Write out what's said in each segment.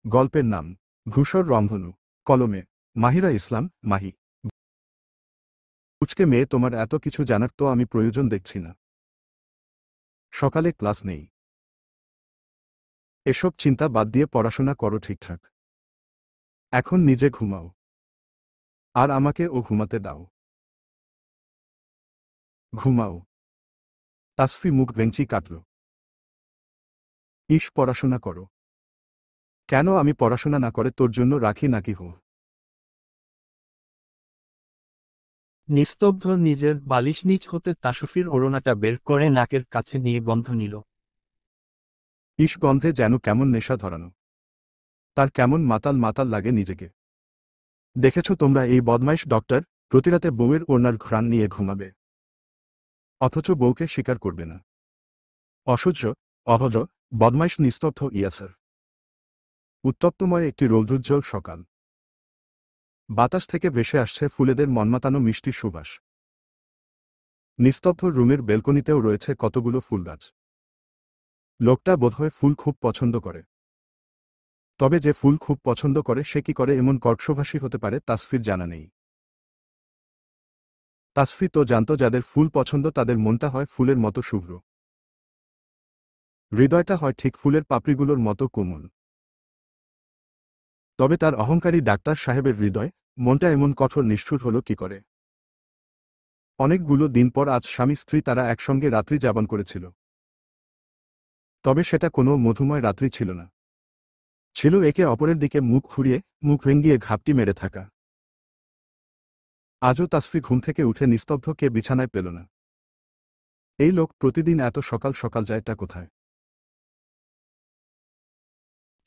গল্পের নাম ধূসর রংধনু। কলমে মাহিরা ইসলাম, মাহি। পুচকে মেয়ে, তোমার এত কিছু জানার তো আমি প্রয়োজন দেখছি না। সকালে ক্লাস নেই। এসব চিন্তা বাদ দিয়ে পড়াশোনা করো ঠিকঠাক। এখন নিজে ঘুমাও, আর আমাকে ও ঘুমাতে দাও। ঘুমাও। তাসফি মুখ ভেঙচি কাটল। পড়াশোনা করো। কেন আমি পড়াশোনা না করে তোর জন্য রাখি নাকি? হো। নিস্তব্ধ নিজের বালিশ নিচ হতে তাসফির ওড়নাটা বের করে নাকের কাছে নিয়ে গন্ধ নিল। গন্ধে যেন কেমন নেশা ধরানো। তার কেমন মাতাল মাতাল লাগে নিজেকে। দেখেছ তোমরা এই বদমাইশ ডক্টর প্রতিরাতে বউয়ের ওড়নার ঘ্রাণ নিয়ে ঘুমাবে, অথচ বউকে স্বীকার করবে না। অসহ্য, অভদ্র, বদমাইশ। নিস্তব্ধ ইয়াসার। উত্তপ্তময় একটি রৌদ্রোজ্জ্বল সকাল। বাতাস থেকে ভেসে আসছে ফুলেদের মনমাতানো মিষ্টি সুবাস। নিস্তব্ধ রুমের বেলকনিতেও রয়েছে কতগুলো ফুলগাছ। লোকটা বোধহয় ফুল খুব পছন্দ করে। তবে যে ফুল খুব পছন্দ করে সে কি করে এমন কর্কশভাষী হতে পারে তাসফির জানা নেই। তাসফি তো জানত যাদের ফুল পছন্দ তাদের মনটা হয় ফুলের মতো শুভ্র, হৃদয়টা হয় ঠিক ফুলের পাপড়িগুলোর মতো কোমল। তবে তার অহংকারী ডাক্তার সাহেবের হৃদয়, মনটা এমন কঠোর নিষ্ঠুর হল কি করে? অনেকগুলো দিন পর আজ স্বামী স্ত্রী তারা একসঙ্গে রাত্রি যাপন করেছিল। তবে সেটা কোনো মধুময় রাত্রি ছিল না। ছিল একে অপরের দিকে মুখ ঘুরিয়ে, মুখ ভেঙ্গিয়ে ঘাপটি মেরে থাকা। আজও তাসফি ঘুম থেকে উঠে নিস্তব্ধকে বিছানায় পেল না। এই লোক প্রতিদিন এত সকাল সকাল যায়টা কোথায়?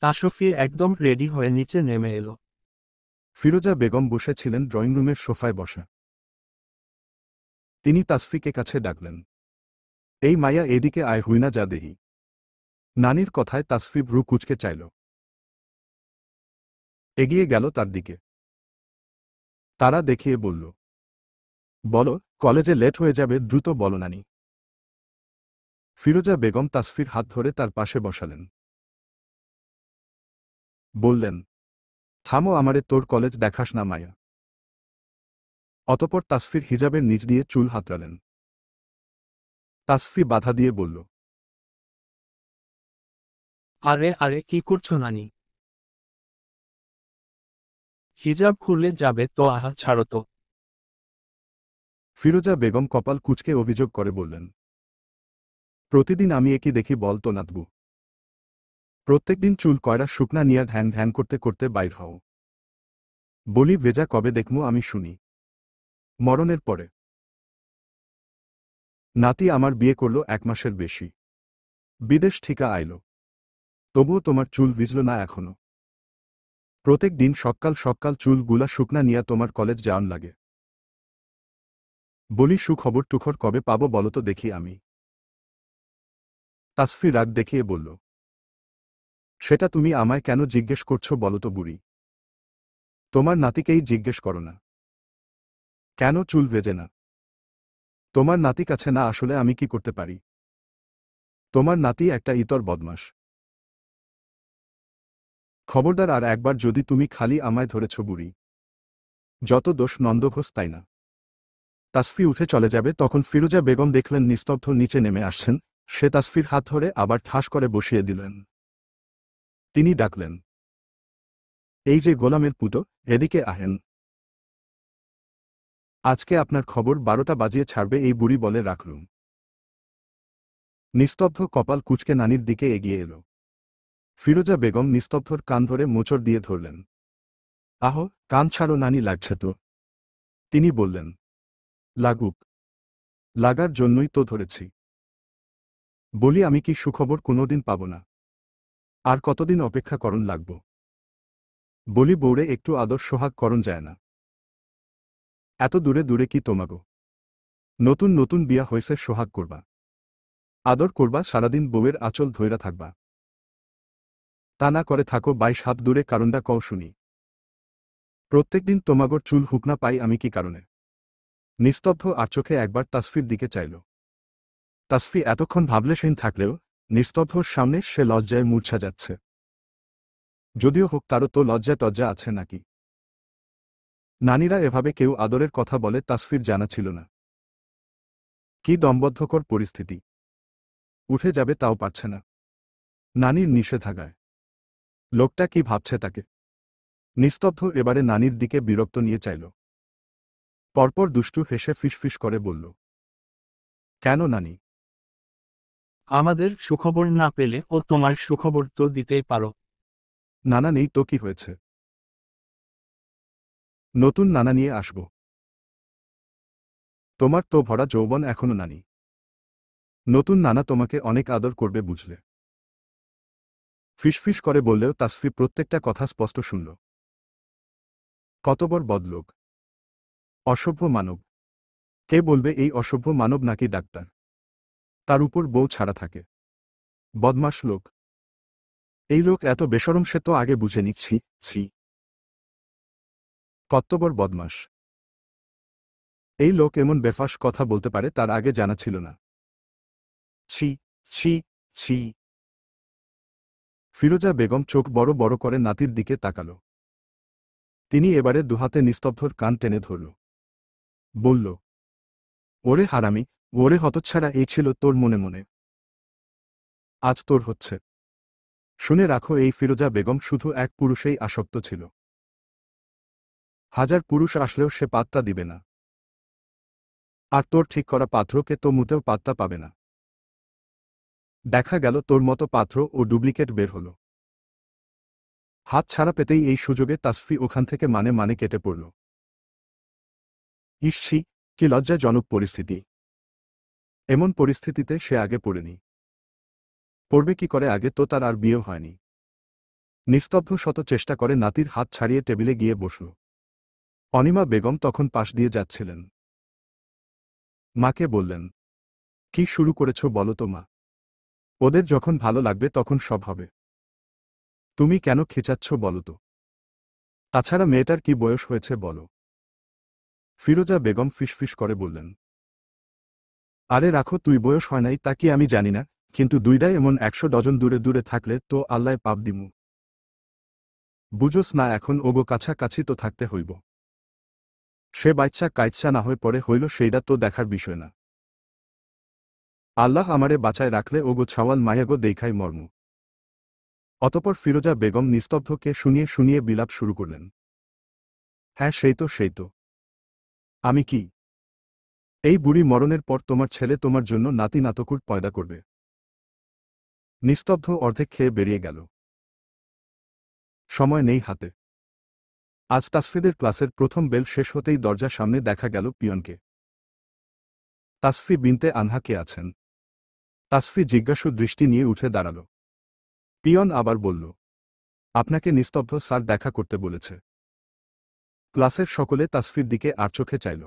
তাসফি একদম রেডি হয়ে নিচে নেমে এলো। ফিরোজা বেগম বসেছিলেন ড্রয়িং রুমের সোফায় বসা। তিনি তাসফিকে কাছে ডাকলেন, এই মায়া এদিকে আয় হুইনা যা দেহি। নানির কথায় তাসফি ভ্রু কুচকে চাইল। এগিয়ে গেল তার দিকে। তারা দেখিয়ে বলল, বলো, কলেজে লেট হয়ে যাবে, দ্রুত বলো নানি। ফিরোজা বেগম তাসফির হাত ধরে তার পাশে বসালেন। বললেন, থামো আমারে, তোর কলেজ দেখাস না মায়া। অতপর তাসফির হিজাবের নিচ দিয়ে চুল হাতড়ালেন। তাসফি বাধা দিয়ে বলল, আরে আরে, কি করছো নানি? হিজাব খুললে যাবে তো, আহা ছাড়ো তো। ফিরোজা বেগম কপাল কুঁচকে অভিযোগ করে বললেন, প্রতিদিন আমি একই দেখি বল তো নাতবু। প্রত্যেকদিন চুল কয়রা শুকনা নিয়া ঢ্যাং ঢ্যাং করতে করতে বাইর হও। বলি ভেজা কবে দেখমু আমি শুনি? মরণের পরে। নাতি আমার বিয়ে করল 1 মাসের বেশি। বিদেশ ঠিকা আইল। তবুও তোমার চুল ভিজল না এখনো। প্রত্যেক দিন সকাল সকাল চুল গুলা শুকনা নিয়া তোমার কলেজ যাওয়ান লাগে। বলি সুখবর টুখর কবে পাবো বলো তো দেখি আমি? তাসফি রাগ দেখিয়ে বলল, সেটা তুমি আমায় কেন জিজ্ঞেস করছো বলো তো বুড়ি? তোমার নাতিকেই জিজ্ঞেস করো না। কেন চুল ভেজে না? তোমার নাতি কাছে না আসলে আমি কি করতে পারি? তোমার নাতি একটা ইতর বদমাস। খবরদার আর একবার যদি তুমি খালি আমায় ধরেছ বুড়ি। যত দোষ নন্দঘোষ, তাই না? তাসফি উঠে চলে যাবে তখন ফিরোজা বেগম দেখলেন নিস্তব্ধ নিচে নেমে আসছেন। সে তাসফির হাত ধরে আবার ঠাস করে বসিয়ে দিলেন। তিনি ডাকলেন, এই যে গোলামের পুতো, এদিকে আহেন। আজকে আপনার খবর 12টা বাজিয়ে ছাড়বে এই বুড়ি বলে রাখলুম। নিস্তব্ধ কপাল কুঁচকে নানির দিকে এগিয়ে এল। ফিরোজা বেগম নিস্তব্ধর কান ধরে মোচড় দিয়ে ধরলেন। আহ, কান ছাড়ো নানি, লাগছে তো। তিনি বললেন, লাগুক। লাগার জন্যই তো ধরেছি। বলি আমি কি সুখবর কোনোদিন পাব না? আর কতদিন অপেক্ষা করণ লাগব? বলি বউরে একটু আদর সোহাগ করণ যায় না? এত দূরে দূরে কি তোমাগো? নতুন নতুন বিয়া হয়েছে, সোহাগ করবা, আদর করবা, সারাদিন বউয়ের আঁচল ধইরা থাকবা। তা না করে থাকো 22 হাত দূরে, কারণটা কও শুনি। প্রত্যেকদিন তোমাগর চুল হুকনা পাই আমি কি কারণে? নিস্তব্ধ আর চোখে একবার তাসফির দিকে চাইল। তাসফি এতক্ষণ ভাবলেশহীন থাকলেও নিস্তব্ধর সামনে সে লজ্জায় মূর্ছা যাচ্ছে। যদিও হোক, তারও তো লজ্জা টজ্জা আছে নাকি? নানিরা এভাবে কেউ আদরের কথা বলে তাসফির জানা ছিল না। কি দমবদ্ধকর পরিস্থিতি! উঠে যাবে তাও পারছে না। নানির নিষেধাজ্ঞায় লোকটা কি ভাবছে তাকে? নিস্তব্ধ এবারে নানির দিকে বিরক্ত নিয়ে চাইল। পরপর দুষ্টু হেসে ফিসফিস করে বলল, কেন নানি? আমাদের সুখবর না পেলে ও তোমার সুখবর তো দিতেই পারো। নানা নেই তো কি হয়েছে? নতুন নানা নিয়ে আসব। তোমার তো ভরা যৌবন এখনো নানি। নতুন নানা তোমাকে অনেক আদর করবে বুঝলে। ফিসফিস করে বললেও তাসফি প্রত্যেকটা কথা স্পষ্ট শুনল। কত বড় বদলোক! অসভ্য মানব! কে বলবে এই অসভ্য মানব নাকি ডাক্তার? তার উপর বউ ছাড়া থাকে। বদমাশ লোক! এই লোক এত বেশরম সে তো আগে বুঝে নিচ্ছি। ছি! কত বড় বদমাশ! এই লোক এমন বেফাঁস কথা বলতে পারে তার আগে জানা ছিল না। ছি, ছি, ছি! ফিরোজা বেগম চোখ বড় বড় করে নাতির দিকে তাকাল। তিনি এবারে দুহাতে নিস্তব্ধর কান টেনে ধরল। বলল, ওরে হারামি, ওরে হতচ্ছাড়া, এই ছিল তোর মনে মনে। আজ তোর হচ্ছে। শুনে রাখো, এই ফিরোজা বেগম শুধু এক পুরুষেই আসক্ত ছিল। হাজার পুরুষ আসলেও সে পাত্তা দিবে না। আর তোর ঠিক করা পাত্রকে তো মুতেও পাত্তা পাবে না। দেখা গেল তোর মতো পাত্র ও ডুপ্লিকেট বের হল। হাত ছাড়া পেতেই এই সুযোগে তাসফি ওখান থেকে মানে মানে কেটে পড়ল। ইসছি, কি লজ্জাজনক পরিস্থিতি! এমন পরিস্থিতিতে সে আগে পড়েনি। পড়বে কি করে? আগে তো তার আর বিয়েও হয়নি। নিস্তব্ধ শত চেষ্টা করে নাতির হাত ছাড়িয়ে টেবিলে গিয়ে বসল। অনিমা বেগম তখন পাশ দিয়ে যাচ্ছিলেন। মাকে বললেন, কি শুরু করেছ বলো তো মা? ওদের যখন ভালো লাগবে তখন সব হবে। তুমি কেন খেচাচ্ছ বলো তো? তাছাড়া মেয়েটার কি বয়স হয়েছে বলো? ফিরোজা বেগম ফিসফিস করে বললেন, আরে রাখো, তুই বয়স হয় নাই তা কি আমি জানি না, কিন্তু দুইটাই এমন 100 ডজন দূরে দূরে থাকলে তো আল্লায় পাপ দিমু। বুঝোস না এখন ওগো কাছাকাছি তো থাকতে হইব। সে বাচ্চা কাইচ্ছা না হয়ে পরে হইল সেইটা তো দেখার বিষয় না। আল্লাহ আমারে বাঁচায় রাখলে ওগো ছাওয়াল মায়াগো দেখাই মর্ম। অতপর ফিরোজা বেগম নিস্তব্ধকে শুনিয়ে শুনিয়ে বিলাপ শুরু করলেন। হ্যাঁ সেই তো, সেই তো। আমি কি? এই বুড়ি মরণের পর তোমার ছেলে তোমার জন্য নাতি নাতকুর পয়দা করবে। নিস্তব্ধ অর্ধেক খেয়ে বেরিয়ে গেল। সময় নেই হাতে। আজ তাসফিদের ক্লাসের প্রথম বেল শেষ হতেই দরজার সামনে দেখা গেল পিয়নকে। তাসফি বিনতে আনহা কে আছেন? তাসফি জিজ্ঞাসু দৃষ্টি নিয়ে উঠে দাঁড়াল। পিয়ন আবার বলল, আপনাকে নিস্তব্ধ স্যার দেখা করতে বলেছে। ক্লাসের সকলে তাসফির দিকে আর চোখে চাইল।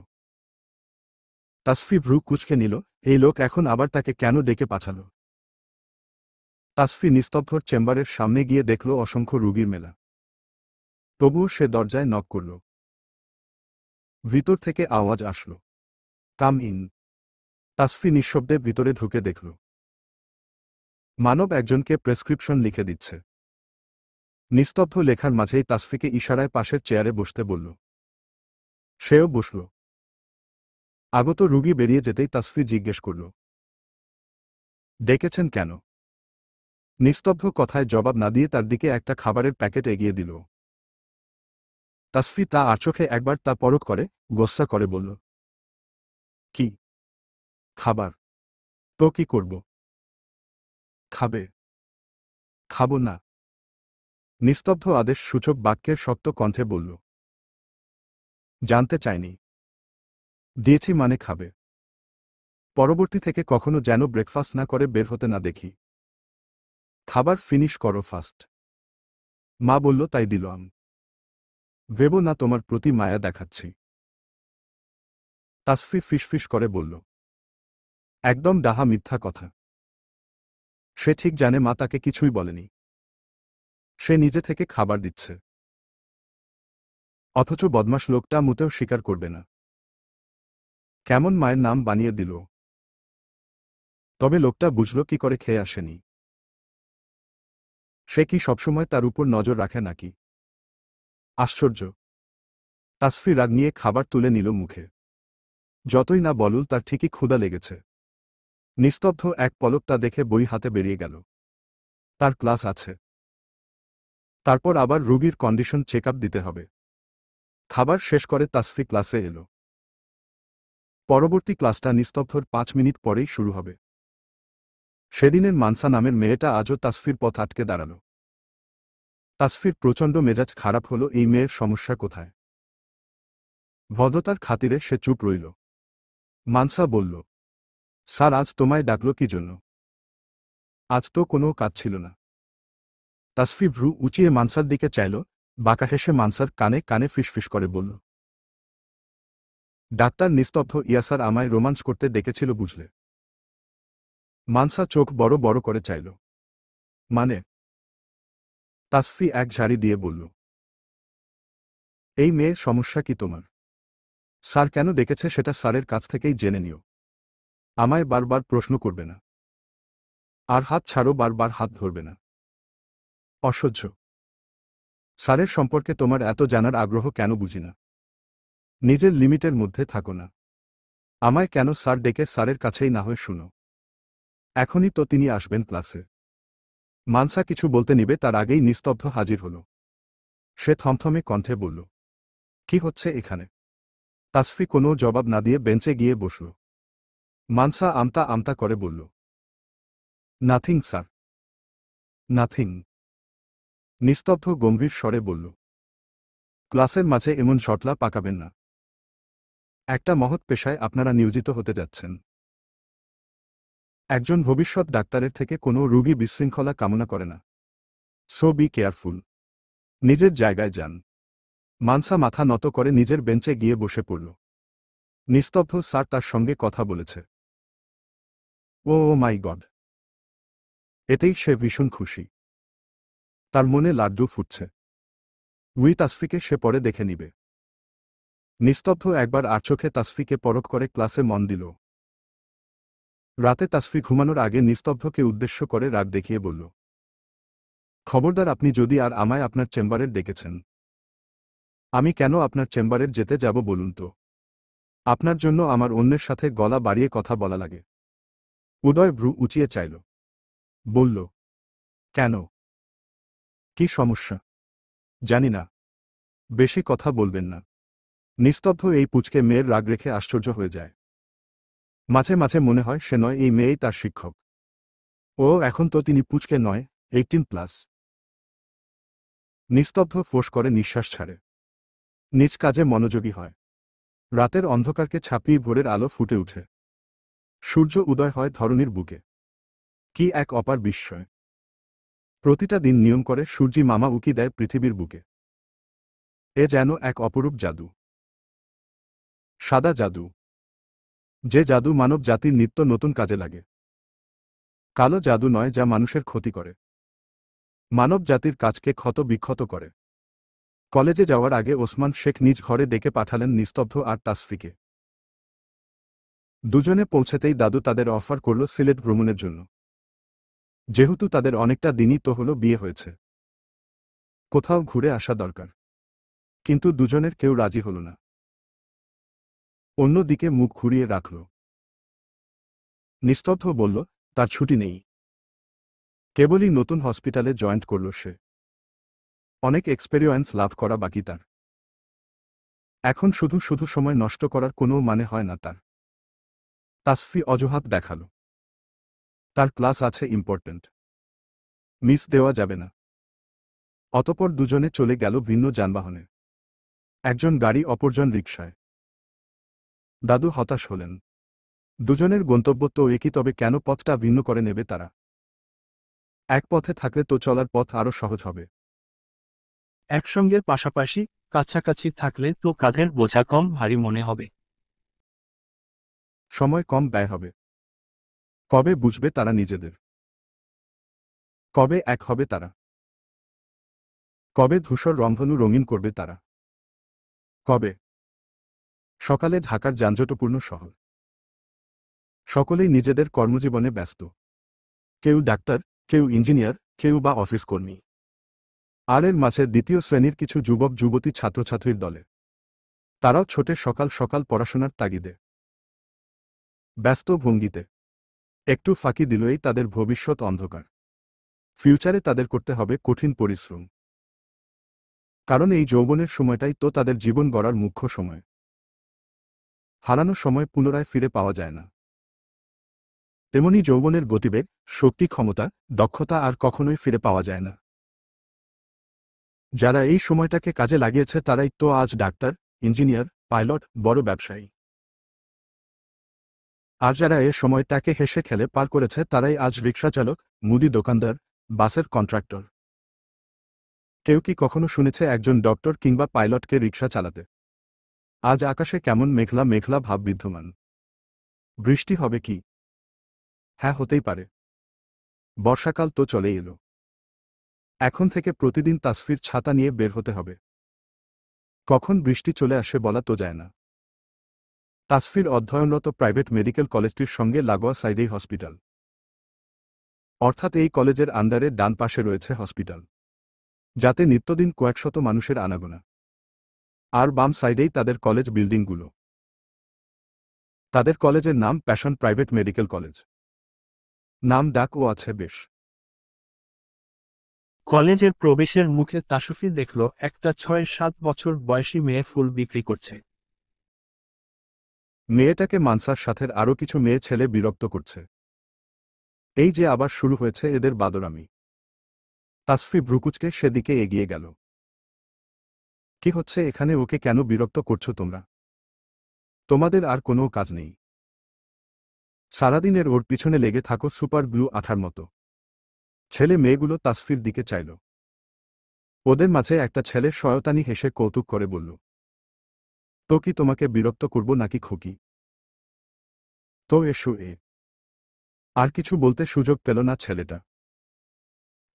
তাসফি ভ্রু কুঁচকে নিল, এই লোক এখন আবার তাকে কেন ডেকে পাঠাল? তাসফি নিস্তব্ধর চেম্বারের সামনে গিয়ে দেখল অসংখ্য রুগীর মেলা। তবুও সে দরজায় নক করল। ভিতর থেকে আওয়াজ আসল, কাম ইন। তাসফি নিঃশব্দে ভিতরে ঢুকে দেখল মানব একজনকে প্রেসক্রিপশন লিখে দিচ্ছে। নিস্তব্ধ লেখার মাঝেই তাসফিকে ইশারায় পাশের চেয়ারে বসতে বলল। সেও বসল। আগত রুগী বেরিয়ে যেতেই তাসফি জিজ্ঞেস করল, ডেকেছেন কেন? নিস্তব্ধ কথায় জবাব না দিয়ে তার দিকে একটা খাবারের প্যাকেট এগিয়ে দিল। তাসফি তা আড়চোখে একবার তা পরখ করে, গোস্সা করে বলল, কি? খাবার? তো কি করব? খাবে? খাবো না। নিস্তব্ধ আদেশ সূচক বাক্যের শক্ত কণ্ঠে বলল। জানতে চাইনি। দিয়েছি মানে খাবে। পরবর্তী থেকে কখনো যেন ব্রেকফাস্ট না করে বের হতে না দেখি। খাবার ফিনিশ করো ফাস্ট। মা বলল তাই দিলাম। ভেবো না তোমার প্রতি মায়া দেখাচ্ছি। তাসফি ফিসফিস করে বলল, একদম ডাহা মিথ্যা কথা। সে ঠিক জানে মা তাকে কিছুই বলেনি। সে নিজে থেকে খাবার দিচ্ছে। অথচ বদমাশ লোকটা মুতেও স্বীকার করবে না। কেমন মায়ের নাম বানিয়ে দিল। তবে লোকটা বুঝল কি করে খেয়ে আসেনি। সে কি সবসময় তার উপর নজর রাখে নাকি? আশ্চর্য। তাসফি রাগ নিয়ে খাবার তুলে নিল মুখে। যতই না বলুল, তার ঠিকই ক্ষুধা লেগেছে। নিস্তব্ধ এক পলক তা দেখে বই হাতে বেরিয়ে গেল। তার ক্লাস আছে। তারপর আবার রোগীর কন্ডিশন চেক আপ দিতে হবে। খাবার শেষ করে তাসফি ক্লাসে এলো। পরবর্তী ক্লাসটা নিস্তব্ধর 5 মিনিট পরেই শুরু হবে। সেদিনের মানসা নামের মেয়েটা আজও তাসফির পথ আটকে দাঁড়াল। তাসফির প্রচণ্ড মেজাজ খারাপ হলো। এই মেয়ের সমস্যা কোথায়? ভদ্রতার খাতিরে সে চুপ রইল। মানসা বলল, স্যার, আজ তোমায় ডাকল কি জন্য? আজ তো কোনো কাজ ছিল না। তাসফি ভ্রু উঁচিয়ে মানসার দিকে চাইল। বাঁকা হেসে মানসার কানে কানে ফিসফিস করে বলল, ডাক্তার নিস্তব্ধ, ইয়াসার আমায় রোমাঞ্চ করতে ডেকেছিল বুঝলে। মানসা চোখ বড় বড় করে চাইল। মানে? তাসফি এক ঝাড়ি দিয়ে বলল, এই মেয়ে সমস্যা কি তোমার? স্যার কেন ডেকেছে সেটা স্যারের কাছ থেকেই জেনে নিও। আমায় বারবার প্রশ্ন করবে না। আর হাত ছাড়ো, বারবার হাত ধরবে না। অসহ্য। স্যারের সম্পর্কে তোমার এত জানার আগ্রহ কেন বুঝি না। নিজের লিমিটের মধ্যে থাকো না। আমায় কেন স্যার ডেকে? স্যারের কাছেই না হয় শুনো। এখনই তো তিনি আসবেন ক্লাসে। মানসা কিছু বলতে নিবে তার আগেই নিস্তব্ধ হাজির হল। সে থমথমে কণ্ঠে বলল, কি হচ্ছে এখানে? তাসফি কোনো জবাব না দিয়ে বেঞ্চে গিয়ে বসল। মানসা আমতা আমতা করে বলল, নাথিং স্যার, নাথিং। নিস্তব্ধ গম্ভীর স্বরে বলল, ক্লাসের মাঝে এমন জটলা পাকাবেন না। একটা মহৎ পেশায় আপনারা নিয়োজিত হতে যাচ্ছেন। একজন ভবিষ্যৎ ডাক্তারের থেকে কোনো রোগী বিশৃঙ্খলা কামনা করে না। So be careful. নিজের জায়গায় যান। মানসা মাথা নত করে নিজের বেঞ্চে গিয়ে বসে পড়ল। নিস্তব্ধ স্যার তার সঙ্গে কথা বলেছে। ও মাই গড! এতেই সে ভীষণ খুশি। তার মনে লাড্ডু ফুটছে। তাসফিকে সে পরে দেখে নিবে। নিস্তব্ধ একবার আর চোখে তাসফিকে পরখ করে ক্লাসে মন দিল। রাতে তাসফি ঘুমানোর আগে নিস্তব্ধকে উদ্দেশ্য করে রাগ দেখিয়ে বলল, খবরদার, আপনি যদি আর আমায় আপনার চেম্বারের ডেকেছেন। আমি কেন আপনার চেম্বারের যেতে যাব বলুন তো? আপনার জন্য আমার অন্যের সাথে গলা বাড়িয়ে কথা বলা লাগে। উদয় ভ্রু উঁচিয়ে চাইল। বলল, কেন? কি সমস্যা? জানি না। বেশি কথা বলবেন না। নিস্তব্ধ এই পুচকে মেয়ের রাগ রেখে আশ্চর্য হয়ে যায়। মাঝে মাঝে মনে হয় সে নয়, এই মেয়েই তার শিক্ষক। ও এখন তো তিনি পুচকে নয়, 18+। নিস্তব্ধ ফোঁস করে নিঃশ্বাস ছাড়ে। নিজ কাজে মনোযোগী হয়। রাতের অন্ধকারকে ছাপিয়ে ভোরের আলো ফুটে উঠে। সূর্য উদয় হয় ধরণীর বুকে। কি এক অপার বিস্ময়! প্রতিটা দিন নিয়ম করে সূর্যি মামা উকি দেয় পৃথিবীর বুকে। এ যেন এক অপরূপ জাদু। সাদা জাদু। যে জাদু মানব জাতির নিত্য নতুন কাজে লাগে। কালো জাদু নয়, যা মানুষের ক্ষতি করে। মানব জাতির কাজকে ক্ষত বিক্ষত করে। কলেজে যাওয়ার আগে ওসমান শেখ নিজ ঘরে ডেকে পাঠালেন নিস্তব্ধ আর তাসফিকে। দুজনে পৌঁছেতেই দাদু তাদের অফার করল সিলেট ভ্রমণের জন্য। যেহেতু তাদের অনেকটা দিনই তো হলো বিয়ে হয়েছে, কোথাও ঘুরে আসা দরকার। কিন্তু দুজনের কেউ রাজি হল না। অন্যদিকে মুখ ঘুরিয়ে রাখল। নিস্তব্ধ বলল, তার ছুটি নেই। কেবলই নতুন হসপিটালে জয়েন্ট করল সে। অনেক এক্সপেরিয়েন্স লাভ করা বাকি তার। এখন শুধু শুধু সময় নষ্ট করার কোনো মানে হয় না তার। তাসফি অজুহাত দেখাল। তার ক্লাস আছে, ইম্পর্টেন্ট। মিস দেওয়া যাবে না। অতপর দুজনে চলে গেল ভিন্ন যানবাহনে। একজন গাড়ি, অপরজন রিকশায়। দাদু হতাশ হলেন। দুজনের গন্তব্য তো একই, তবে কেন পথটা ভিন্ন করে নেবে তারা? এক পথে থাকলে তো চলার পথ আরও সহজ হবে। একসঙ্গে পাশাপাশি কাছাকাছি থাকলে তো কাঁধের বোঝা কম ভারী মনে হবে। সময় কম ব্যয় হবে। কবে বুঝবে তারা নিজেদের? কবে এক হবে তারা? কবে ধূসর রংধনু রঙিন করবে তারা? কবে? সকালে ঢাকার যানজটপূর্ণ শহর। সকলেই নিজেদের কর্মজীবনে ব্যস্ত। কেউ ডাক্তার, কেউ ইঞ্জিনিয়ার, কেউ বা অফিস কর্মী। আর এর মাঝে দ্বিতীয় শ্রেণীর কিছু যুবক যুবতী ছাত্রছাত্রীর দলে। তারাও ছোটে সকাল সকাল পড়াশোনার তাগিদে, ব্যস্ত ভঙ্গিতে। একটু ফাঁকি দিলেই তাদের ভবিষ্যৎ অন্ধকার। ফিউচারে তাদের করতে হবে কঠিন পরিশ্রম। কারণ এই যৌবনের সময়টাই তো তাদের জীবন গড়ার মুখ্য সময়। হারানো সময় পুনরায় ফিরে পাওয়া যায় না। তেমনি যৌবনের গতিবেগ, শক্তি, ক্ষমতা, দক্ষতা আর কখনোই ফিরে পাওয়া যায় না। যারা এই সময়টাকে কাজে লাগিয়েছে তারাই তো আজ ডাক্তার, ইঞ্জিনিয়ার, পাইলট, বড় ব্যবসায়ী। আর যারা এ সময়টাকে হেসে খেলে পার করেছে তারাই আজ রিকশাচালক, মুদি দোকানদার, বাসের কন্ট্রাক্টর। কেউ কি কখনো শুনেছে একজন ডক্টর কিংবা পাইলটকে রিকশা চালাতে? আজ আকাশে কেমন মেঘলা মেঘলা ভাব বিদ্যমান। বৃষ্টি হবে কি? হ্যাঁ, হতেই পারে। বর্ষাকাল তো চলেই এলো। এখন থেকে প্রতিদিন তাসফির ছাতা নিয়ে বের হতে হবে। কখন বৃষ্টি চলে আসে বলা তো যায় না। তাসফির অধ্যয়নরত প্রাইভেট মেডিকেল কলেজটির সঙ্গে লাগোয়া সাইডেই হসপিটাল। অর্থাৎ এই কলেজের আন্ডারে ডান পাশে রয়েছে হসপিটাল, যাতে নিত্যদিন কয়েকশত মানুষের আনাগোনা। আর বাম সাইডেই তাদের কলেজ বিল্ডিংগুলো। তাদের কলেজের নাম প্যাশন প্রাইভেট মেডিকেল কলেজ। নাম ডাকও আছে বেশ। কলেজের প্রবেশের মুখে তাসফি দেখল একটা 6-7 বছর বয়সী মেয়ে ফুল বিক্রি করছে। মেয়েটাকে মানসার সাথে আরও কিছু মেয়ে ছেলে বিরক্ত করছে। এই যে আবার শুরু হয়েছে এদের বাদরামি। তাসফি ভ্রুকুচকে সেদিকে এগিয়ে গেল। কি হচ্ছে এখানে? ওকে কেন বিরক্ত করছো তোমরা? তোমাদের আর কোনো কাজ নেই? সারাদিনের ওর পিছনে লেগে থাকো সুপার ব্লু আঠার মতো। ছেলে মেয়েগুলো তাসফির দিকে চাইল। ওদের মাঝে একটা ছেলে শয়তানি হেসে কৌতুক করে বলল, তো কি তোমাকে বিরক্ত করব নাকি খোকি? তো এসো। আর কিছু বলতে সুযোগ পেল না ছেলেটা।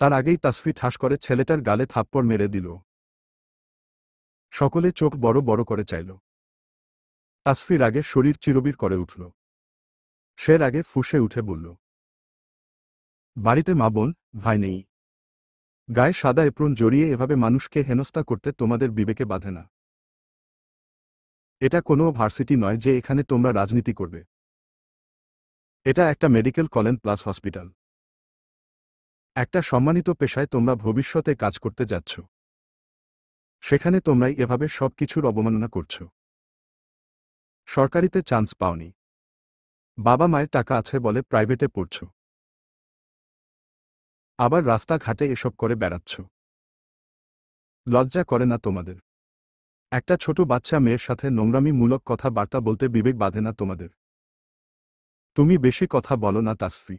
তার আগেই তাসফি ঠাস করে ছেলেটার গালে থাপ্পড় মেরে দিল। সকলে চোখ বড় বড় করে চাইল। তাসফির আগে শরীর চিরবির করে উঠল। সে আগে ফুঁসে উঠে বলল, বাড়িতে মা বোন ভাই নেই? গায়ে সাদা এপ্রন জড়িয়ে এভাবে মানুষকে হেনস্থা করতে তোমাদের বিবেকে বাধে না? এটা কোনো ভার্সিটি নয় যে এখানে তোমরা রাজনীতি করবে। এটা একটা মেডিকেল কলেজ প্লাস হসপিটাল। একটা সম্মানিত পেশায় তোমরা ভবিষ্যতে কাজ করতে যাচ্ছ। সেখানে তোমরাই এভাবে সব কিছুর অবমাননা করছো। সরকারিতে চান্স পাওনি, বাবা মায়ের টাকা আছে বলে প্রাইভেটে পড়ছো, আবার রাস্তাঘাটে এসব করে বেড়াচ্ছ। লজ্জা করে না তোমাদের? একটা ছোট বাচ্চা মেয়ের সাথে নোংরামিমূলক কথাবার্তা বলতে বিবেক বাঁধে না তোমাদের? তুমি বেশি কথা বলো না তাসফি।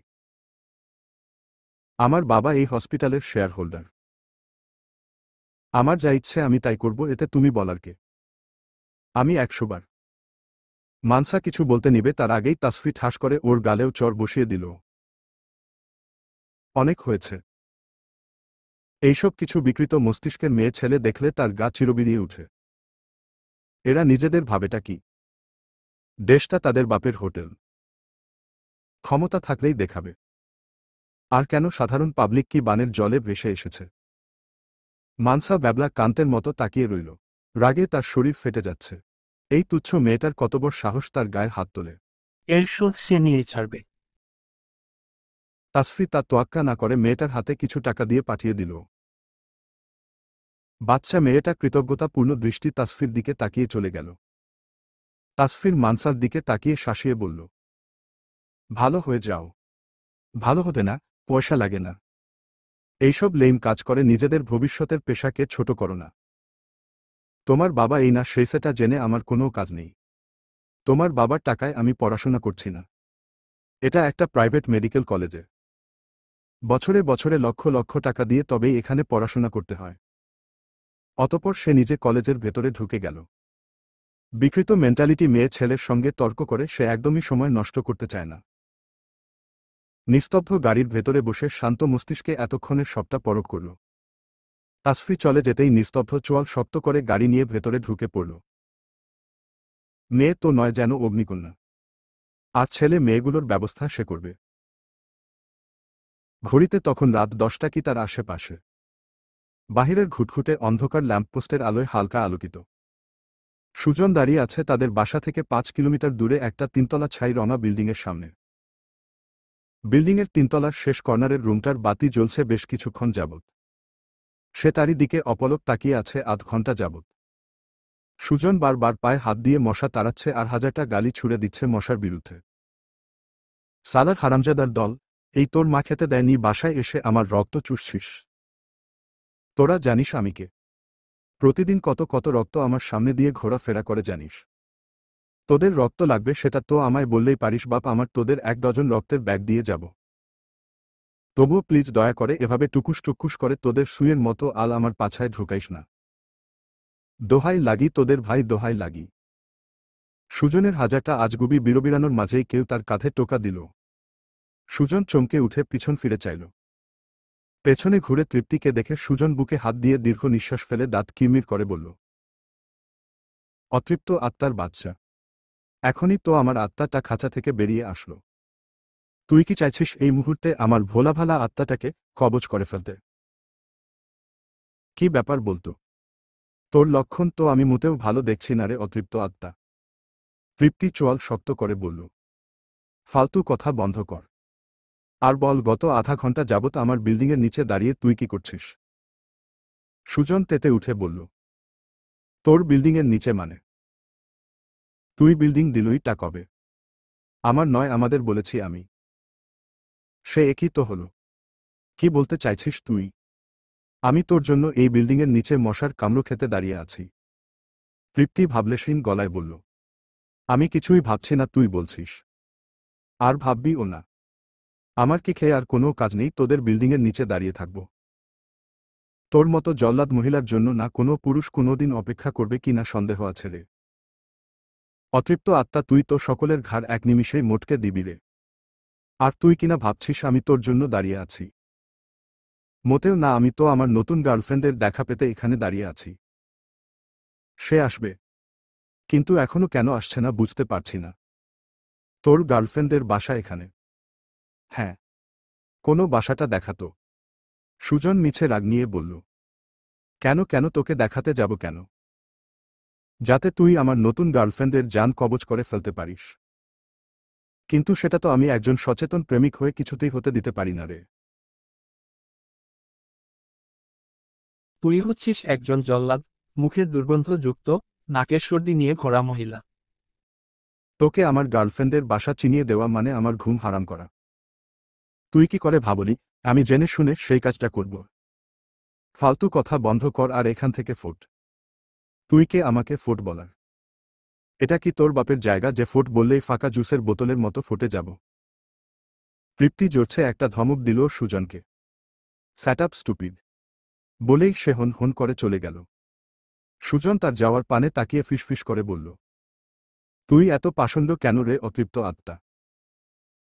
আমার বাবা এই হসপিটালের শেয়ার হোল্ডার। আমার যা ইচ্ছে আমি তাই করব, এতে তুমি বলার কে? আমি 100 বার। মানসা কিছু বলতে নিবে তার আগেই তাসফি ঠাস করে ওর গালেও চর বসিয়ে দিল। অনেক হয়েছে। এইসব কিছু বিকৃত মস্তিষ্কের মেয়ে ছেলে দেখলে তার গা চিরবিরিয়ে উঠে। এরা নিজেদের ভাবেটা কি? দেশটা তাদের বাপের হোটেল। ক্ষমতা থাকলেই দেখাবে। আর কেন সাধারণ পাবলিক কি বানের জলে ভেসে এসেছে? মানসা ব্যাবলা কান্তের মতো তাকিয়ে রইল। রাগে তার শরীর ফেটে যাচ্ছে। এই তুচ্ছ মেয়েটার কত বড় সাহস তার গায়ে হাত তোলে। এর শোধ সে নিয়ে ছাড়বে। তাসফি তা তোয়াক্কা না করে মেয়েটার হাতে কিছু টাকা দিয়ে পাঠিয়ে দিল। বাচ্চা মেয়েটা কৃতজ্ঞতাপূর্ণ দৃষ্টি তাসফির দিকে তাকিয়ে চলে গেল। তাসফির মানসার দিকে তাকিয়ে শাসিয়ে বলল, ভালো হয়ে যাও। ভালো হতে না, পয়সা লাগে না। এইসব লেম কাজ করে নিজেদের ভবিষ্যতের পেশাকে ছোট করো না। তোমার বাবা এই না সেই সেটা জেনে আমার কোনো কাজ নেই। তোমার বাবার টাকায় আমি পড়াশোনা করছি না। এটা একটা প্রাইভেট মেডিকেল কলেজে। বছরে বছরে লক্ষ লক্ষ টাকা দিয়ে তবেই এখানে পড়াশোনা করতে হয়। অতঃপর সে নিজে কলেজের ভেতরে ঢুকে গেল। বিকৃত মেন্টালিটি মেয়ে ছেলের সঙ্গে তর্ক করে সে একদমই সময় নষ্ট করতে চায় না। নিস্তব্ধ গাড়ির ভেতরে বসে শান্ত মস্তিষ্কে এতক্ষণের সবটা পরখ করল। তাসফি চলে যেতেই নিস্তব্ধ চোয়াল শক্ত করে গাড়ি নিয়ে ভেতরে ঢুকে পড়ল। মেয়ে তো নয়, যেন অগ্নিকন্যা। আর ছেলে মেয়েগুলোর ব্যবস্থা সে করবে। ঘড়িতে তখন রাত 10টা কি তার আশেপাশে। বাহিরের ঘুটঘুটে অন্ধকার ল্যাম্পপোস্টের আলোয় হালকা আলোকিত। সুজন দাঁড়িয়ে আছে তাদের বাসা থেকে 5 কিলোমিটার দূরে একটা তিনতলা ছাই রঙা বিল্ডিংয়ের সামনে। বিল্ডিংয়ের তিনতলার শেষ কর্নারের রুমটার বাতি জ্বলছে বেশ কিছুক্ষণ যাবৎ। সে তারই দিকে অপলক তাকিয়ে আছে আধ ঘন্টা যাবৎ। সুজন বারবার পায়ে হাত দিয়ে মশা তাড়াচ্ছে আর হাজারটা গালি ছুড়ে দিচ্ছে মশার বিরুদ্ধে। সালার হারামজাদার দল, এই তোর মা খেতে দেয়নি বাসায় এসে আমার রক্ত চুষছিস। তোরা জানিস আমি কে? প্রতিদিন কত কত রক্ত আমার সামনে দিয়ে ঘোরাফেরা করে জানিস? তোদের রক্ত লাগবে সেটা তো আমায় বললেই পারিস বাপ, আমার তোদের 1 ডজন রক্তের ব্যাগ দিয়ে যাব। তবুও প্লিজ দয়া করে এভাবে টুকুস টুকুস করে তোদের সুইয়ের মতো আল আমার পাছায় ঢুকাইস না। দোহাই লাগি তোদের ভাই, দোহাই লাগি। সুজনের হাজারটা আজগুবি বিড়বিড়ানোর মাঝেই কেউ তার কাঁধে টোকা দিল। সুজন চমকে উঠে পিছন ফিরে চাইল। পেছনে ঘুরে তৃপ্তিকে দেখে সুজন বুকে হাত দিয়ে দীর্ঘ নিঃশ্বাস ফেলে দাঁত কিরমির করে বলল, অতৃপ্ত আত্মার বাচ্চা, এখনই তো আমার আত্মাটা খাঁচা থেকে বেরিয়ে আসলো। তুই কি চাইছিস এই মুহূর্তে আমার ভোলাভালা আত্মাটাকে কবজ করে ফেলতে? কি ব্যাপার বলতো? তোর লক্ষণ তো আমি মোটেও ভালো দেখছি না রে অতৃপ্ত আত্মা। তৃপ্তি চোয়াল শক্ত করে বলল, ফালতু কথা বন্ধ কর। আর বল, গত আধা ঘন্টা যাবৎ আমার বিল্ডিংয়ের নিচে দাঁড়িয়ে তুই কি করছিস? সুজন তেতে উঠে বলল, তোর বিল্ডিংয়ের নিচে মানে? তুই বিল্ডিং দিলইটা কবে? আমার নয়, আমাদের বলেছি আমি। সে একই তো হলো। কি বলতে চাইছিস তুই? আমি তোর জন্য এই বিল্ডিংয়ের নিচে মশার কামড় খেতে দাঁড়িয়ে আছি। তৃপ্তি ভাবলেশহীন গলায় বলল, আমি কিছুই ভাবছি না, তুই বলছিস। আর ভাববিও না। আমার কি খেয়ে আর কোনো কাজ নেই তোদের বিল্ডিংয়ের নিচে দাঁড়িয়ে থাকব? তোর মতো জল্লাদ মহিলার জন্য না কোনো পুরুষ কোনোদিন অপেক্ষা করবে কি না সন্দেহ আছে রে। অতৃপ্ত আত্মা, তুই তো সকলের ঘাড় এক নিমিষেই মোটকে দিবি রে। আর তুই কিনা ভাবছিস আমি তোর জন্য দাঁড়িয়ে আছি? মোটেও না, আমি তো আমার নতুন গার্লফ্রেন্ডের দেখা পেতে এখানে দাঁড়িয়ে আছি। সে আসবে, কিন্তু এখনো কেন আসছে না বুঝতে পারছি না। তোর গার্লফ্রেন্ডের বাসা এখানে? হ্যাঁ। কোনো বাসাটা দেখাতো। সুজন মিছে রাগ নিয়ে বলল, কেন কেন তোকে দেখাতে যাব কেন? যাতে তুই আমার নতুন গার্লফ্রেন্ডের জান কবজ করে ফেলতে পারিস। কিন্তু সেটা তো আমি একজন সচেতন প্রেমিক হয়ে কিছুতেই হতে দিতে পারি না রে। তুই হচ্ছিস একজন জল্লাদ, মুখে দুর্গন্ধযুক্ত, নাকের সর্দি নিয়ে ঘোরা মহিলা। তোকে আমার গার্লফ্রেন্ডের বাসা চিনিয়ে দেওয়া মানে আমার ঘুম হারাম করা। তুই কি করে ভাবলি আমি জেনে শুনে সেই কাজটা করব? ফালতু কথা বন্ধ কর আর এখান থেকে ফোট। তুই কে আমাকে ফোট বলার? এটা কি তোর বাপের জায়গা যে ফোট বললেই ফাঁকা জুসের বোতলের মতো ফোটে যাব? তৃপ্তি জোরছে একটা ধমক দিল সুজনকে। স্যাট আপ স্টুপিড, বলেই সে হন হন করে চলে গেল। সুজন তার যাওয়ার পানে তাকিয়ে ফিসফিস করে বলল, তুই এত পাষণ্ড কেন রে অতৃপ্ত আত্মা?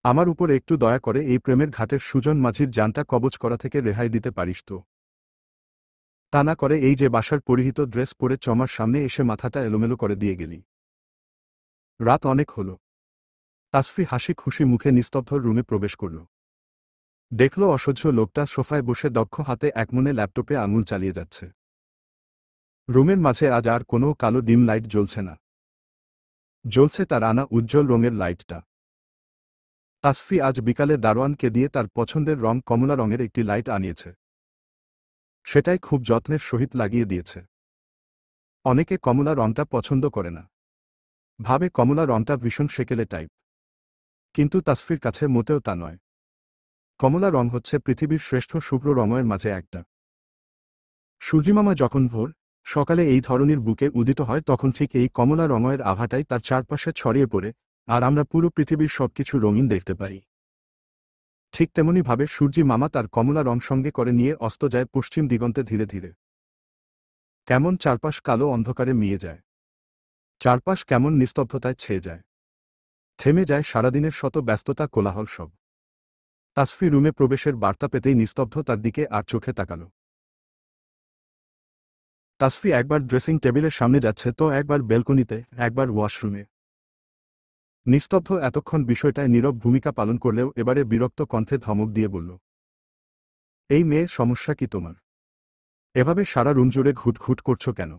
আমার উপর একটু দয়া করে এই প্রেমের ঘাটের সুজন মাঝির জানটা কবজ করা থেকে রেহাই দিতে পারিস তো? তা না করে এই যে বাসার পরিহিত ড্রেস পরে চমার সামনে এসে মাথাটা এলোমেলো করে দিয়ে গেলি। রাত অনেক হল। তাসফি হাসি খুশি মুখে নিস্তব্ধ রুমে প্রবেশ করল। দেখল অসহ্য লোকটা সোফায় বসে দক্ষ হাতে একমনে ল্যাপটপে আঙুল চালিয়ে যাচ্ছে। রুমের মাঝে আজ আর কোনো কালো ডিম লাইট জ্বলছে না। জ্বলছে তার আনা উজ্জ্বল রঙের লাইটটা। তাসফি আজ বিকালে দারোয়ানকে দিয়ে তার পছন্দের রং কমলা রঙের একটি লাইট আনিয়েছে। সেটাই খুব যত্নের সহিত লাগিয়ে দিয়েছে। অনেকে কমলা রংটা পছন্দ করে না, ভাবে কমলা রংটা ভীষণ সেকেলে টাইপ। কিন্তু তাসফির কাছে মোটেও তা নয়। কমলা রং হচ্ছে পৃথিবীর শ্রেষ্ঠ শুভ্র রঙের মাঝে একটা। সূর্যিমামা যখন ভোর সকালে এই ধরনের বুকে উদিত হয় তখন ঠিক এই কমলা রঙের আভাটাই তার চারপাশে ছড়িয়ে পড়ে, আর আমরা পুরো পৃথিবীর সবকিছু রঙিন দেখতে পাই। ঠিক তেমনিভাবে সূর্যি মামা তার কমলা রং সঙ্গে করে নিয়ে অস্ত যায় পশ্চিম দিগন্তে ধীরে ধীরে। কেমন চারপাশ কালো অন্ধকারে মিয়ে যায়। চারপাশ কেমন নিস্তব্ধতায় ছেয়ে যায়। থেমে যায় সারাদিনের শত ব্যস্ততা কোলাহল সব। তাসফি রুমে প্রবেশের বার্তা পেতেই নিস্তব্ধ তার দিকে আর চোখে তাকাল। তাসফি একবার ড্রেসিং টেবিলের সামনে যাচ্ছে তো একবার বেলকনিতে, একবার ওয়াশরুমে। নিস্তব্ধ এতক্ষণ বিষয়টায় নীরব ভূমিকা পালন করলেও এবারে বিরক্ত কণ্ঠে ধমক দিয়ে বলল, এই মেয়ে সমস্যা কি তোমার? এভাবে সারা রুম জুড়ে ঘুটঘুট করছো কেন?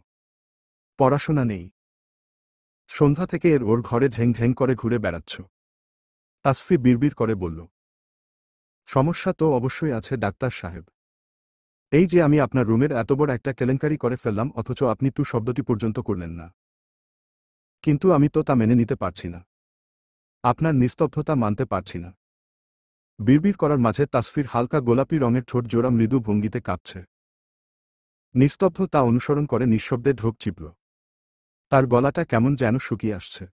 পড়াশোনা নেই? সন্ধ্যা থেকে ওর ঘরে ঢেং ঢেং করে ঘুরে বেড়াচ্ছ। তাসফি বিড়বিড় করে বলল, সমস্যা তো অবশ্যই আছে ডাক্তার সাহেব। এই যে আমি আপনার রুমের এত বড় একটা কেলেঙ্কারি করে ফেললাম অথচ আপনি টু শব্দটি পর্যন্ত করলেন না। কিন্তু আমি তো তা মেনে নিতে পারছি না। আপনার নিস্তব্ধতা মানতে পারছি না। বিড়বিড় করার মাঝে তাসফির হালকা গোলাপি রঙের ঠোঁট জোড়া মৃদু ভঙ্গিতে কাঁপছে। নিস্তব্ধ তা অনুসরণ করে নিঃশব্দে ঢোক চিপল। তার গলাটা কেমন যেন শুকিয়ে আসছে।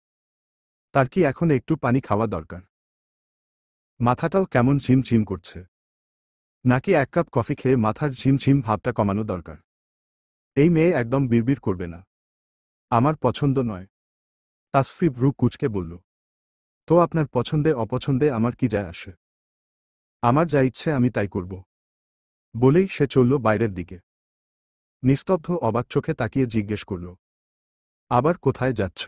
তার কি এখন একটু পানি খাওয়া দরকার? মাথাটাও কেমন ঝিমঝিম করছে। নাকি এক কাপ কফি খেয়ে মাথার ঝিমঝিম ভাবটা কমানো দরকার? এই মেয়ে একদম বিড়বিড় করবে না। আমার পছন্দ নয়। তাসফি ভ্রু কুঁচকে বলল, তো আপনার পছন্দে অপছন্দে আমার কি যায় আসে? আমার যা ইচ্ছে আমি তাই করব। বলেই সে চলল বাইরের দিকে। নিস্তব্ধ অবাক চোখে তাকিয়ে জিজ্ঞেস করল, আবার কোথায় যাচ্ছ?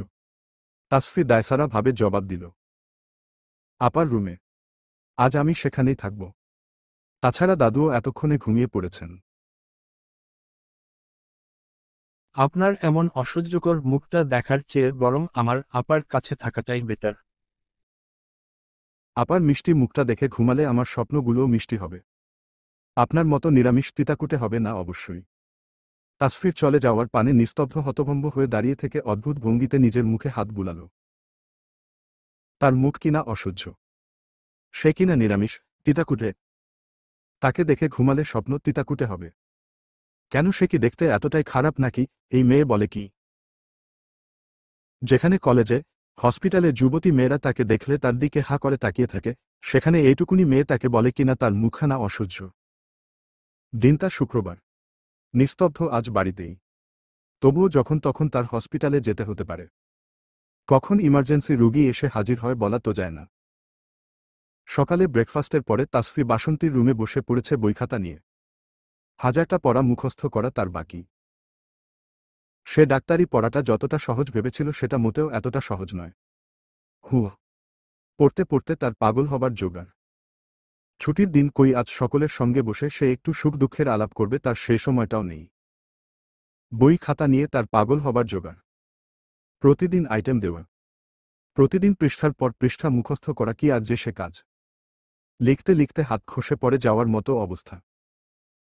তাসফি দায়সারা ভাবে জবাব দিল, আপার রুমে। আজ আমি সেখানেই থাকব। তাছাড়া দাদুও এতক্ষণে ঘুমিয়ে পড়েছেন। আপনার এমন অসহ্যকর মুখটা দেখার চেয়ে বরং আমার আপার কাছে থাকাটাই বেটার। আপার মিষ্টি মুখটা দেখে ঘুমালে আমার স্বপ্নগুলোও মিষ্টি হবে। আপনার মতো নিরামিষ তিতাকুটে হবে না অবশ্যই। তাসফির চলে যাওয়ার পানে নিস্তব্ধ হতভম্ব হয়ে দাঁড়িয়ে থেকে অদ্ভুত ভঙ্গিতে নিজের মুখে হাত বুলাল। তার মুখ কিনা অসহ্য। সে কিনা নিরামিষ তিতাকুটে। তাকে দেখে ঘুমালে স্বপ্ন তিতাকুটে হবে। কেন সে কি দেখতে এতটাই খারাপ নাকি? এই মেয়ে বলে কি? যেখানে কলেজে হসপিটালে যুবতী মেয়েরা তাকে দেখলে তার দিকে হা করে তাকিয়ে থাকে, সেখানে এইটুকুনি মেয়ে তাকে বলে কিনা তার মুখখানা অসহ্য। দিনটা শুক্রবার। নিস্তব্ধ আজ বাড়িতেই। তবুও যখন তখন তার হসপিটালে যেতে হতে পারে। কখন ইমার্জেন্সি রোগী এসে হাজির হয় বলা তো যায় না। সকালে ব্রেকফাস্টের পরে তাসফি বাসন্তীর রুমে বসে পড়েছে বইখাতা নিয়ে। হাজারটা পড়া মুখস্থ করা তার বাকি। সে ডাক্তারি পড়াটা যতটা সহজ ভেবেছিল সেটা মোটেও এতটা সহজ নয়। পড়তে পড়তে তার পাগল হবার জোগাড়। ছুটির দিন কই আজ সকলের সঙ্গে বসে সে একটু সুখ দুঃখের আলাপ করবে তার সেই সময়টাও নেই। বই খাতা নিয়ে তার পাগল হবার জোগাড়। প্রতিদিন আইটেম দেওয়া, প্রতিদিন পৃষ্ঠার পর পৃষ্ঠা মুখস্থ করা কি আর যে সে কাজ। লিখতে লিখতে হাত খসে পড়ে যাওয়ার মতো অবস্থা।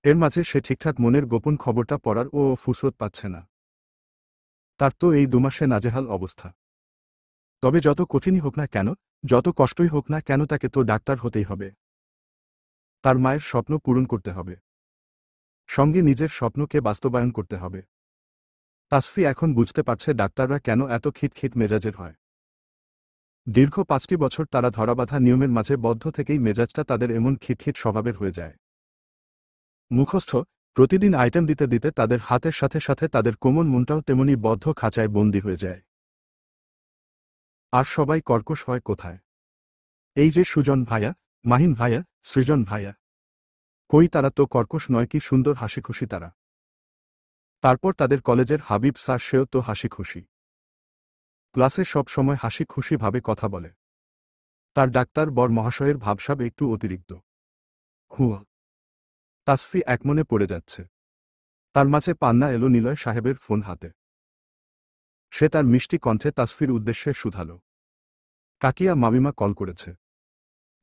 এর মাঝে সে ঠিকঠাক মনের গোপন খবরটা পড়ার ও ফুসরত পাচ্ছে না। তার তো এই দুমাসে নাজেহাল অবস্থা। তবে যত কঠিনই হোক না কেন, যত কষ্টই হোক না কেন তাকে তো ডাক্তার হতেই হবে। তার মায়ের স্বপ্ন পূরণ করতে হবে। সঙ্গে নিজের স্বপ্নকে বাস্তবায়ন করতে হবে। তাসফি এখন বুঝতে পারছে ডাক্তাররা কেন এত খিটখিট মেজাজের হয়। দীর্ঘ 5টি বছর তারা ধরাবাঁধা নিয়মের মাঝে বদ্ধ থেকেই মেজাজটা তাদের এমন খিটখিট স্বভাবের হয়ে যায়। মুখস্থ প্রতিদিন আইটেম দিতে দিতে তাদের হাতের সাথে সাথে তাদের কোমল মনটাও তেমনি বদ্ধ খাঁচায় বন্দী হয়ে যায়। আর সবাই কর্কশ হয় কোথায়? এই যে সুজন ভাইয়া, মাহিন ভাইয়া, সৃজন ভাইয়া। কই তারা তো কর্কশ নয়, কি সুন্দর হাসিখুশি তারা। তারপর তাদের কলেজের হাবিব স্যার, সেও তো হাসিখুশি। ক্লাসে সব সময় হাসি খুশি ভাবে কথা বলে। তার ডাক্তার বর মহাশয়ের ভাবসাব একটু অতিরিক্ত। হুয়া। তাসফি একমনে পড়ে যাচ্ছে। তার মাঝে পান্না এলো নিলয় সাহেবের ফোন হাতে। সে তার মিষ্টি কণ্ঠে তাসফির উদ্দেশ্যে শুধালো, কাকিয়া মামিমা কল করেছে।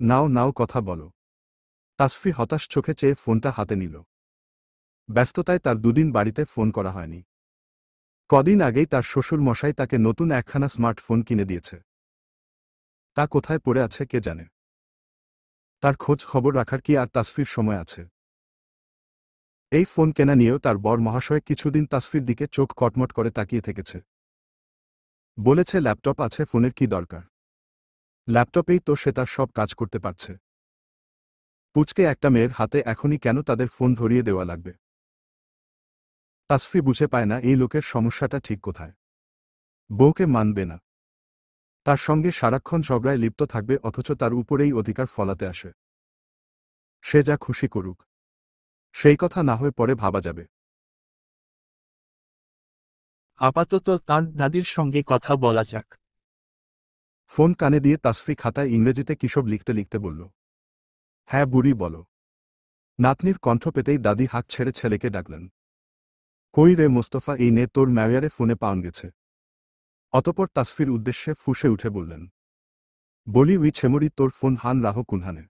নাও নাও কথা বলো। তাসফি হতাশ চোখে চেয়ে ফোনটা হাতে নিল। ব্যস্ততায় তার দুদিন বাড়িতে ফোন করা হয়নি। কদিন আগেই তার শ্বশুর মশাই তাকে নতুন একখানা স্মার্টফোন কিনে দিয়েছে। তা কোথায় পড়ে আছে কে জানে। তার খোঁজ খবর রাখার কি আর তাসফির সময় আছে? এই ফোন কেনা নিয়েও তার বর মহাশয় কিছুদিন তাসফির দিকে চোখ কটমট করে তাকিয়ে থেকেছে। বলেছে ল্যাপটপ আছে, ফোনের কি দরকার? ল্যাপটপেই তো সে তার সব কাজ করতে পারছে। পুচকে একটা মেয়ের হাতে এখনই কেন তাদের ফোন ধরিয়ে দেওয়া লাগবে? তাসফি বুঝে পায় না এই লোকের সমস্যাটা ঠিক কোথায়। বউকে মানবে না, তার সঙ্গে সারাক্ষণ ঝগড়ায় লিপ্ত থাকবে, অথচ তার উপরেই অধিকার ফলাতে আসে। সে যা খুশি করুক, সেই কথা না হয়ে পরে ভাবা যাবে। আপাতত তার দাদির সঙ্গে কথা বলা যাক। ফোন কানে দিয়ে তাসফি খাতায় ইংরেজিতে কিসব লিখতে লিখতে বলল, হ্যাঁ বুড়ি বলো। নাতনির কণ্ঠ পেতেই দাদি হাঁক ছেড়ে ছেলেকে ডাকলেন। কই রে মোস্তফা, এই নে তোর ম্যাওয়ারে ফোনে পাওন গেছে। অতপর তাসফির উদ্দেশ্যে ফুঁসে উঠে বললেন, বলি উই ছেমরি তোর ফোন হান রাহ কুনহানে।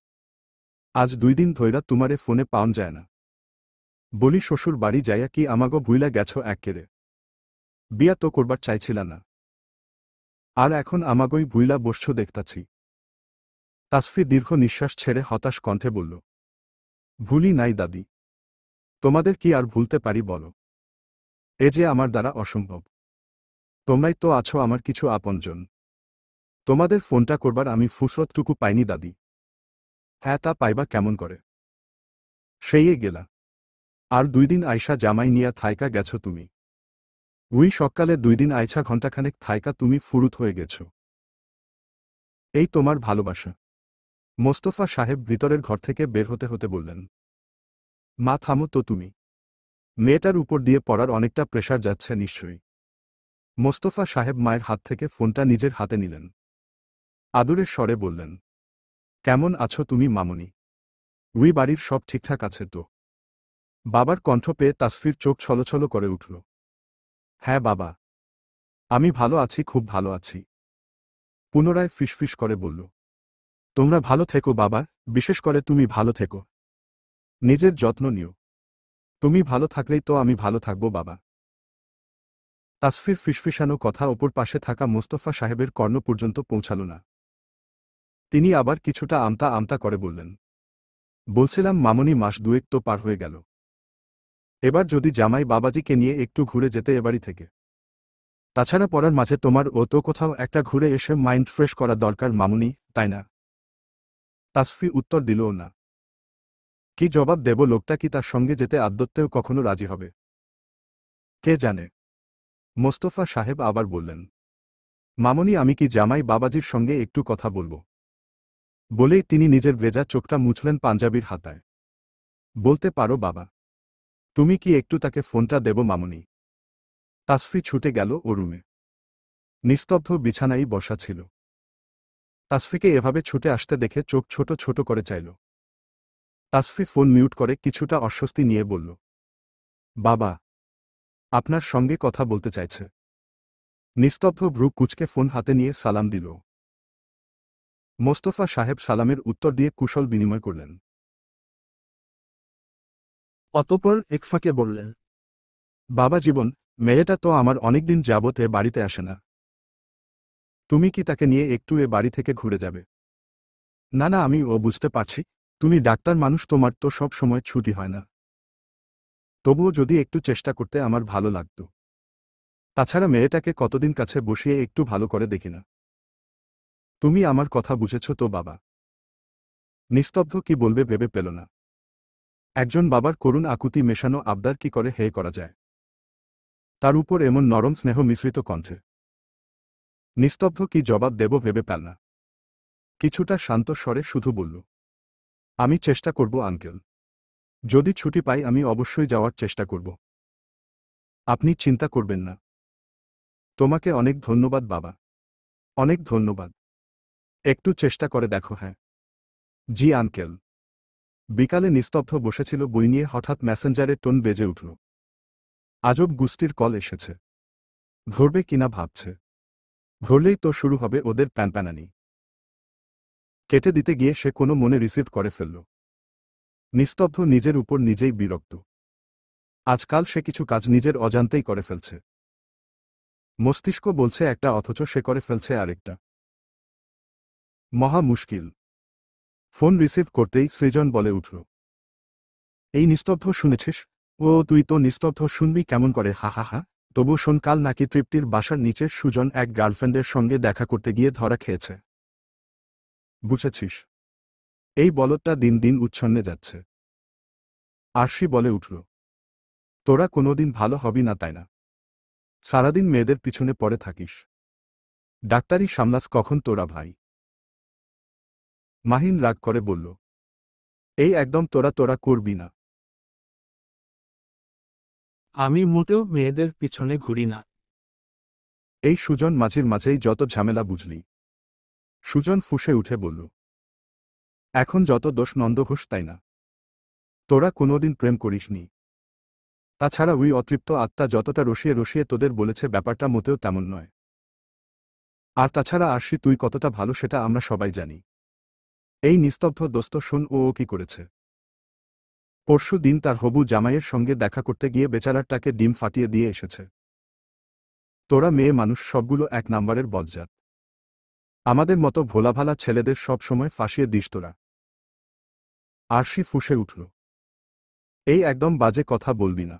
আজ 2 দিন ধইরা তুমারে ফোনে পাওন যায় না। বলি শ্বশুর বাড়ি যাইয়া কি আমাগো ভুইলা গেছো এক্কেরে? বিয়া তো করবার চাইছিলা না, আর এখন আমাগোই ভুইলা বসছো দেখতাছি। তাসফি দীর্ঘ নিঃশ্বাস ছেড়ে হতাশ কণ্ঠে বলল, ভুলি নাই দাদি, তোমাদের কি আর ভুলতে পারি বলো? এ যে আমার দ্বারা অসম্ভব। তোমরাই তো আছো আমার কিছু আপনজন। তোমাদের ফোনটা করবার আমি ফুসরতটুকু পাইনি দাদি। হ্যাঁ, তা পাইবা কেমন করে? সেইয়ে গেলা। আর 2 দিন আইসা জামাই নিয়া থাইকা গেছো তুমি। উই সকালে 2 দিন আইছা ঘণ্টাখানেক থাইকা তুমি ফুরুত হয়ে গেছো। এই তোমার ভালোবাসা। মোস্তফা সাহেব ভিতরের ঘর থেকে বের হতে হতে বললেন, মা থামো তো তুমি। মেয়েটার উপর দিয়ে পড়ার অনেকটা প্রেশার যাচ্ছে নিশ্চয়ই। মোস্তফা সাহেব মায়ের হাত থেকে ফোনটা নিজের হাতে নিলেন। আদুরের স্বরে বললেন, কেমন আছো তুমি মামুনি? উই বাড়ির সব ঠিকঠাক আছে তো? বাবার কণ্ঠ পেয়ে তাসফির চোখ ছলছল করে উঠল। হ্যাঁ বাবা, আমি ভালো আছি, খুব ভালো আছি। পুনরায় ফিসফিস করে বলল, তোমরা ভালো থেকো বাবা, বিশেষ করে তুমি ভালো থেকো। নিজের যত্ন নিও। তুমি ভালো থাকলেই তো আমি ভালো থাকব বাবা। তাসফির ফিসফিসানো কথা ওপর পাশে থাকা মোস্তফা সাহেবের কর্ণ পর্যন্ত পৌঁছাল না। তিনি আবার কিছুটা আমতা আমতা করে বললেন, বলছিলাম মামনি, মাস 2 তো পার হয়ে গেল। এবার যদি জামাই বাবাজিকে নিয়ে একটু ঘুরে যেতে এবাড়ি থেকে। তাছাড়া পড়ার মাঝে তোমার ও তো কোথাও একটা ঘুরে এসে মাইন্ড ফ্রেশ করা দরকার মামুনি, তাই না? তাসফি উত্তর দিলও না। কি জবাব দেব? লোকটা কি তার সঙ্গে যেতে আদ্যত্বেও কখনো রাজি হবে? কে জানে। মোস্তফা সাহেব আবার বললেন, মামনি, আমি কি জামাই বাবাজির সঙ্গে একটু কথা বলবো? বলেই তিনি নিজের ভেজা চোখটা মুছলেন পাঞ্জাবির হাতায়। বলতে পারো বাবা। তুমি কি একটু তাকে ফোনটা দেব মামনি? তাসফি ছুটে গেল ও রুমে। নিস্তব্ধ বিছানায় বসা ছিল। তাসফিকে এভাবে ছুটে আসতে দেখে চোখ ছোট ছোট করে চাইল। তাসফি ফোন মিউট করে কিছুটা অস্বস্তি নিয়ে বলল, বাবা, আপনার সঙ্গে কথা বলতে চাইছে। নিস্তব্ধ ভ্রু কুঁচকে ফোন হাতে নিয়ে সালাম দিল। মোস্তফা সাহেব সালামের উত্তর দিয়ে কুশল বিনিময় করলেন। অতঃপর একফাকে বললেন, বাবা জীবন, মেয়েটা তো আমার অনেকদিন যাবত এ বাড়িতে আসে না। তুমি কি তাকে নিয়ে একটু এ বাড়ি থেকে ঘুরে যাবে? না না, আমি ও বুঝতে পারছি। তুমি ডাক্তার মানুষ, তোমার তো সব সময় ছুটি হয় না। তবুও যদি একটু চেষ্টা করতে আমার ভালো লাগত। তাছাড়া মেয়েটাকে কতদিন কাছে বসিয়ে একটু ভালো করে দেখি না। তুমি আমার কথা বুঝেছ তো বাবা? নিস্তব্ধ কি বলবে ভেবে পেল না। একজন বাবার করুণ আকুতি মেশানো আবদার কি করে হে করা যায়? তার উপর এমন নরম স্নেহ মিশ্রিত কণ্ঠে। নিস্তব্ধ কি জবাব দেব ভেবে পেল না। কিছুটা শান্ত স্বরে শুধু বলল, আমি চেষ্টা করব আঙ্কেল। যদি ছুটি পাই আমি অবশ্যই যাওয়ার চেষ্টা করব। আপনি চিন্তা করবেন না। তোমাকে অনেক ধন্যবাদ বাবা। অনেক ধন্যবাদ। একটু চেষ্টা করে দেখো। হ্যাঁ জি আঙ্কেল। বিকালে নিস্তব্ধ বসেছিল বই নিয়ে, হঠাৎ মেসেঞ্জারের টোন বেজে উঠল। আজব গুষ্টির কল এসেছে। ধরবে কিনা ভাবছে। ধরলেই তো শুরু হবে ওদের প্যানপ্যানানি। কেটে দিতে গিয়ে সে কোনো মনে রিসিভ করে ফেলল। নিস্তব্ধ নিজের উপর নিজেই বিরক্ত। আজকাল সে কিছু কাজ নিজের অজান্তেই করে ফেলছে। মস্তিষ্ক বলছে একটা অথচ সে করে ফেলছে আরেকটা। মহা মুশকিল। ফোন রিসিভ করতেই সৃজন বলে উঠল, এই নিস্তব্ধ শুনেছিস? ও তুই তো নিস্তব্ধ শুনবি কেমন করে? হা হা হা। তবু শোন, কাল নাকি তৃপ্তির বাসার নিচে সুজন এক গার্লফ্রেন্ডের সঙ্গে দেখা করতে গিয়ে ধরা খেয়েছে। বুঝেছিস? এই বলদটা দিন দিন উচ্ছন্নে যাচ্ছে। আরশি বলে উঠল, তোরা কোনোদিন ভালো হবি না তাই না? সারাদিন মেয়েদের পিছনে পড়ে থাকিস। ডাক্তারি সামলাস কখন তোরা ভাই? মাহিন রাগ করে বলল, এই একদম তোরা তোরা করবি না। আমি মোটেও মেয়েদের পিছনে ঘুরি না। এই সুজন মাঝির মাঝেই যত ঝামেলা বুঝলি। সুজন ফুঁসে উঠে বলল, এখন যত দোষ নন্দঘোষ তাই না? তোরা কোনোদিন প্রেম করিসনি। তাছাড়া ওই অতৃপ্ত আত্মা যতটা রসিয়ে রসিয়ে তোদের বলেছে ব্যাপারটা মোটেও তেমন নয়। আর তাছাড়া আরশি তুই কতটা ভালো সেটা আমরা সবাই জানি। এই নিস্তব্ধ দোস্ত শোন ও কি করেছে। পরশু দিন তার হবু জামাইয়ের সঙ্গে দেখা করতে গিয়ে বেচারাটাকে ডিম ফাটিয়ে দিয়ে এসেছে। তোরা মেয়ে মানুষ সবগুলো এক নাম্বারের বজ্জাত। আমাদের মতো ভোলাভালা ছেলেদের সব সময় ফাঁসিয়ে দিস তোরা। আরশি ফুঁসে উঠল। এই একদম বাজে কথা বলবি না।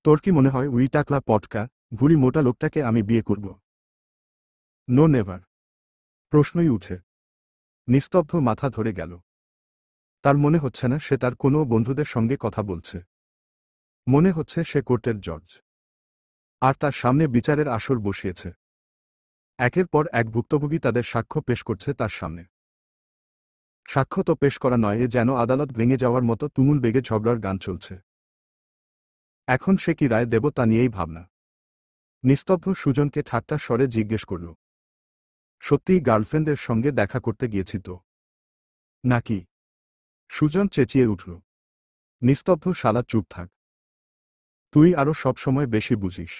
তোর কি মনে হয় উই টাকলা পটকা ভুড়ি মোটা লোকটাকে আমি বিয়ে করব? No never. প্রশ্নই উঠে। নিস্তব্ধ মাথা ধরে গেল। তার মনে হচ্ছে না সে তার কোনো বন্ধুদের সঙ্গে কথা বলছে। মনে হচ্ছে সে কোর্টের জজ। আর তার সামনে বিচারের আসর বসিয়েছে। একের পর এক ভুক্তভোগী তাদের সাক্ষ্য পেশ করছে তার সামনে। সাক্ষ্য তো পেশ করা নয়, এ যেন আদালত ভেঙে যাওয়ার মতো তুমুল বেগে ঝগড়ার গান চলছে। এখন সে কি রায় দেব তা নিয়েই ভাবনা। নিস্তব্ধ সুজনকে ঠাট্টা স্বরে জিজ্ঞেস করল, সত্যিই গার্লফ্রেন্ডের সঙ্গে দেখা করতে গিয়েছি তো নাকি? সুজন চেঁচিয়ে উঠল, নিস্তব্ধ শালা চুপ থাক। তুই আরও সব সময় বেশি বুঝিস।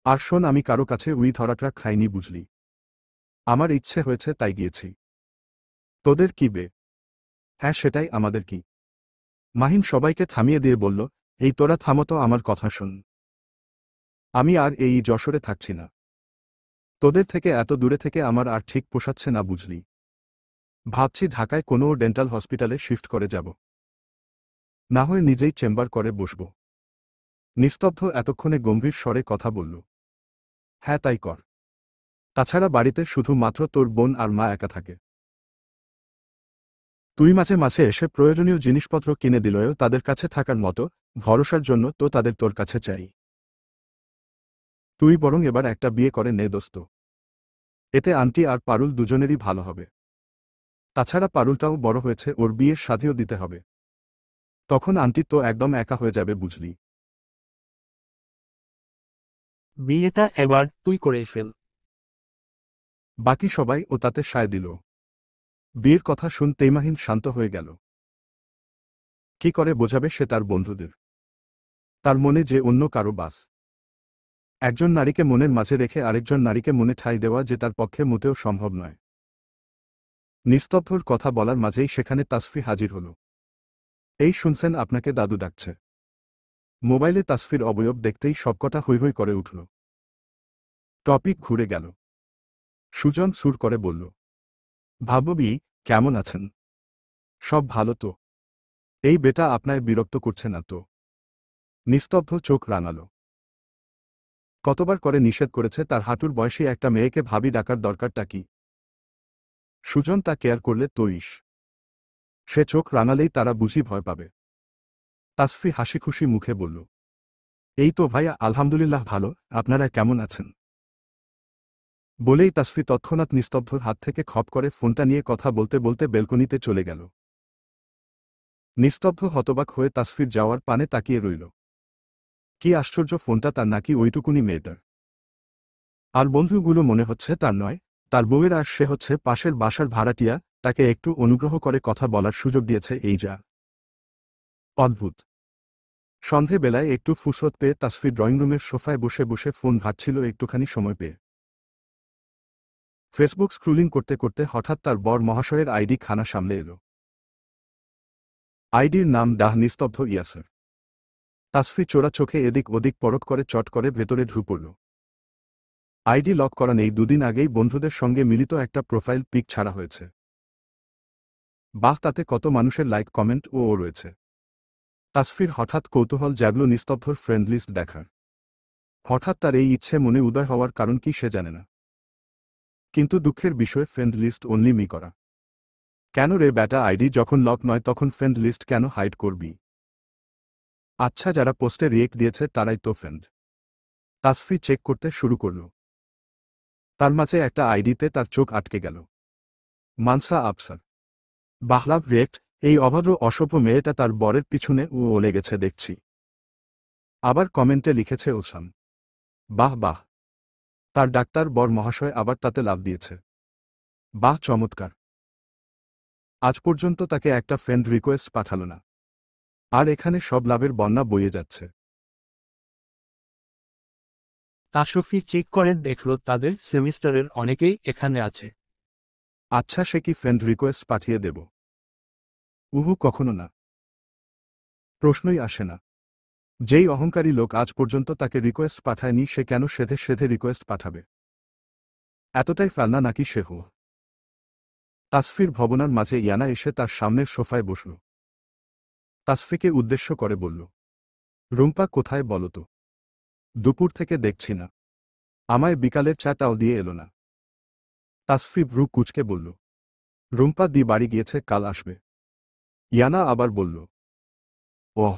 আর শোন, আমি কারো কাছে উই ধরাটা খাইনি বুঝলি। আমার ইচ্ছে হয়েছে তাই গিয়েছি। তোদের কি বে? হ্যাঁ সেটাই আমাদের কি। মাহিন সবাইকে থামিয়ে দিয়ে বলল, এই তোরা থামতো, আমার কথা শোন। আমি আর এই যশোরে থাকছি না। তোদের থেকে এত দূরে থেকে আমার আর ঠিক পোষাচ্ছে না বুঝলি। ভাবছি ঢাকায় কোনো ডেন্টাল হসপিটালে শিফট করে যাব। না হয় নিজেই চেম্বার করে বসব। নিস্তব্ধ এতক্ষণে গম্ভীর স্বরে কথা বলল, হ্যাঁ তাই কর। তাছাড়া বাড়িতে শুধু মাত্র তোর বোন আর মা একা থাকে। তুই মাঝে মাঝে এসে প্রয়োজনীয় জিনিসপত্র কিনে দিলেও তাদের কাছে থাকার মতো ভরসার জন্য তো তাদের তোর কাছে চাই। তুই বরং এবার একটা বিয়ে করে নে দোস্ত। এতে আন্টি আর পারুল দুজনেরই ভালো হবে। তাছাড়া পারুলটাও বড় হয়েছে, ওর বিয়ের শাদিও দিতে হবে। তখন আন্টি তো একদম একা হয়ে যাবে বুঝলি। বিয়েটা এবার তুই করেই ফেল। বাকি সবাই ও তাতে সায় দিল। বিয়ের কথা শুনতেই মাহিন শান্ত হয়ে গেল। কি করে বোঝাবে সে তার বন্ধুদের? তার মনে যে অন্য কারো বাস। একজন নারীকে মনের মাঝে রেখে আরেকজন নারীকে মনে ঠাঁই দেওয়া যে তার পক্ষে মোটেও সম্ভব নয়। নিস্তব্ধর কথা বলার মাঝেই সেখানে তাসফি হাজির হল। এই শুনছেন, আপনাকে দাদু ডাকছে। মোবাইলে তাসফির অবয়ব দেখতেই সবকটা হৈ হৈ করে উঠল। টপিক ঘুরে গেল। সুজন সুর করে বলল, ভাববি কেমন আছেন? সব ভালো তো? এই বেটা আপনায় বিরক্ত করছে না তো? নিস্তব্ধ চোখ রাঙাল। কতবার করে নিষেধ করেছে তার হাঁটুর বয়সী একটা মেয়েকে ভাবি ডাকার দরকারটা কি? সুজন তা কেয়ার করলে তৈস। সে চোখ রাঙালেই তারা বুঝি ভয় পাবে। তাসফি হাসি খুশি মুখে বলল, এই তো ভাইয়া, আলহামদুলিল্লাহ ভালো, আপনারা কেমন আছেন? বলেই তাসফি তৎক্ষণাৎ নিস্তব্ধর হাত থেকে খপ করে ফোনটা নিয়ে কথা বলতে বলতে বেলকনিতে চলে গেল। নিস্তব্ধ হতবাক হয়ে তাসফির যাওয়ার পানে তাকিয়ে রইল। কি আশ্চর্য, ফোনটা তার নাকি ওইটুকুনি মেয়েটার। আর বন্ধুগুলো মনে হচ্ছে তার নয়, তার বউয়ের, আর সে হচ্ছে পাশের বাসার ভাড়াটিয়া, তাকে একটু অনুগ্রহ করে কথা বলার সুযোগ দিয়েছে এই যা। অদ্ভুত। সন্ধেবেলায় একটু ফুসরত পেয়ে তাসফি ড্রয়িংরুমের সোফায় বসে বসে ফোন ঘাঁটছিল একটুখানি সময় পেয়ে। ফেসবুক স্ক্রুলিং করতে করতে হঠাৎ তার বর মহাশয়ের আইডি খানা সামলে এলো। আইডির নাম ডাহ নিস্তব্ধ ইয়াসের। তাসফি চোরা চোখে এদিক ওদিক পরক করে চট করে ভেতরে ঢু পড়ল। আইডি লক করা নেই, দুদিন আগেই বন্ধুদের সঙ্গে মিলিত একটা প্রোফাইল পিক ছাড়া হয়েছে। বাহ, তাতে কত মানুষের লাইক কমেন্ট ও রয়েছে। তাসফির হঠাৎ কৌতূহল জাগল নিস্তব্ধর ফ্রেন্ড লিস্ট দেখার। হঠাৎ তার এই ইচ্ছে মনে উদয় হওয়ার কারণ কি সে জানে না। কিন্তু দুঃখের বিষয়, ফ্রেন্ড লিস্ট অনলি মি করা। কেন রে ব্যাটা, আইডি যখন লক নয় তখন ফ্রেন্ড লিস্ট কেন হাইড করবি? আচ্ছা, যারা পোস্টে রিয়েক্ট দিয়েছে তারাই তো ফ্রেন্ড। তাসফি চেক করতে শুরু করল। তার মাঝে একটা আইডিতে তার চোখ আটকে গেল। মানসা আফসার। বাহলাভ রিয়েক্ট, এই অভদ্র অসভ্য মেয়েটা তার বরের পিছনে ও লেগেছে দেখছি। আবার কমেন্টে লিখেছে ওসাম। বাহ বাহ, তার ডাক্তার বর মহাশয় আবার তাতে লাভ দিয়েছে। বাহ, চমৎকার। আজ পর্যন্ত তাকে একটা ফ্রেন্ড রিকোয়েস্ট পাঠালো না। আর এখানে সব লাভের বন্যা বয়ে যাচ্ছে। তাসফি চেক করে দেখল তাদের সেমিস্টারের অনেকেই এখানে আছে। আচ্ছা, সে কি ফ্রেন্ড রিকোয়েস্ট পাঠিয়ে দেব? উহু, কখনো না। প্রশ্নই আসে না। যেই অহংকারী লোক আজ পর্যন্ত তাকে রিকোয়েস্ট পাঠায়নি, সে কেন সেধে সেধে রিকোয়েস্ট পাঠাবে? এতটাই ফেলনা নাকি সে? হো। তাসফির ভবনার মাঝে ইয়ানা এসে তার সামনের সোফায় বসল। তাসফিকে উদ্দেশ্য করে বলল, রুম্পা কোথায় বলো তো? দুপুর থেকে দেখছি না। আমায় বিকালের চাটাও দিয়ে এলো না। তাসফি ভ্রু কুঁচকে বলল, রুম্পা দি বাড়ি গিয়েছে, কাল আসবে। ইয়ানা আবার বলল, ওহ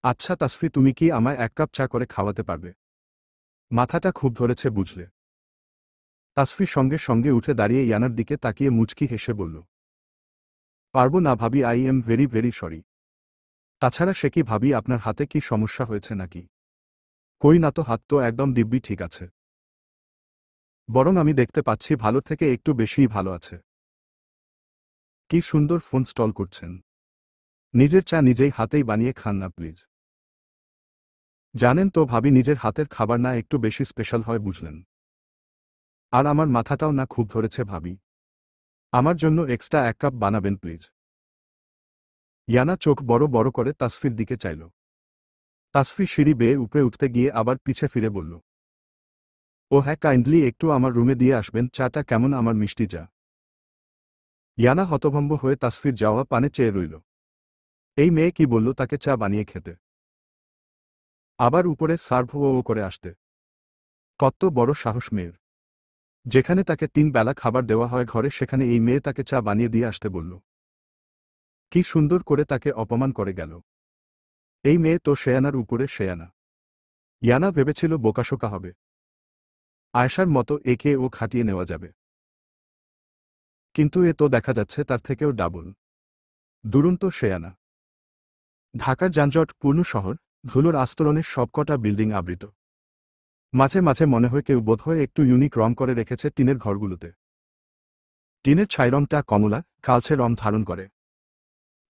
আচ্ছা তাসফি, তুমি কি আমায় 1 কাপ চা করে খাওয়াতে পারবে? মাথাটা খুব ধরেছে বুঝলে। তাসফি সঙ্গে সঙ্গে উঠে দাঁড়িয়ে ইয়ানার দিকে তাকিয়ে মুচকি হেসে বলল, পারবো না ভাবি, I am very very sorry. তাছাড়া সে কি ভাবি, আপনার হাতে কি সমস্যা হয়েছে নাকি? কই না তো, হাত তো একদম দিব্যি ঠিক আছে। বরং আমি দেখতে পাচ্ছি ভালো থেকে একটু বেশিই ভালো আছে। কি সুন্দর ফোন স্টল করছেন। নিজের চা নিজেই হাতেই বানিয়ে খান না প্লিজ। জানেন তো ভাবি, নিজের হাতের খাবার না একটু বেশি স্পেশাল হয় বুঝলেন। আর আমার মাথাটাও না খুব ধরেছে ভাবি। আমার জন্য এক্সট্রা 1 কাপ বানাবেন প্লিজ। ইয়ানা চোখ বড় বড় করে তাসফির দিকে চাইল। তাসফি সিঁড়ি বেয়ে উপরে উঠতে গিয়ে আবার পিছে ফিরে বলল, ও হ্যাঁ, কাইন্ডলি একটু আমার রুমে দিয়ে আসবেন চাটা, কেমন আমার মিষ্টি চা। ইয়ানা হতভম্ব হয়ে তাসফির যাওয়া পানে চেয়ে রইল। এই মেয়ে কি বলল তাকে চা বানিয়ে খেতে? আবার উপরে সার্ভ ও করে আসতে? কত বড় সাহস মেয়ের! যেখানে তাকে 3 বেলা খাবার দেওয়া হয় ঘরে, সেখানে এই মেয়ে তাকে চা বানিয়ে দিয়ে আসতে বলল। কি সুন্দর করে তাকে অপমান করে গেল। এই মেয়ে তো শেয়ানার উপরে শেয়ানা। ইয়ানা ভেবেছিল বোকাশোকা হবে। আয়েশার মতো একে ও খাটিয়ে নেওয়া যাবে। কিন্তু এ তো দেখা যাচ্ছে তার থেকেও ডাবল। দুরন্ত শেয়ানা। ঢাকার যানজটপূর্ণ শহর, ধুলোর আস্তরণে সবকটা বিল্ডিং আবৃত। মাঝে মাঝে মনে হয় কেউ বোধহয় একটু ইউনিক রং করে রেখেছে টিনের ঘরগুলোতে। টিনের ছাই রংটা কমলা, কালচে রং ধারণ করে।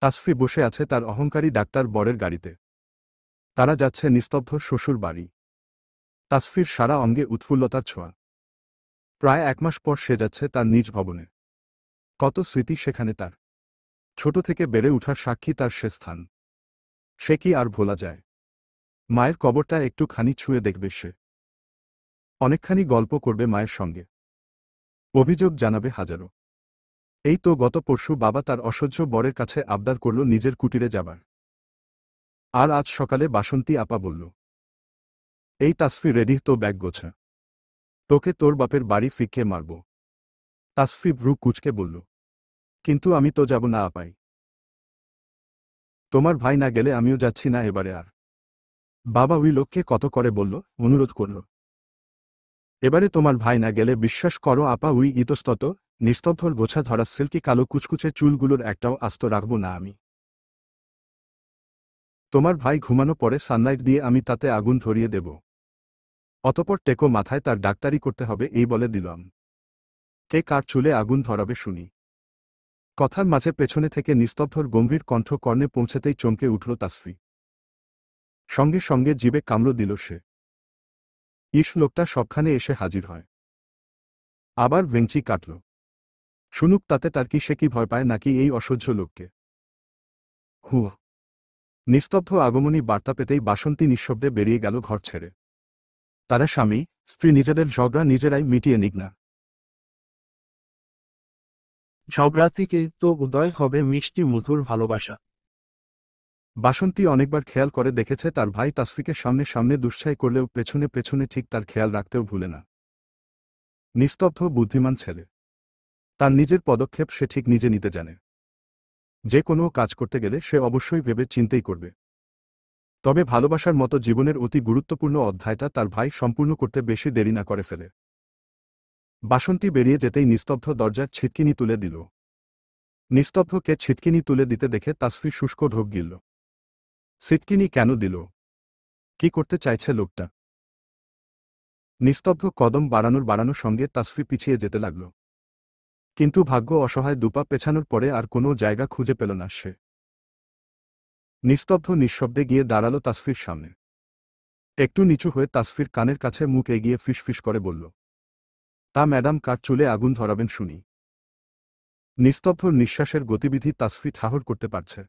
তাসফি বসে আছে তার অহংকারী ডাক্তার বরের গাড়িতে। তারা যাচ্ছে নিস্তব্ধ শ্বশুর বাড়ি। তাসফির সারা অঙ্গে উৎফুল্লতার ছোঁয়া। প্রায় 1 মাস পর সে যাচ্ছে তার নিজ ভবনে। কত স্মৃতি সেখানে তার। ছোট থেকে বেড়ে ওঠার সাক্ষী তার সে স্থান। সে কি আর ভোলা যায়? মায়ের কবরটা একটুখানি ছুঁয়ে দেখবে সে। অনেকখানি গল্প করবে মায়ের সঙ্গে। অভিযোগ জানাবে হাজারো। এই তো গত পরশু বাবা তার অসহ্য বরের কাছে আবদার করল নিজের কুটিরে যাবার। আর আজ সকালে বাসন্তী আপা বলল, এই তাসফি রেডি তো, ব্যাগ গোছা। তোকে তোর বাপের বাড়ি ফিকে মারব। তাসফি ভ্রু কুঁচকে বলল, কিন্তু আমি তো যাব না আপাই। তোমার ভাই না গেলে আমিও যাচ্ছি না এবারে আর। বাবা ওই লোককে কত করে বলল, অনুরোধ করল। এবারে তোমার ভাই না গেলে বিশ্বাস করো আপা, ওই ইতস্তত নিস্তব্ধর গোছা ধরা সিল্কি কালো কুচকুচে চুলগুলোর একটাও আস্ত রাখব না আমি। তোমার ভাই ঘুমানো পরে সানলাইট দিয়ে আমি তাতে আগুন ধরিয়ে দেব। অতপর টেকো মাথায় তার ডাক্তারি করতে হবে এই বলে দিলাম। কে কার চুলে আগুন ধরাবে শুনি? কথার মাঝে পেছনে থেকে নিস্তব্ধর গম্ভীর কণ্ঠ কর্ণে পৌঁছাতেই চমকে উঠল তাসফি। সঙ্গে সঙ্গে জিবে কামড় দিল সে। ইস, লোকটা সবখানে এসে হাজির হয়। আবার ভেঞ্চি কাটল। শুনুক তাতে তার কি, সে কি ভয় পায় নাকি এই অসহ্য লোককে? হু। নিস্তব্ধ আগমনী বার্তা পেতেই বাসন্তী নিঃশব্দে বেরিয়ে গেল ঘর ছেড়ে। তারা স্বামী স্ত্রী নিজেদের ঝগড়া নিজেরাই মিটিয়ে নিক না। ঝগড়া থেকেই তো উদয় হবে মিষ্টি মধুর ভালোবাসা। বাসন্তী অনেকবার খেয়াল করে দেখেছে তার ভাই তাসফিকে সামনে সামনে দুশ্চাই করলেও পেছনে পেছনে ঠিক তার খেয়াল রাখতেও ভুলে না। নিস্তব্ধ বুদ্ধিমান ছেলে। তার নিজের পদক্ষেপ সে ঠিক নিজে নিতে জানে। যে কোনো কাজ করতে গেলে সে অবশ্যই ভেবে চিন্তেই করবে। তবে ভালোবাসার মতো জীবনের অতি গুরুত্বপূর্ণ অধ্যায়টা তার ভাই সম্পূর্ণ করতে বেশি দেরি না করে ফেলে। বাসন্তী বেরিয়ে যেতেই নিস্তব্ধ দরজার ছিটকিনি তুলে দিল। নিস্তব্ধকে ছিটকিনি তুলে দিতে দেখে তাসফি শুষ্ক ঢোক গিলল। ছিটকিনি কেন দিল? কি করতে চাইছে লোকটা? নিস্তব্ধ কদম বাড়ানোর সঙ্গে তাসফি পিছিয়ে যেতে লাগল। কিন্তু ভাগ্য অসহায়, দুপা পেছানোর পরে আর কোনো জায়গা খুঁজে পেল না সে। নিস্তব্ধ নিঃশব্দে গিয়ে দাঁড়ালো তাসফির সামনে। একটু নিচু হয়ে তাসফির কানের কাছে মুখ এগিয়ে ফিসফিস করে বলল, তা ম্যাডাম, কার চুলে আগুন ধরাবেন শুনি? নিস্তব্ধর নিঃশ্বাসের গতিবিধি তাসফি ঠাহর করতে পারছে।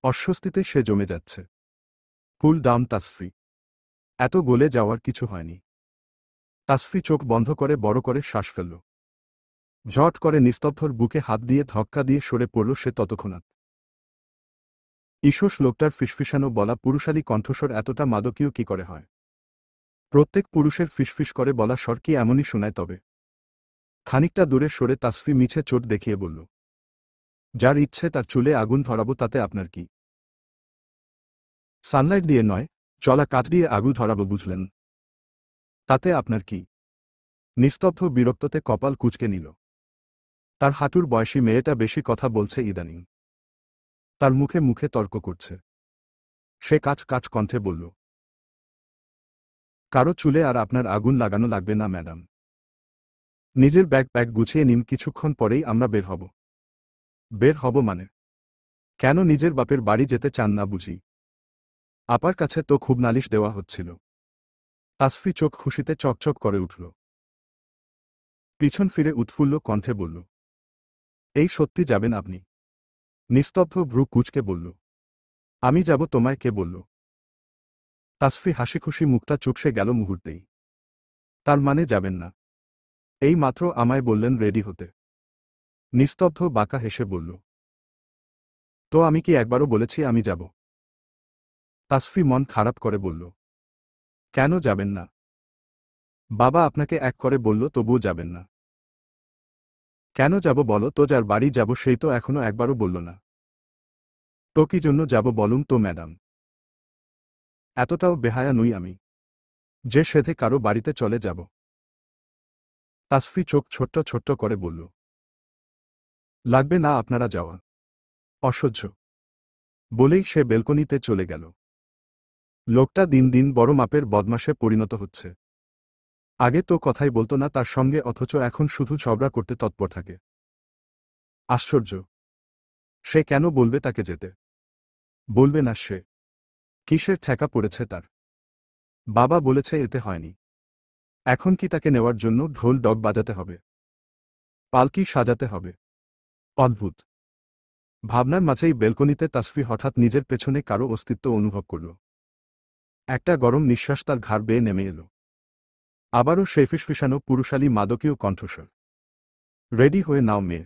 অস্বস্তিতে সে জমে যাচ্ছে। কুল ডাউন তাসফি, এত গলে যাওয়ার কিছু হয়নি। তাসফি চোখ বন্ধ করে বড় করে শ্বাস ফেলল। ঝট করে নিস্তব্ধর বুকে হাত দিয়ে ধক্কা দিয়ে সরে পড়ল সে ততক্ষণাৎ। ঈষৎ লোকটার ফিসফিসানো বলা পুরুষালী কণ্ঠস্বর এতটা মাদকীয় কি করে হয়? প্রত্যেক পুরুষের ফিসফিস করে বলা স্বর কি এমনই শোনায় তবে? খানিকটা দূরে সরে তাসফি মিছে চোট দেখিয়ে বলল, যার ইচ্ছে তার চুলে আগুন ধরাবো, তাতে আপনার কি? সানলাইট দিয়ে নয়, চলা কাঠ দিয়ে আগুন ধরাবো, বুঝলেন? তাতে আপনার কি? নিস্তব্ধ বিরক্ততে কপাল কুঁচকে নিল। তার হাঁটুর বয়সী মেয়েটা বেশি কথা বলছে ইদানিং। তার মুখে মুখে তর্ক করছে। সে কাচ কাচ কণ্ঠে বলল, কারো চুলে আর আপনার আগুন লাগানো লাগবে না ম্যাডাম। নিজের ব্যাগ গুছিয়ে নিন, কিছুক্ষণ পরেই আমরা বের হব। বের হব মানে? কেন, নিজের বাপের বাড়ি যেতে চান না বুঝি? আপার কাছে তো খুব নালিশ দেওয়া হচ্ছিল। তাসফি চোখ খুশিতে চকচক করে উঠল। পিছন ফিরে উৎফুল্ল কণ্ঠে বলল, এই সত্যি যাবেন আপনি? নিস্তব্ধ ভ্রু কুঁচকে বলল, আমি যাব, তোমায় কে বলল? তাসফি হাসিখুশি মুখটা চুপসে গেল মুহূর্তেই। তার মানে যাবেন না? এই মাত্র আমায় বললেন রেডি হতে। নিস্তব্ধ বাঁকা হেসে বলল, তো আমি কি একবারও বলেছি আমি যাব? তাসফি মন খারাপ করে বলল, কেন যাবেন না? বাবা আপনাকে এক করে বলল, তবুও যাবেন না? কেন যাব বলো তো, যার বাড়ি যাব সেই তো এখনো একবারও বলল না। তো কি জন্য যাব বলুন তো ম্যাডাম? এতটাও বেহায়া নই আমি যে সেধে কারো বাড়িতে চলে যাব। তাসফি চোখ ছোট্ট ছোট্ট করে বলল, লাগবে না আপনারা যাওয়া, অসহ্য। বলেই সে বেলকনিতে চলে গেল। লোকটা দিন দিন বড় মাপের বদমাশে পরিণত হচ্ছে। আগে তো কথাই বলতো না তার সঙ্গে, অথচ এখন শুধু ঝগড়া করতে তৎপর থাকে। আশ্চর্য। সে কেন বলবে তাকে যেতে? বলবে না সে? কিসের ঠেকা পড়েছে তার? বাবা বলেছে এতে হয়নি। এখন কি তাকে নেওয়ার জন্য ঢোল ডগ বাজাতে হবে? পালকি সাজাতে হবে? অদ্ভুত ভাবনার মাঝেই বেলকনিতে তাসফি হঠাৎ নিজের পেছনে কারো অস্তিত্ব অনুভব করল। একটা গরম নিঃশ্বাস তার ঘাড় বেয়ে নেমে এলো। আবারও সেই ফিসফিসানো পুরুষালী মাদকীয় কণ্ঠস্বর, রেডি হয়ে নাও মেয়ে,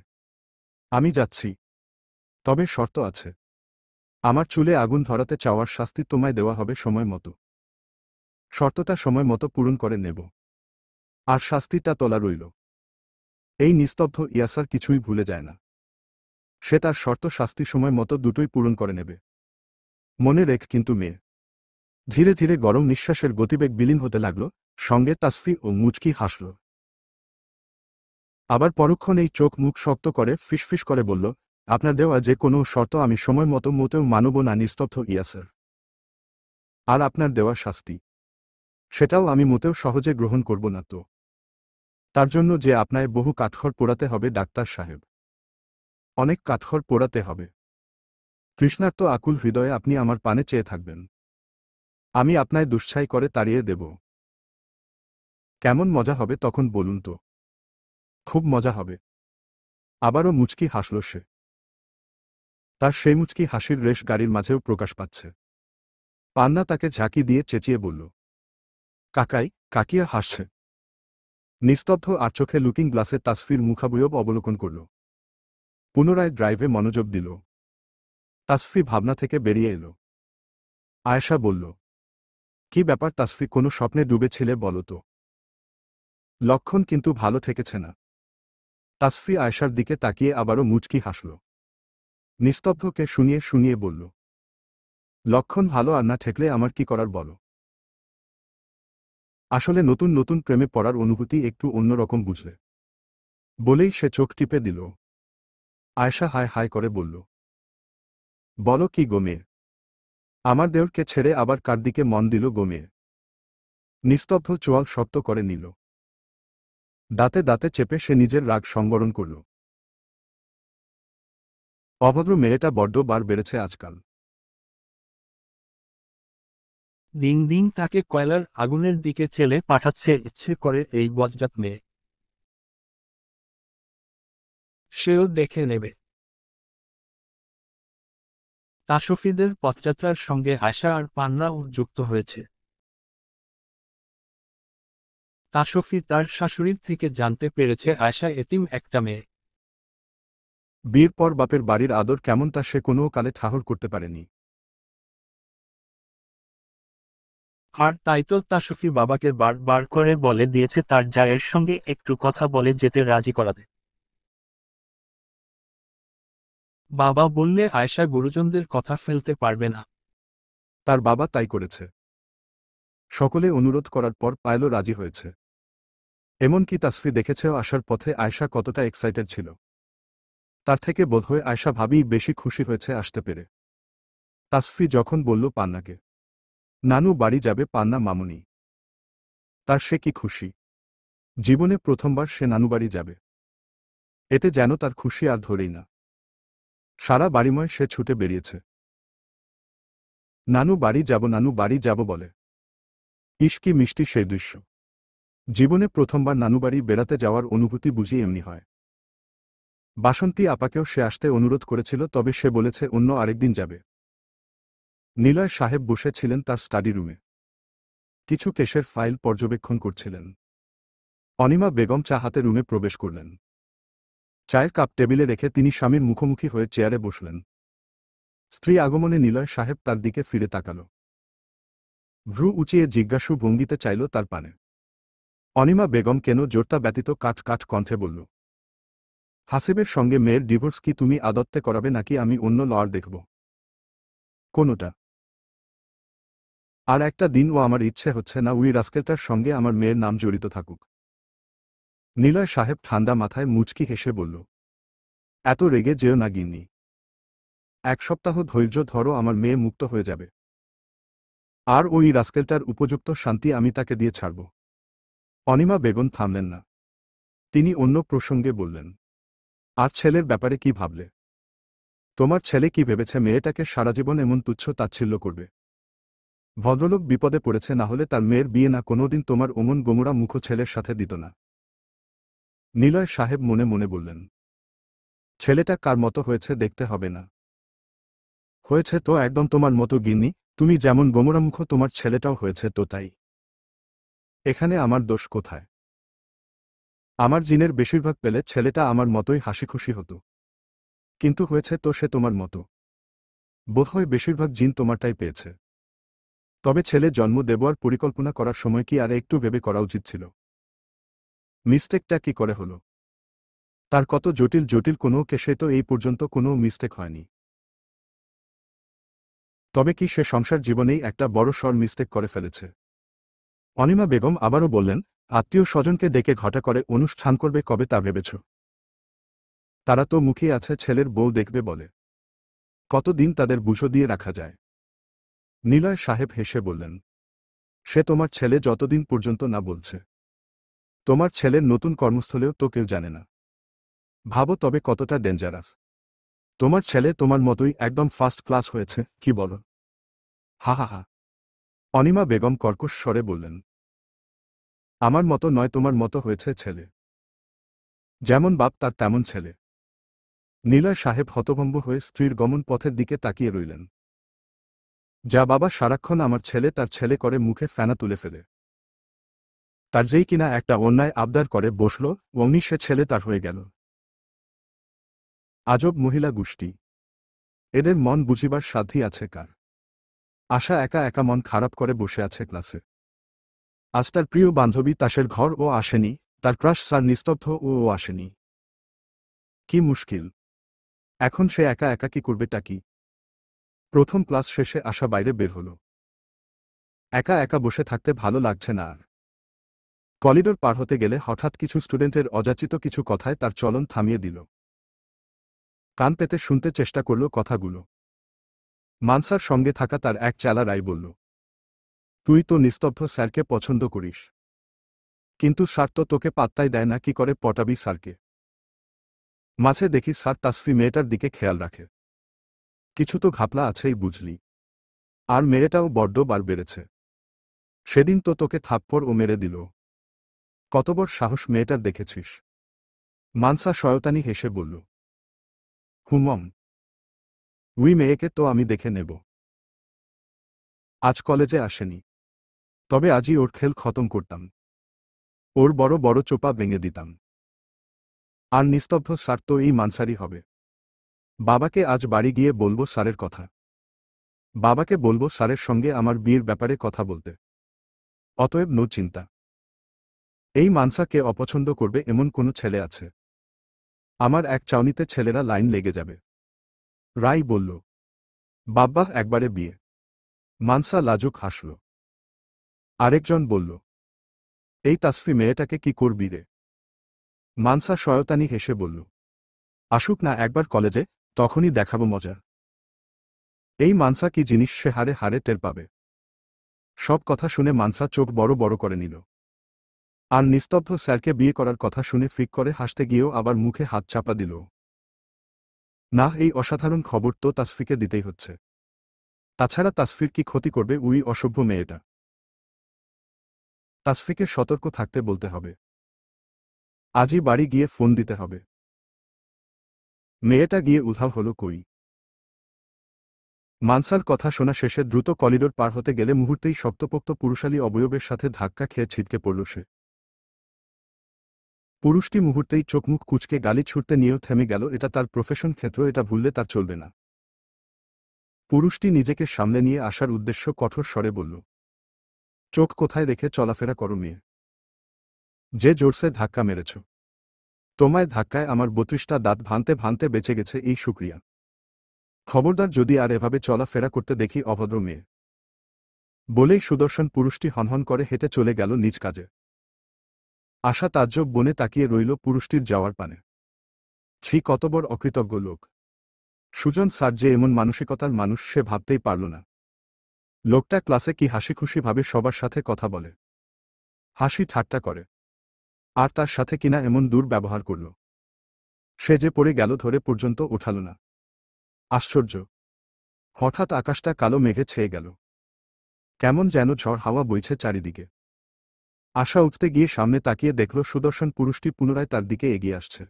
আমি যাচ্ছি। তবে শর্ত আছে। আমার চুলে আগুন ধরাতে চাওয়ার শাস্তি তোমায় দেওয়া হবে সময় মতো। শর্তটা সময় মতো পূরণ করে নেব, আর শাস্তিটা তোলা রইল। এই নিস্তব্ধ ইয়াসার কিছুই ভুলে যায় না। সে তার শর্ত শাস্তি সময় মতো দুটোই পূরণ করে নেবে। মনে রেখ কিন্তু মেয়ে। ধীরে ধীরে গরম নিঃশ্বাসের গতিবেগ বিলীন হতে লাগল, সঙ্গে তাসফি ও মুচকি হাসল। আবার পরক্ষণেই চোখ মুখ শক্ত করে ফিসফিস করে বলল, আপনার দেওয়া যে কোনো শর্ত আমি সময় মতো মোটেও মানব না নিস্তব্ধ ইয়াসার। আর আপনার দেওয়া শাস্তি, সেটাও আমি মোটেও সহজে গ্রহণ করব না তো। তার জন্য যে আপনায় বহু কাঠখড় পোড়াতে হবে ডাক্তার সাহেব। অনেক কাঠখড় পোড়াতে হবে। তৃষ্ণার্ত আকুল হৃদয়ে আপনি আমার পানে চেয়ে থাকবেন। আমি আপনায় দুশ্ছাই করে তাড়িয়ে দেব। কেমন মজা হবে তখন বলুন তো? খুব মজা হবে। আবারও মুচকি হাসল সে। তার সেই মুচকি হাসির রেশ গাড়ির মাঝেও প্রকাশ পাচ্ছে। পান্না তাকে ঝাঁকি দিয়ে চেঁচিয়ে বলল, কাকাই, কাকিয়া হাসছে। নিস্তব্ধ আর চোখে লুকিং গ্লাসে তাসফির মুখাবয়ব অবলোকন করল। পুনরায় ড্রাইভে মনোযোগ দিল। তাসফি ভাবনা থেকে বেরিয়ে এল। আয়েশা বলল, কি ব্যাপার তাসফি, কোনো স্বপ্নে ডুবেছিলে বলো তো? লক্ষণ কিন্তু ভালো ঠেকেছে না। তাসফি আয়েশার দিকে তাকিয়ে আবারও মুচকি হাসল। নিস্তব্ধকে শুনিয়ে শুনিয়ে বলল, লক্ষণ ভালো আর না ঠেকলে আমার কি করার বলো? আসলে নতুন নতুন প্রেমে পড়ার অনুভূতি একটু অন্যরকম বুঝলে। বলেই সে চোখ টিপে দিল। আয়েশা হায় হায় করে বলল, বলো কি গো মেয়ে? আমার দেওরকে ছেড়ে আবার কার দিকে মন দিল গো মেয়ে? নিস্তব্ধ চোয়াল শক্ত করে নিল। দাঁতে দাঁতে চেপে সে নিজের রাগ সংবরণ করল। অভদ্র মেয়েটা বড্ড বার বেড়েছে আজকাল। দিন দিন তাকে কয়লার আগুনের দিকে ঠেলে পাঠাচ্ছে ইচ্ছে করে এই বজ্জাত মেয়ে। সেও দেখে নেবে। তাসফিদের পথযাত্রার সঙ্গে আয়শা আর পান্নাও যুক্ত হয়েছে। তাসফি তার শাশুড়ির থেকে জানতে পেরেছে আয়শা এতিম একটা মেয়ে। বিয়ের পর বাপের বাড়ির আদর কেমন তা সে কোনো কালে ঠাহর করতে পারেনি। আর তাই তো তাসফি বাবাকে বার করে বলে দিয়েছে তার জায়ের সঙ্গে একটু কথা বলে যেতে রাজি করাতে। বাবা বললে আয়শা গুরুজনদের কথা ফেলতে পারবে না। তার বাবা তাই করেছে। সকলে অনুরোধ করার পর পায়েলও রাজি হয়েছে। এমনকি তাসফি দেখেছেও আসার পথে আয়শা কতটা এক্সাইটেড ছিল। তার থেকে বোধহয় আয়শা ভাবি বেশি খুশি হয়েছে আসতে পেরে। তাসফি যখন বলল পান্নাকে নানু বাড়ি যাবে পান্না মামুনি, তার সে কি খুশি। জীবনে প্রথমবার সে নানু বাড়ি যাবে। এতে যেন তার খুশি আর ধরেই না। সারা বাড়িময় সে ছুটে বেরিয়েছে। নানু বাড়ি যাব নানু বাড়ি যাব বলে। ইস কি মিষ্টি সেই দৃশ্য। জীবনে প্রথমবার নানুবাড়ি বেড়াতে যাওয়ার অনুভূতি বুঝি এমনি হয়। বাসন্তী আপাকেও সে আসতে অনুরোধ করেছিল, তবে সে বলেছে অন্য আরেকদিন যাবে। নিলয় সাহেব বসে ছিলেন তার স্টাডি রুমে। কিছু কেসের ফাইল পর্যবেক্ষণ করছিলেন। অনিমা বেগম চা হাতে রুমে প্রবেশ করলেন। চায়ের কাপ টেবিলে রেখে তিনি স্বামীর মুখোমুখি হয়ে চেয়ারে বসলেন। স্ত্রী আগমনে নিলয় সাহেব তার দিকে ফিরে তাকাল। ভ্রু উঁচিয়ে জিজ্ঞাসু ভঙ্গিতে চাইল তার পানে। অনিমা বেগম কেন জোরতা ব্যতীত কাঠ কাঠ কণ্ঠে বলল, হাসিবের সঙ্গে মেয়ের ডিভোর্স কি তুমি আদত্তে করাবে নাকি আমি অন্য লয়ার দেখব? কোনোটা। আর একটা দিন ও আমার ইচ্ছে হচ্ছে না উই রাস্কেলটার সঙ্গে আমার মেয়ের নাম জড়িত থাকুক। নিলয় সাহেব ঠান্ডা মাথায় মুচকি হেসে বলল, এত রেগে যেও না গিন্নি। 1 সপ্তাহ ধৈর্য ধরো, আমার মেয়ে মুক্ত হয়ে যাবে। আর ওই রাস্কেলটার উপযুক্ত শান্তি আমি তাকে দিয়ে ছাড়ব। অনিমা বেগম থামলেন না। তিনি অন্য প্রসঙ্গে বললেন, আর ছেলের ব্যাপারে কি ভাবলে? তোমার ছেলে কি ভেবেছে মেয়েটাকে সারাজীবন এমন তুচ্ছ তাচ্ছিল্য করবে? ভদ্রলোক বিপদে পড়েছে, না হলে তার মেয়ের বিয়ে না কোনোদিন তোমার অমন গোমরা মুখ ছেলের সাথে দিত না। নিলয় সাহেব মনে মনে বললেন, ছেলেটা কার মতো হয়েছে দেখতে হবে না? হয়েছে তো একদম তোমার মতো গিন্নি। তুমি যেমন গোমরামুখ তোমার ছেলেটাও হয়েছে তো তাই। এখানে আমার দোষ কোথায়? আমার জিনের বেশিরভাগ পেলে ছেলেটা আমার মতোই হাসিখুশি হতো। কিন্তু হয়েছে তো সে তোমার মতো। বোধহয় বেশিরভাগ জিন তোমারটাই পেয়েছে। তবে ছেলে জন্ম দেবার পরিকল্পনা করার সময় কি আর একটু ভেবে করা উচিত ছিল? মিস্টেকটা কি করে হলো? তার কত জটিল জটিল কোনো কেসে তো এই পর্যন্ত কোনো মিস্টেক হয়নি। তবে কি সে সংসার জীবনেই একটা বড় সড় মিস্টেক করে ফেলেছে? অনিমা বেগম আবারও বললেন, আত্মীয় স্বজনকে ডেকে ঘটা করে অনুষ্ঠান করবে কবে তা ভেবেছ? তারা তো মুখিয়ে আছে ছেলের বউ দেখবে বলে। কতদিন তাদের বুঝো দিয়ে রাখা যায়? নিলয় সাহেব হেসে বললেন, সে তোমার ছেলে যতদিন পর্যন্ত না বলছে। তোমার ছেলের নতুন কর্মস্থলেও তো কেউ জানে না। ভাবো তবে কতটা ডেঞ্জারাস। তোমার ছেলে তোমার মতোই একদম ফার্স্ট ক্লাস হয়েছে, কি বলো? হা হা হা। অনিমা বেগম কর্কশ স্বরে বললেন, আমার মতো নয়, তোমার মতো হয়েছে ছেলে। যেমন বাপ তার তেমন ছেলে। নিলয় সাহেব হতভম্ব হয়ে স্ত্রীর গমন পথের দিকে তাকিয়ে রইলেন। যা বাবা, সারাক্ষণ আমার ছেলে তার ছেলে করে মুখে ফেনা তুলে ফেলে। তার যেই কিনা একটা অন্যায় আবদার করে বসল, অমনি সে ছেলে তার হয়ে গেল। আজব মহিলা গোষ্ঠী। এদের মন বুঝিবার সাধ্যই আছে কার? আশা একা একা মন খারাপ করে বসে আছে ক্লাসে। আজ তার প্রিয় বান্ধবী তাসের ঘর ও আসেনি, তার ক্রাশ স্যার নিস্তব্ধ ও আসেনি। কি মুশকিল। এখন সে একা একা কি করবেটা কি? প্রথম ক্লাস শেষে আশা বাইরে বের হল। একা একা বসে থাকতে ভালো লাগছে না আর। করিডোর পার হতে গেলে হঠাৎ কিছু স্টুডেন্টের অযাচিত কিছু কথায় তার চলন থামিয়ে দিল। কান পেতে শুনতে চেষ্টা করল কথাগুলো। মানসার সঙ্গে থাকা তার এক চেলা রাই বলল, তুই তো নিস্তব্ধ স্যারকে পছন্দ করিস, কিন্তু স্যার তো তোকে পাত্তাই দেয় না, কি করে পটাবি স্যারকে? মাঝে দেখি স্যার তাসফি মেয়েটার দিকে খেয়াল রাখে। কিছু তো ঘাপলা আছেই বুঝলি। আর মেয়েটাও বড্ড বার বেড়েছে। সেদিন তো তোকে থাপ্পড় ও মেরে দিল। কত বড় সাহস মেয়েটার দেখেছিস? মানসা শয়তানি হেসে বলল। হুমম, উই মেয়েকে তো আমি দেখে নেব। আজ কলেজে আসেনি, তবে আজই ওর খেল খতম করতাম। ওর বড় বড় চোপা ভেঙে দিতাম। আর নিস্তব্ধ স্যার তো এই মানসারই হবে। বাবাকে আজ বাড়ি গিয়ে বলবো স্যারের কথা। বাবাকে বলবো স্যারের সঙ্গে আমার বিয়ের ব্যাপারে কথা বলতে। অতএব নো চিন্তা। এই মানসাকে অপছন্দ করবে এমন কোনো ছেলে আছে? আমার এক চাউনিতে ছেলেরা লাইন লেগে যাবে। রাই বলল। বাব্বা একবারে বিয়ে। মানসা লাজুক হাসল। আরেকজন বলল, এই তাসফি মেয়েটাকে কি করবি রে? মানসা শয়তানি হেসে বলল, আসুক না একবার কলেজে, তখনই দেখাবো মজা। এই মানসা কি জিনিস সে হারে হারে টের পাবে। সব কথা শুনে মানসা চোখ বড় বড় করে নিল। আর নিস্তব্ধ স্যারকে বিয়ে করার কথা শুনে ফিক করে হাসতে গিয়েও আবার মুখে হাত চাপা দিল। না, এই অসাধারণ খবর তো তাসফিকে দিতেই হচ্ছে। তাছাড়া তাসফির কি ক্ষতি করবে ওই অসভ্য মেয়েটা? তাসফিকে সতর্ক থাকতে বলতে হবে। আজই বাড়ি গিয়ে ফোন দিতে হবে। মেয়েটা গিয়ে উধাও হলো কই? মানসার কথা শোনা শেষে দ্রুত করিডোর পার হতে গেলে মুহূর্তেই শক্তপোক্ত পুরুষালী অবয়বের সাথে ধাক্কা খেয়ে ছিটকে পড়ল সে। পুরুষটি মুহূর্তেই চোখমুখ কুঁচকে গালি ছুটতে নিয়েও থেমে গেল। এটা তার প্রফেশন ক্ষেত্র, এটা ভুললে তার চলবে না। পুরুষটি নিজেকে সামলে নিয়ে আসার উদ্দেশ্য কঠোর স্বরে বলল, চোখ কোথায় রেখে চলাফেরা করো মেয়ে? যে জোরসে ধাক্কা মেরেছ, তোমায় ধাক্কায় আমার 32টা দাঁত ভাঙতে ভাঙতে বেঁচে গেছে এই শুক্রিয়া। খবরদার যদি আর এভাবে চলাফেরা করতে দেখি অভদ্র মেয়ে। বলেই সুদর্শন পুরুষটি হনহন করে হেঁটে চলে গেল নিজ কাজে। আশা তাজ্জব বনে তাকিয়ে রইল পুরুষটির যাওয়ার পানে। ছি, কত বড় অকৃতজ্ঞ লোক। সুজন স্যার যে এমন মানসিকতার মানুষ সে ভাবতেই পারল না। লোকটা ক্লাসে কি হাসিখুশিভাবে সবার সাথে কথা বলে, হাসি ঠাট্টা করে, আর তার সাথে কিনা এমন দুর্ব্যবহার করল। সে যে পড়ে গেল ধরে পর্যন্ত উঠাল না। আশ্চর্য! হঠাৎ আকাশটা কালো মেঘে ছেয়ে গেল। কেমন যেন ঝড় হাওয়া বইছে চারিদিকে। আশা উঠতে গিয়ে সামনে তাকিয়ে দেখল সুদর্শন পুরুষটি পুনরায় তার দিকে এগিয়ে আসছে।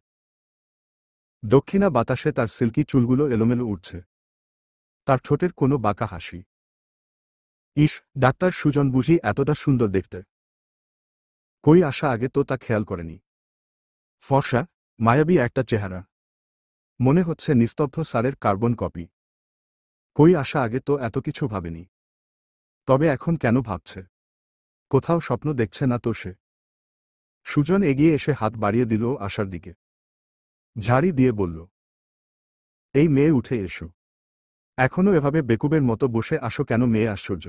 দক্ষিণা বাতাসে তার সিল্কি চুলগুলো এলোমেলো উঠছে। তার ঠোঁটের কোনো বাঁকা হাসি। ইস, ডাক্তার সুজন বুঝি এতটা সুন্দর দেখতে? কই আশা আগে তো তা খেয়াল করেনি। ফর্সা, মায়াবী একটা চেহারা। মনে হচ্ছে নিস্তব্ধ স্যারের কার্বন কপি। কই আশা আগে তো এত কিছু ভাবেনি। তবে এখন কেন ভাবছে? কোথাও স্বপ্ন দেখছে না তো সে? সুজন এগিয়ে এসে হাত বাড়িয়ে দিল আশার দিকে। ঝাড়ি দিয়ে বলল, এই মেয়ে উঠে এসো। এখনো এভাবে বেকুবের মতো বসে আসো কেন মেয়ে? আশ্চর্য!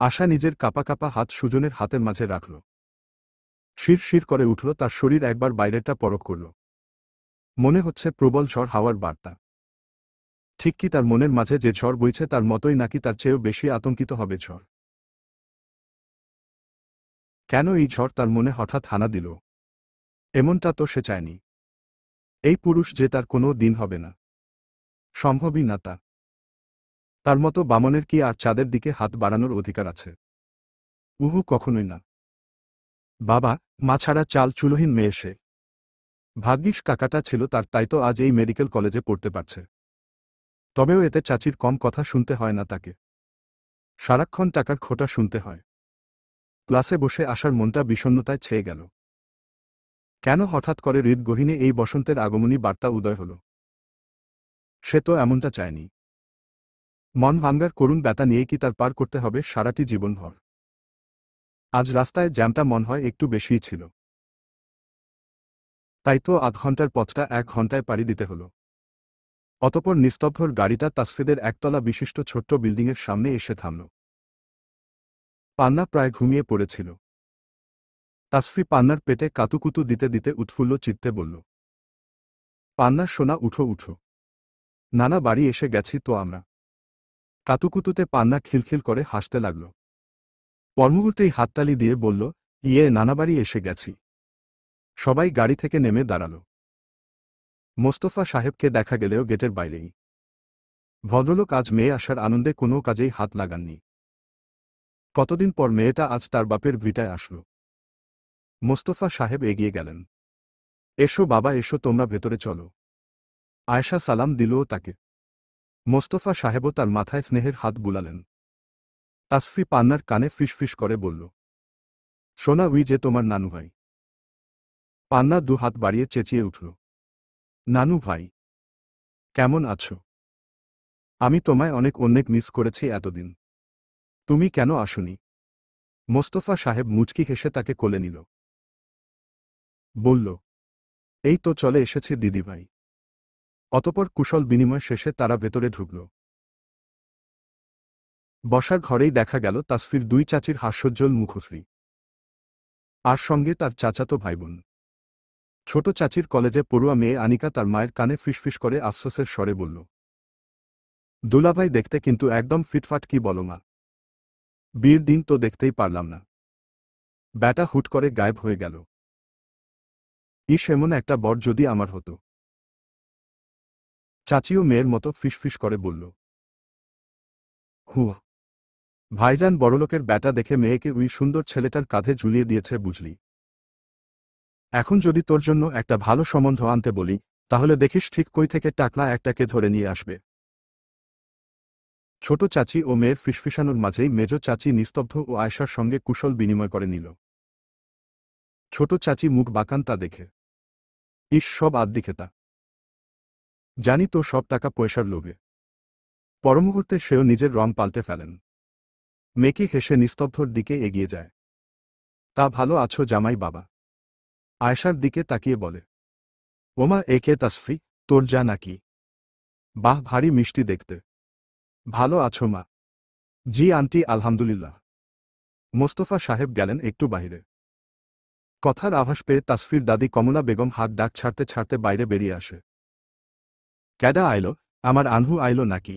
আশা নিজের কাপা কাপা হাত সুজনের হাতের মাঝে রাখল। শির শির করে উঠল, তার শরীর একবার বাইরেটা পরখ করল। মনে হচ্ছে প্রবল ঝড় হাওয়ার বার্তা। ঠিক কি তার মনের মাঝে যে ঝড় বইছে তার মতোই, নাকি তার চেয়েও বেশি আতঙ্কিত হবে ঝড়? কেন এই ঝড় তার মনে হঠাৎ হানা দিল? এমনটা তো সে চায়নি। এই পুরুষ যে তার কোনো দিন হবে না। সম্ভবই না তা। তার মতো বামনের কি আর চাঁদের দিকে হাত বাড়ানোর অধিকার আছে? উহু, কখনোই না। বাবা মা ছাড়া চাল চুলোহীন মেয়ে সে। ভাগ্যিস কাকাটা ছিল তার, তাই তো আজ এই মেডিকেল কলেজে পড়তে পারছে। তবেও এতে চাচির কম কথা শুনতে হয় না তাকে। সারাক্ষণ টাকার খোঁটা শুনতে হয়। ক্লাসে বসে আসার মনটা বিষণ্ণতায় ছেয়ে গেল। কেন হঠাৎ করে হৃদগহীনে এই বসন্তের আগমনী বার্তা উদয় হল? সে তো এমনটা চায়নি। মন ভাঙ্গার করুণ ব্যথা নিয়ে কি তার পার করতে হবে সারাটি জীবনভর? আজ রাস্তায় জ্যামটা মন হয় একটু বেশিই ছিল। তাই তো আধ ঘন্টার পথটা 1 ঘন্টায় পাড়ি দিতে হলো। অতপর নিস্তব্ধর গাড়িটা তাসফিদের একতলা বিশিষ্ট ছোট্ট বিল্ডিংয়ের সামনে এসে থামল। পান্না প্রায় ঘুমিয়ে পড়েছিল। তাসফি পান্নার পেটে কাতুকুতু দিতে দিতে উৎফুল্ল চিত্তে বলল, পান্না সোনা, উঠো উঠো। নানা বাড়ি এসে গেছি তো আমরা। কাতুকুতুতে পান্না খিলখিল করে হাসতে লাগল। পরমুহূর্তেই হাততালি দিয়ে বলল, ইয়ে, নানা বাড়ি এসে গেছি। সবাই গাড়ি থেকে নেমে দাঁড়াল। মোস্তফা সাহেবকে দেখা গেলেও গেটের বাইরেই। ভদ্রলোক আজ মেয়ে আসার আনন্দে কোনো কাজেই হাত লাগাননি। কতদিন পর মেয়েটা আজ তার বাপের ভিটায় আসল। মোস্তফা সাহেব এগিয়ে গেলেন। এসো বাবা এসো, তোমরা ভেতরে চলো। আয়েশা সালাম দিলও তাকে। মোস্তফা সাহেবও তার মাথায় স্নেহের হাত বুলালেন। তাসফি পান্নার কানে ফিসফিস করে বলল, সোনা, উই যে তোমার নানু ভাই। পান্না দু হাত বাড়িয়ে চেঁচিয়ে উঠল, নানু ভাই, কেমন আছো? আমি তোমায় অনেক মিস করেছি এতদিন। তুমি কেন আসনি? মোস্তফা সাহেব মুচকি হেসে তাকে কোলে নিল। বলল, এই তো চলে এসেছে দিদিভাই। অতপর কুশল বিনিময় শেষে তারা ভেতরে ঢুকল। বসার ঘরেই দেখা গেল তাসফির দুই চাচির হাস্যোজ্জ্বল মুখশ্রী, আর সঙ্গে তার চাচাতো ভাইবোন। ছোট চাচির কলেজে পড়ুয়া মেয়ে আনিকা তার মায়ের কানে ফিসফিস করে আফসোসের স্বরে বলল, দুলাভাই দেখতে কিন্তু একদম ফিটফাট, কি বলো মা? বিয়ের দিন তো দেখতেই পারলাম না, ব্যাটা হুট করে গায়েব হয়ে গেল। ইস, এমন একটা বর যদি আমার হতো। চাচিও মেয়ের মতো ফিসফিস করে বলল, হুঁ, ভাইজান বড়লোকের ব্যাটা দেখে মেয়েকে ওই সুন্দর ছেলেটার কাঁধে ঝুলিয়ে দিয়েছে বুঝলি। এখন যদি তোর জন্য একটা ভালো সম্বন্ধ আনতে বলি, তাহলে দেখিস ঠিক কই থেকে টাকলা একটাকে ধরে নিয়ে আসবে। ছোট চাচি ও মেয়ের ফিসফিসানোর মাঝেই মেজ চাচি নিস্তব্ধ ও আয়েশার সঙ্গে কুশল বিনিময় করে নিল। ছোট চাচি মুখ বাঁকান তা দেখে, ইস, সব আদ্দিখেতা। জানি তো সব টাকা পয়সার লোভে। পরমুহূর্তে সেও নিজের রং পাল্টে ফেলেন। মেকি হেসে নিস্তব্ধর দিকে এগিয়ে যায়। তা ভালো আছো জামাই বাবা? আয়েশার দিকে তাকিয়ে বলে, ওমা, একে তাসফি, তোর যা নাকি? বাহ, ভারী মিষ্টি দেখতে। ভালো আছো মা? জি আন্টি, আলহামদুলিল্লাহ। মোস্তফা সাহেব গেলেন একটু বাহিরে। কথার আভাস পেয়ে তাসফির দাদি কমলা বেগম হাত ডাক ছাড়তে ছাড়তে বাইরে বেরিয়ে আসে। ক্যাডা আইলো? আমার আনহু আইলো নাকি?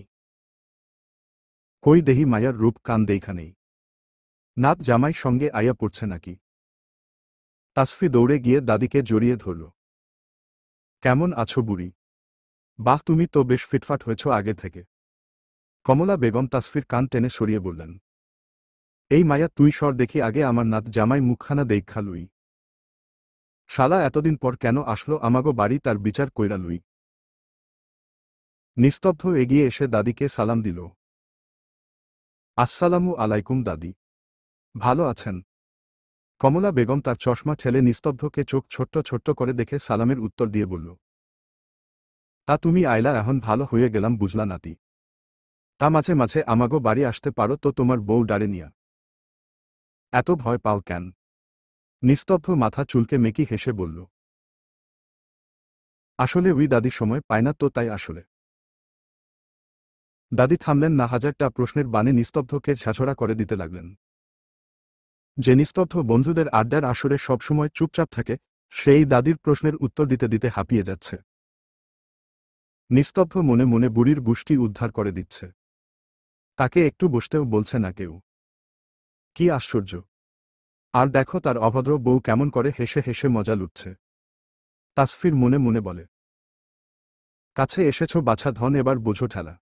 কই দেহি মায়ার রূপ কান দেইখানেই। নাত জামাই সঙ্গে আইয়া পড়ছে নাকি? তাসফি দৌড়ে গিয়ে দাদিকে জড়িয়ে ধরল। কেমন আছো বুড়ি? বাহ, তুমি তো বেশ ফিটফাট হয়েছ আগের থেকে। কমলা বেগম তাসফির কান টেনে সরিয়ে বললেন, এই মায়া তুই সর দেখি আগে আমার নাত জামাই মুখখানা দেখা লুই। শালা এতদিন পর কেন আসলো আমাগো বাড়ি, তার বিচার কইরা লুই। নিস্তব্ধ এগিয়ে এসে দাদিকে সালাম দিল। আসসালামু আলাইকুম দাদি, ভালো আছেন? কমলা বেগম তার চশমা ঠেলে নিস্তব্ধকে চোখ ছোট্ট ছোট্ট করে দেখে সালামের উত্তর দিয়ে বলল, তা তুমি আইলা, এখন ভালো হয়ে গেলাম বুঝলা নাতি। তা মাঝে মাঝে আমাগো বাড়ি আসতে পারো তো তোমার বউ ডারে নিয়া। এত ভয় পাও কেন? নিস্তব্ধ মাথা চুলকে মেকি হেসে বলল, আসলে উই দাদি সময় পায় না তো তাই আসলে। দাদি থামলেন না, হাজারটা প্রশ্নের বাণে নিস্তব্ধকে ঝাঁঝরা করে দিতে লাগলেন। যে নিস্তব্ধ বন্ধুদের আড্ডার আসরে সবসময় চুপচাপ থাকে, সেই দাদির প্রশ্নের উত্তর দিতে দিতে হাঁপিয়ে যাচ্ছে। নিস্তব্ধ মনে মনে বুড়ির গুষ্টি উদ্ধার করে দিচ্ছে। তাকে একটু বসতেও বলছে না কেউ। কি আশ্চর্য! আর দেখো তার অভদ্র বউ কেমন করে হেসে হেসে মজা লুটছে। তাসফির মনে মনে বলে, কাছে এসেছ বাছা ধন, এবার বোঝো ঠেলা।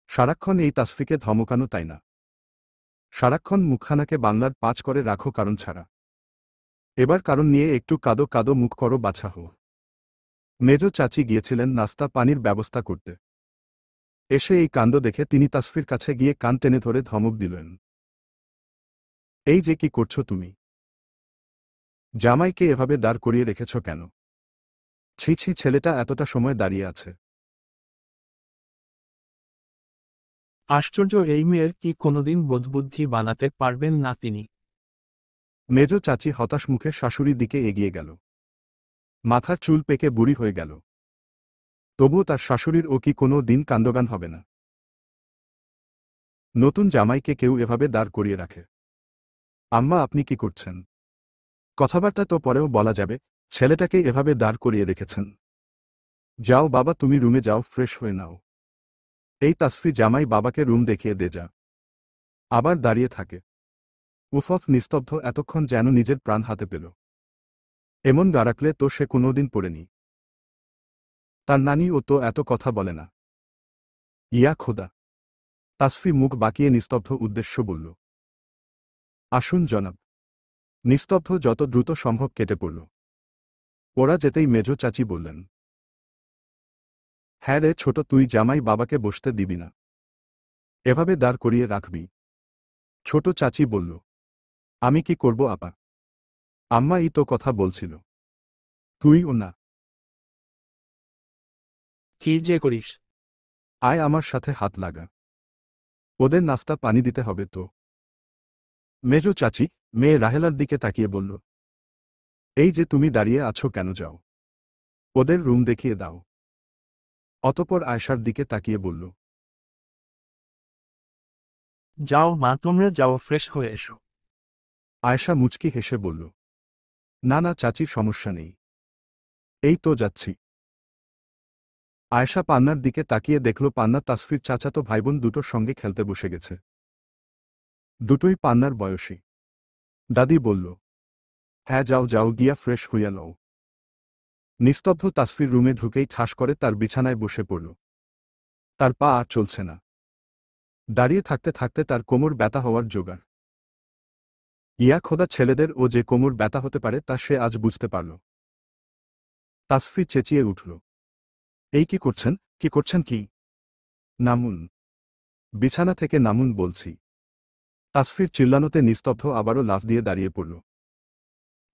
সারাক্ষণ এই তাসফিকে ধমকানো, তাই না? সারাক্ষণ মুখখানাকে বাংলার পাঁচ করে রাখো কারণ ছাড়া। এবার কারণ নিয়ে একটু কাদো কাদো মুখ করো বাছা হো। মেজ চাচি গিয়েছিলেন নাস্তা পানির ব্যবস্থা করতে। এসে এই কাণ্ড দেখে তিনি তাসফির কাছে গিয়ে কান টেনে ধরে ধমক দিলেন, এই যে কি করছো তুমি? জামাইকে এভাবে দাঁড় করিয়ে রেখেছ কেন? ছি ছি, ছেলেটা এতটা সময় দাঁড়িয়ে আছে। আশ্চর্য, এই মেয়ের কি কোনোদিন বোধবুদ্ধি বানাতে পারবেন না তিনি? মেজ চাচি হতাশ মুখে শাশুড়ির দিকে এগিয়ে গেল। মাথার চুল পেকে বুড়ি হয়ে গেল। তবুও তার শাশুড়ির ও কি কোনো দিন কাণ্ডজ্ঞান হবে না। নতুন জামাইকে কেউ এভাবে দাঁড় করিয়ে রাখে? আম্মা, আপনি কি করছেন? কথাবার্তা তো পরেও বলা যাবে, ছেলেটাকে এভাবে দাঁড় করিয়ে রেখেছেন। যাও বাবা, তুমি রুমে যাও, ফ্রেশ হয়ে নাও। এই তাসফি জামাই বাবাকে রুম দেখিয়ে দে যা। আবার দাঁড়িয়ে থাকে। উফফ, নিস্তব্ধ এতক্ষণ যেন নিজের প্রাণ হাতে পেল। এমন দাঁড়াকলে তো সে কোনোদিন পড়েনি। তার নানি ও তো এত কথা বলে না। ইয়া খোদা! তাসফি মুখ বাঁকিয়ে নিস্তব্ধ উদ্দেশ্য বলল, আসুন জনাব। নিস্তব্ধ যত দ্রুত সম্ভব কেটে পড়ল। ওরা যেতেই মেজ চাচি বললেন, হ্যাঁ রে ছোট, তুই জামাই বাবাকে বসতে দিবি না, এভাবে দাঁড় করিয়ে রাখবি? ছোট চাচি বলল, আমি কি করব আপা? আম্মা ই তো কথা বলছিল। তুইও না। কি যে করিস? আয় আমার সাথে হাত লাগা। ওদের নাস্তা পানি দিতে হবে তো। মেজ চাচি মেয়ে রাহেলার দিকে তাকিয়ে বলল, এই যে তুমি দাঁড়িয়ে আছো কেন, যাও ওদের রুম দেখিয়ে দাও। অতপর আয়শার দিকে তাকিয়ে বলল, যাও মা, তোমরা যাও, ফ্রেশ হয়ে এসো। আয়শা মুচকি হেসে বলল, না না চাচির সমস্যা নেই, এই তো যাচ্ছি। আয়শা পান্নার দিকে তাকিয়ে দেখল পান্না তাসফির চাচাতো ভাইবোন দুটোর সঙ্গে খেলতে বসে গেছে। দুটোই পান্নার বয়সী। দাদি বলল, হ্যাঁ যাও যাও, গিয়া ফ্রেশ হইয়া লও। নিস্তব্ধ তাসফির রুমে ঢুকেই ঠাস করে তার বিছানায় বসে পড়ল। তার পা আর চলছে না। দাঁড়িয়ে থাকতে থাকতে তার কোমর ব্যথা হওয়ার জোগাড়। ইয়া খোদা, ছেলেদের ও যে কোমর ব্যথা হতে পারে তা সে আজ বুঝতে পারল। তাসফি চেঁচিয়ে উঠল, এই কি করছেন, কি করছেন কি? নামুন, বিছানা থেকে নামুন বলছি। তাসফির চিল্লানোতে নিস্তব্ধ আবারও লাফ দিয়ে দাঁড়িয়ে পড়ল।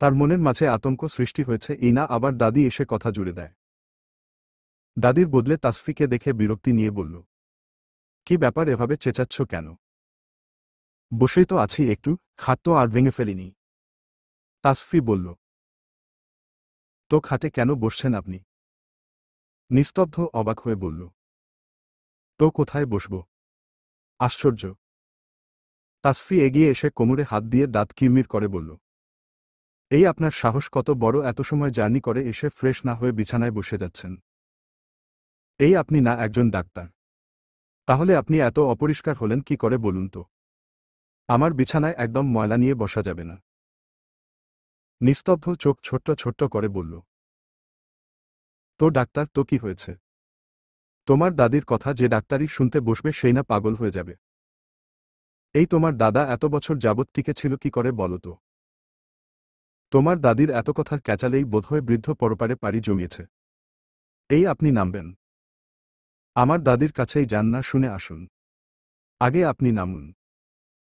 তার মনের মাঝে আতঙ্ক সৃষ্টি হয়েছে, এই না আবার দাদি এসে কথা জুড়ে দেয়। দাদির বদলে তাসফিকে দেখে বিরক্তি নিয়ে বলল, কি ব্যাপার, এভাবে চেঁচাচ্ছ কেন? বসেই তো আছি একটু, খাট তো আর ভেঙে ফেলিনি। তাসফি বলল, তো খাটে কেন বসছেন আপনি? নিস্তব্ধ অবাক হয়ে বলল, তো কোথায় বসব? আশ্চর্য। তাসফি এগিয়ে এসে কোমরে হাত দিয়ে দাঁত কিরমির করে বলল, এই আপনার সাহস কত বড়, এত সময় জার্নি করে এসে ফ্রেশ না হয়ে বিছানায় বসে যাচ্ছেন? এই আপনি না একজন ডাক্তার? তাহলে আপনি এত অপরিষ্কার হলেন কি করে বলুন তো? আমার বিছানায় একদম ময়লা নিয়ে বসা যাবে না। নিস্তব্ধ চোখ ছোট্ট ছোট্ট করে বলল, তো ডাক্তার তো কি হয়েছে? তোমার দাদির কথা যে ডাক্তারই শুনতে বসবে সেই না পাগল হয়ে যাবে? এই তোমার দাদা এত বছর যাবৎ টিকে ছিল কি করে বলো তো? তোমার দাদির এত কথার ক্যাচালেই বোধহয় বৃদ্ধ পরপারে পাড়ি জমিয়েছে। এই আপনি নামবেন? আমার দাদির কাছেই যান না, শুনে আসুন। আগে আপনি নামুন।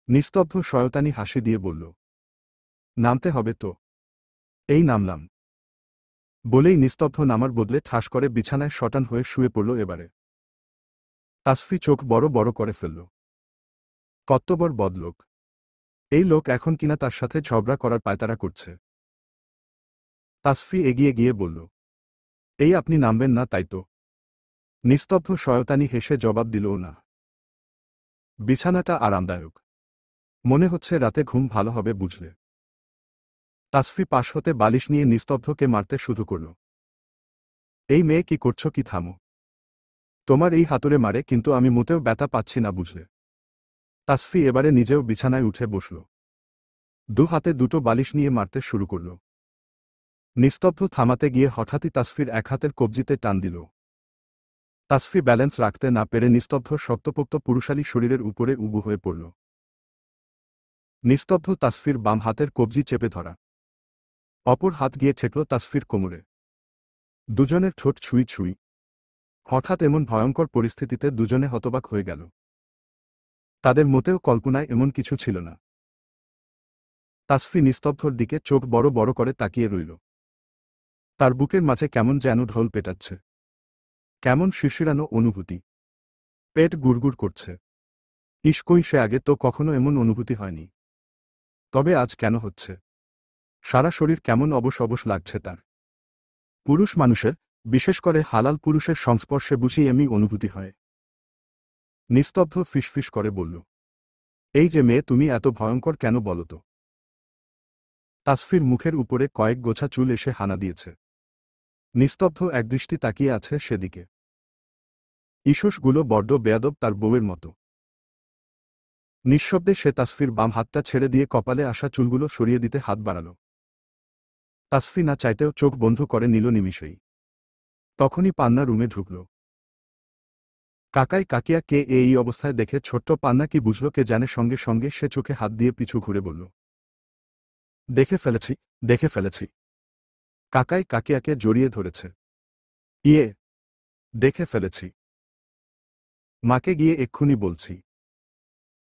নিস্তব্ধ শয়তানি হাসি দিয়ে বলল, নামতে হবে তো। এই নামলাম। বলেই নিস্তব্ধ নামার বদলে ঠাস করে বিছানায় শটান হয়ে শুয়ে পড়ল এবারে। তাসফি চোখ বড় বড় করে ফেলল। কত্তবর বদলোক! এই লোক এখন কিনা তার সাথে ঝগড়া করার পায়তারা করছে। তাসফি এগিয়ে গিয়ে বলল, এই আপনি নামবেন না তাই তো? নিস্তব্ধ শয়তানি হেসে জবাব দিলও না। বিছানাটা আরামদায়ক। মনে হচ্ছে রাতে ঘুম ভালো হবে বুঝলে। তাসফি পাশ হতে বালিশ নিয়ে নিস্তব্ধকে মারতে শুরু করল। এই মেয়ে কি করছো, কি থামো। তোমার এই হাতুড়ে মারে কিন্তু আমি মোটেও ব্যথা পাচ্ছি না বুঝলে। তাসফি এবারে নিজেও বিছানায় উঠে বসল। দু হাতে দুটো বালিশ নিয়ে মারতে শুরু করল। নিস্তব্ধ থামাতে গিয়ে হঠাৎই তাসফির এক হাতের কবজিতে টান দিল। তাসফি ব্যালেন্স রাখতে না পেরে নিস্তব্ধ শক্তপোক্ত পুরুষালী শরীরের উপরে উবু হয়ে পড়ল। নিস্তব্ধ তাসফির বাম হাতের কবজি চেপে ধরা। অপর হাত গিয়ে ঠেকল তাসফির কোমরে। দুজনের ঠোঁট ছুঁই ছুঁই। হঠাৎ এমন ভয়ঙ্কর পরিস্থিতিতে দুজনে হতবাক হয়ে গেল। তাদের মোটেও কল্পনায় এমন কিছু ছিল না। তাসফি নিস্তব্ধর দিকে চোখ বড় বড় করে তাকিয়ে রইল। তার বুকের মাঝে কেমন যেন ঢোল পেটাচ্ছে। কেমন শিরশিরানো অনুভূতি। পেট গুড়গুড় করছে। ইস্কই, সে আগে তো কখনো এমন অনুভূতি হয়নি। তবে আজ কেন হচ্ছে? সারা শরীর কেমন অবশ অবশ লাগছে তার। পুরুষ মানুষের, বিশেষ করে হালাল পুরুষের সংস্পর্শে বুঝি এমনি অনুভূতি হয়। নিস্তব্ধ ফিসফিস করে বলল, এই যে মেয়ে, তুমি এত ভয়ঙ্কর কেন বলো তো? তাসফির মুখের উপরে কয়েক গোছা চুল এসে হানা দিয়েছে। নিস্তব্ধ একদৃষ্টি তাকিয়ে আছে সেদিকে। ইশোসগুলো বড্ড বেয়াদব তার বউয়ের মতো। নিঃশব্দে সে তাসফির বাম হাতটা ছেড়ে দিয়ে কপালে আসা চুলগুলো সরিয়ে দিতে হাত বাড়াল। তাসফি না চাইতেও চোখ বন্ধ করে নিল নিমিষেই। তখনই পান্না রুমে ঢুকল। কাকাই কাকিয়াকে এই অবস্থায় দেখে ছোট্ট পান্না কি বুঝল কে জানে, সঙ্গে সঙ্গে সে চোখে হাত দিয়ে পিছু ঘুরে বলল, দেখে ফেলেছি, দেখে ফেলেছি। কাকাই কাকিয়াকে জড়িয়ে ধরেছে। ইয়ে, দেখে ফেলেছি। মাকে গিয়ে এক্ষুনি বলছি।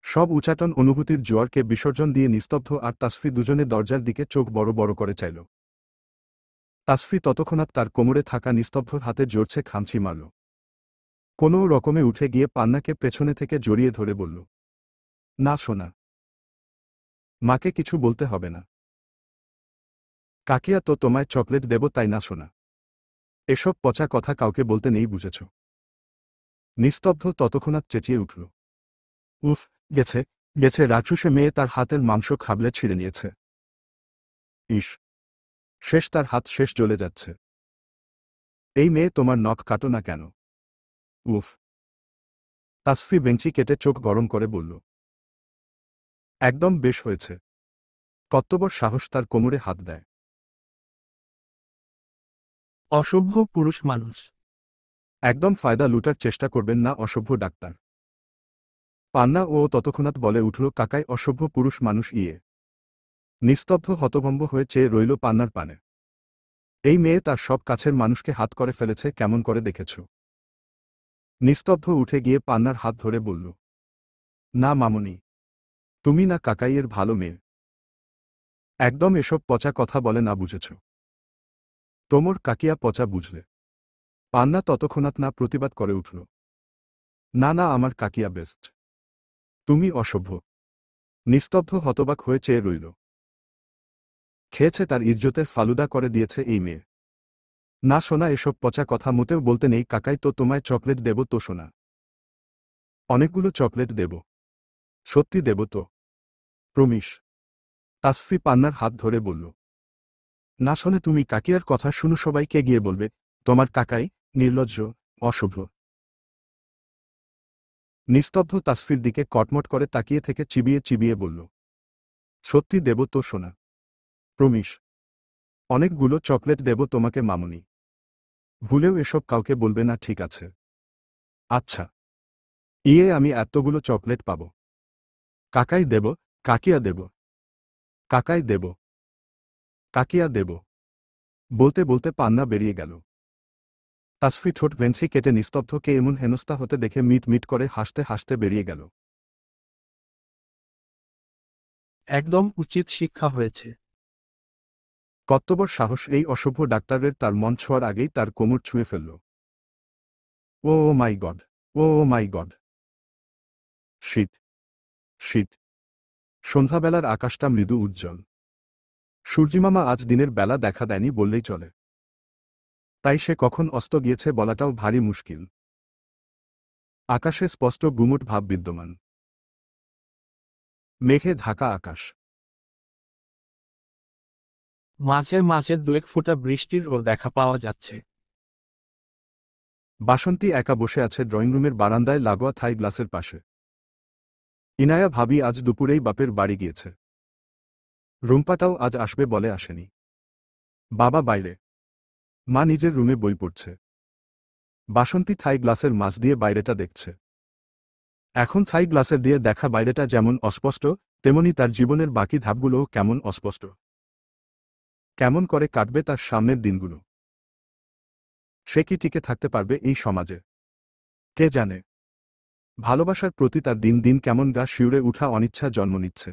সব উচাটন অনুভূতির জোয়ারকে বিসর্জন দিয়ে নিস্তব্ধ আর তাসফি দুজনে দরজার দিকে চোখ বড় বড় করে চাইল। তাসফি ততক্ষণাৎ তার কোমরে থাকা নিস্তব্ধর হাতে জোরছে খামচি মারল। কোনো রকমে উঠে গিয়ে পান্নাকে পেছনে থেকে জড়িয়ে ধরে বলল, না সোনা, মাকে কিছু বলতে হবে না। কাকিয়া তো তোমায় চকলেট দেব, তাই না সোনা? এসব পচা কথা কাউকে বলতে নেই, বুঝেছ? নিস্তব্ধ ততক্ষণাৎ চেঁচিয়ে উঠল, উফ, গেছে গেছে, রাক্ষসে মেয়ে তার হাতের মাংস খাবলে ছিঁড়ে নিয়েছে। ইস, শেষ, তার হাত শেষ, জ্বলে যাচ্ছে। এই মেয়ে তোমার নখ কাটো না কেন? উফ। তাসফি বেঞ্চি কেটে চোখ গরম করে বলল, একদম বেশ হয়েছে। কত্তবর সাহস তার কোমরে হাত দেয়। অসভ্য পুরুষ মানুষ। একদম ফায়দা লুটার চেষ্টা করবেন না অসভ্য ডাক্তার। পান্না ও ততক্ষণাৎ বলে উঠল, কাকাই অসভ্য পুরুষ মানুষ? ইয়ে। নিস্তব্ধ হতভম্ব হয়ে চেয়ে রইল পান্নার পানে। এই মেয়ে তার সব কাছের মানুষকে হাত করে ফেলেছে, কেমন করে দেখেছ? নিস্তব্ধ উঠে গিয়ে পান্নার হাত ধরে বলল, না মামুনি, তুমি না কাকাইয়ের ভালো মেয়ে। একদম এসব পচা কথা বলে না, বুঝেছ? তোমর কাকিয়া পচা, বুঝলে? পান্না ততক্ষণাৎ না প্রতিবাদ করে উঠল, না না, আমার কাকিয়া বেস্ট। তুমি অসভ্য। নিস্তব্ধ হতবাক হয়ে চেয়ে রইল। খেয়েছে তার ইজ্জতের ফালুদা করে দিয়েছে এই মেয়ে। না সোনা, এসব পচা কথা মোটেও বলতে নেই। কাকাই তো তোমায় চকলেট দেব তো সোনা, অনেকগুলো চকলেট দেব। সত্যি দেব তো? প্রমিস। তাসফি পান্নার হাত ধরে বলল, না শোনে, তুমি কাকিয়ার কথা শুনো, সবাইকে গিয়ে বলবে তোমার কাকাই নির্লজ্জ, অসভ্য। নিস্তব্ধ তাসফির দিকে কটমট করে তাকিয়ে থেকে চিবিয়ে চিবিয়ে বলল, সত্যি দেব তো সোনা, প্রমিস। অনেকগুলো চকলেট দেব তোমাকে মামুনি। ভুলেও এসব কাউকে বলবে না, ঠিক আছে? আচ্ছা। ইয়ে, আমি এতগুলো চকলেট পাব? কাকাই দেব, কাকিয়া দেব, কাকাই দেব, কাকিয়া দেব। বলতে বলতে পান্না বেরিয়ে গেল। তাসফি ঠোঁট বেঞ্চি কেটে নিস্তব্ধকে এমন হেনস্থা হতে দেখে মিট মিট করে হাসতে হাসতে বেরিয়ে গেল। একদম উচিত শিক্ষা হয়েছে। কত্তবর সাহস এই অসভ্য ডাক্তারের! তার মন ছোঁয়ার আগেই তার কোমর ছুঁয়ে ফেলল। ও মাই গড, ও মাই গড। শীত, শীত। সন্ধ্যাবেলার আকাশটা মৃদু উজ্জ্বল। সূর্যিমামা আজ দিনের বেলা দেখা দেয়নি বললেই চলে। তাই সে কখন অস্ত গিয়েছে বলাটাও ভারী মুশকিল। আকাশে স্পষ্ট গুমুট ভাব বিদ্যমান। মেঘে ঢাকা আকাশ। মাঝে মাঝে দুয়েক ফোঁটা বৃষ্টিরও দেখা পাওয়া যাচ্ছে। বাসন্তী একা বসে আছে ড্রয়িংরুমের বারান্দায় লাগোয়া থাই গ্লাসের পাশে। ইনায়া ভাবি আজ দুপুরেই বাপের বাড়ি গিয়েছে। রুম্পাটাও আজ আসবে বলে আসেনি। বাবা বাইরে, মা নিজের রুমে বই পড়ছে। বাসন্তী থাই গ্লাসের মাছ দিয়ে বাইরেটা দেখছে। এখন থাই গ্লাসের দিয়ে দেখা বাইরেটা যেমন অস্পষ্ট, তেমনি তার জীবনের বাকি ধাপগুলোও কেমন অস্পষ্ট। কেমন করে কাটবে তার সামনের দিনগুলো? সে কি টিকে থাকতে পারবে এই সমাজে? কে জানে। ভালোবাসার প্রতি তার দিন দিন কেমন গা শিউরে উঠা অনিচ্ছা জন্ম নিচ্ছে।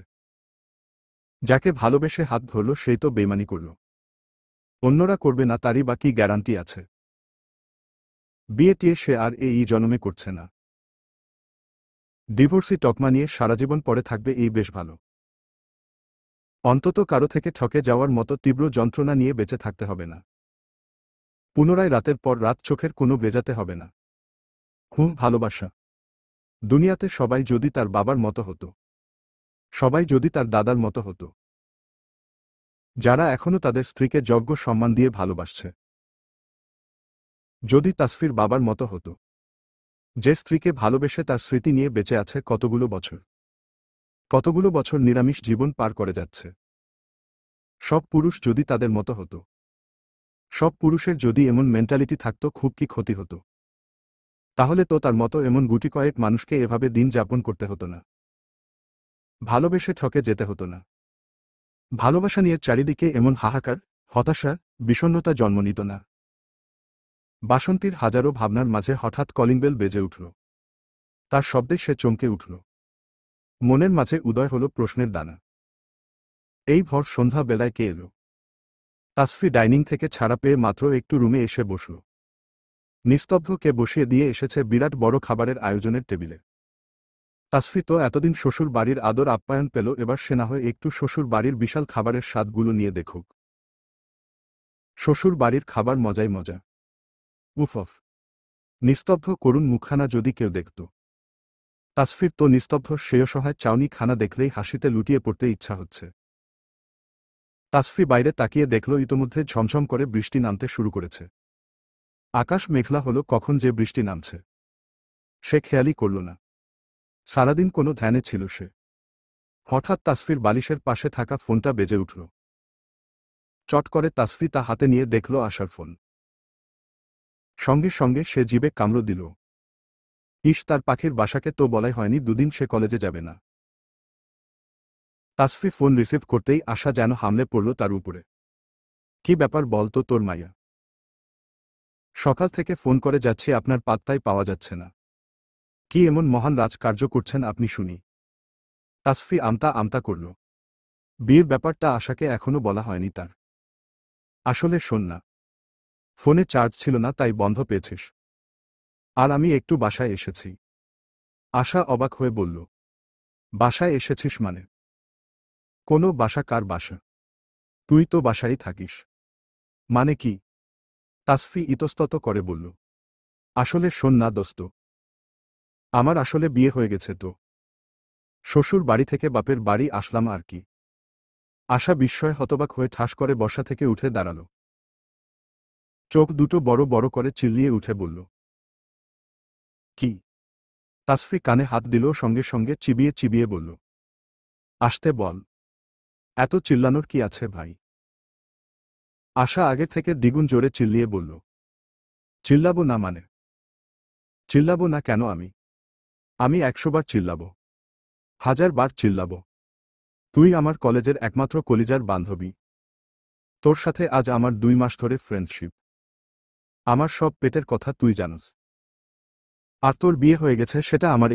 যাকে ভালোবেসে হাত ধরল সেই তো বেইমানি করল। অন্যরা করবে না তারই বা কি গ্যারান্টি আছে? বিয়ে টিয়ে সে আর এই জন্মে করছে না। ডিভোর্সি তকমা নিয়ে সারাজীবন পড়ে থাকবে, এই বেশ ভালো। অন্তত কারো থেকে ঠকে যাওয়ার মতো তীব্র যন্ত্রণা নিয়ে বেঁচে থাকতে হবে না। পুনরায় রাতের পর রাত চোখের কোনো ভেজাতে হবে না। ভালোবাসা। দুনিয়াতে সবাই যদি তার বাবার মতো হতো, সবাই যদি তার দাদার মতো হতো, যারা এখনো তাদের স্ত্রীকে যোগ্য সম্মান দিয়ে ভালোবাসছে। যদি তাসফির বাবার মতো হতো, যে স্ত্রীকে ভালোবেসে তার স্মৃতি নিয়ে বেঁচে আছে কতগুলো বছর, কতগুলো বছর নিরামিষ জীবন পার করে যাচ্ছে। সব পুরুষ যদি তাদের মতো হতো, সব পুরুষের যদি এমন মেন্টালিটি থাকতো, খুব কি ক্ষতি হতো? তাহলে তো তার মতো এমন গুটি কয়েক মানুষকে এভাবে দিন যাপন করতে হতো না। ভালোবেসে ঠকে যেতে হতো না। ভালোবাসা নিয়ে চারিদিকে এমন হাহাকার, হতাশা, বিষণ্ণতা জন্ম নিত না। বাসন্তীর হাজারো ভাবনার মাঝে হঠাৎ কলিংবেল বেজে উঠল। তার শব্দে সে চমকে উঠল। মনের মাঝে উদয় হল প্রশ্নের দানা। এই ভর সন্ধ্যা বেলায় কে এলো? তাসফি ডাইনিং থেকে ছাড়া পেয়ে মাত্র একটু রুমে এসে বসল। নিস্তব্ধ কে বসিয়ে দিয়ে এসেছে বিরাট বড় খাবারের আয়োজনের টেবিলে। তাসফি তো এতদিন শ্বশুর বাড়ির আদর আপ্যায়ন পেল, এবার সে না হয় একটু শ্বশুর বাড়ির বিশাল খাবারের স্বাদগুলো নিয়ে দেখুক। শ্বশুর বাড়ির খাবার মজাই মজা। উফ অফ! নিস্তব্ধ করুণ মুখখানা যদি কেউ দেখত। তাসফির তো নিস্তব্ধ সেই অসহায় চাউনি খানা দেখলেই হাসিতে লুটিয়ে পড়তে ইচ্ছা হচ্ছে। তাসফি বাইরে তাকিয়ে দেখল ইতোমধ্যে ঝমঝম করে বৃষ্টি নামতে শুরু করেছে। আকাশ মেঘলা হলো, কখন যে বৃষ্টি নামছে সে খেয়ালই করল না। সারাদিন কোনো ধ্যানে ছিল সে। হঠাৎ তাসফির বালিশের পাশে থাকা ফোনটা বেজে উঠল। চট করে তাসফি তা হাতে নিয়ে দেখল আশার ফোন। সঙ্গে সঙ্গে সে জিবে কামড় দিল। ইস, তার পাখির বাসাকে তো বলাই হয়নি দুদিন সে কলেজে যাবে না। তাসফি ফোন রিসিভ করতেই আশা যেন হামলে পড়ল তার উপরে। কি ব্যাপার বল তো তোর মাইয়া? সকাল থেকে ফোন করে যাচ্ছি, আপনার পাত্তাই পাওয়া যাচ্ছে না। কি এমন মহান রাজকার্য করছেন আপনি শুনি? তাসফি আমতা আমতা করল। বিয়ের ব্যাপারটা আশাকে এখনো বলা হয়নি তার। আসলে শোন না, ফোনে চার্জ ছিল না তাই বন্ধ পেয়েছিস। আর আমি একটু বাসায় এসেছি। আশা অবাক হয়ে বলল, বাসায় এসেছিস মানে? কোনো বাসা? কার বাসা? তুই তো বাসায় থাকিস। মানে কি? তাসফি ইতস্তত করে বলল, আসলে শোন না দোস্ত, আমার আসলে বিয়ে হয়ে গেছে তো। শ্বশুর বাড়ি থেকে বাপের বাড়ি আসলাম আর কি। আশা বিস্ময়ে হতবাক হয়ে ঠাস করে বসা থেকে উঠে দাঁড়াল। চোখ দুটো বড় বড় করে চিল্লিয়ে উঠে বলল, কি? তাসফি কানে হাত দিল, সঙ্গে সঙ্গে চিবিয়ে চিবিয়ে বলল, আসতে বল। এত চিল্লানোর কি আছে ভাই? আশা আগে থেকে দ্বিগুণ জোরে চিল্লিয়ে বলল, চিল্লাবো না মানে? চিল্লাবো না কেন? আমি 100 বার চিল্লাবো, 1000 বার চিল্লাবো। তুই আমার কলেজের একমাত্র কলিজার বান্ধবী। তোর সাথে আজ আমার 2 মাস ধরে ফ্রেন্ডশিপ। আমার সব পেটের কথা তুই জানোস। আর তোর বিয়ে হয়ে গেছে সেটা আমার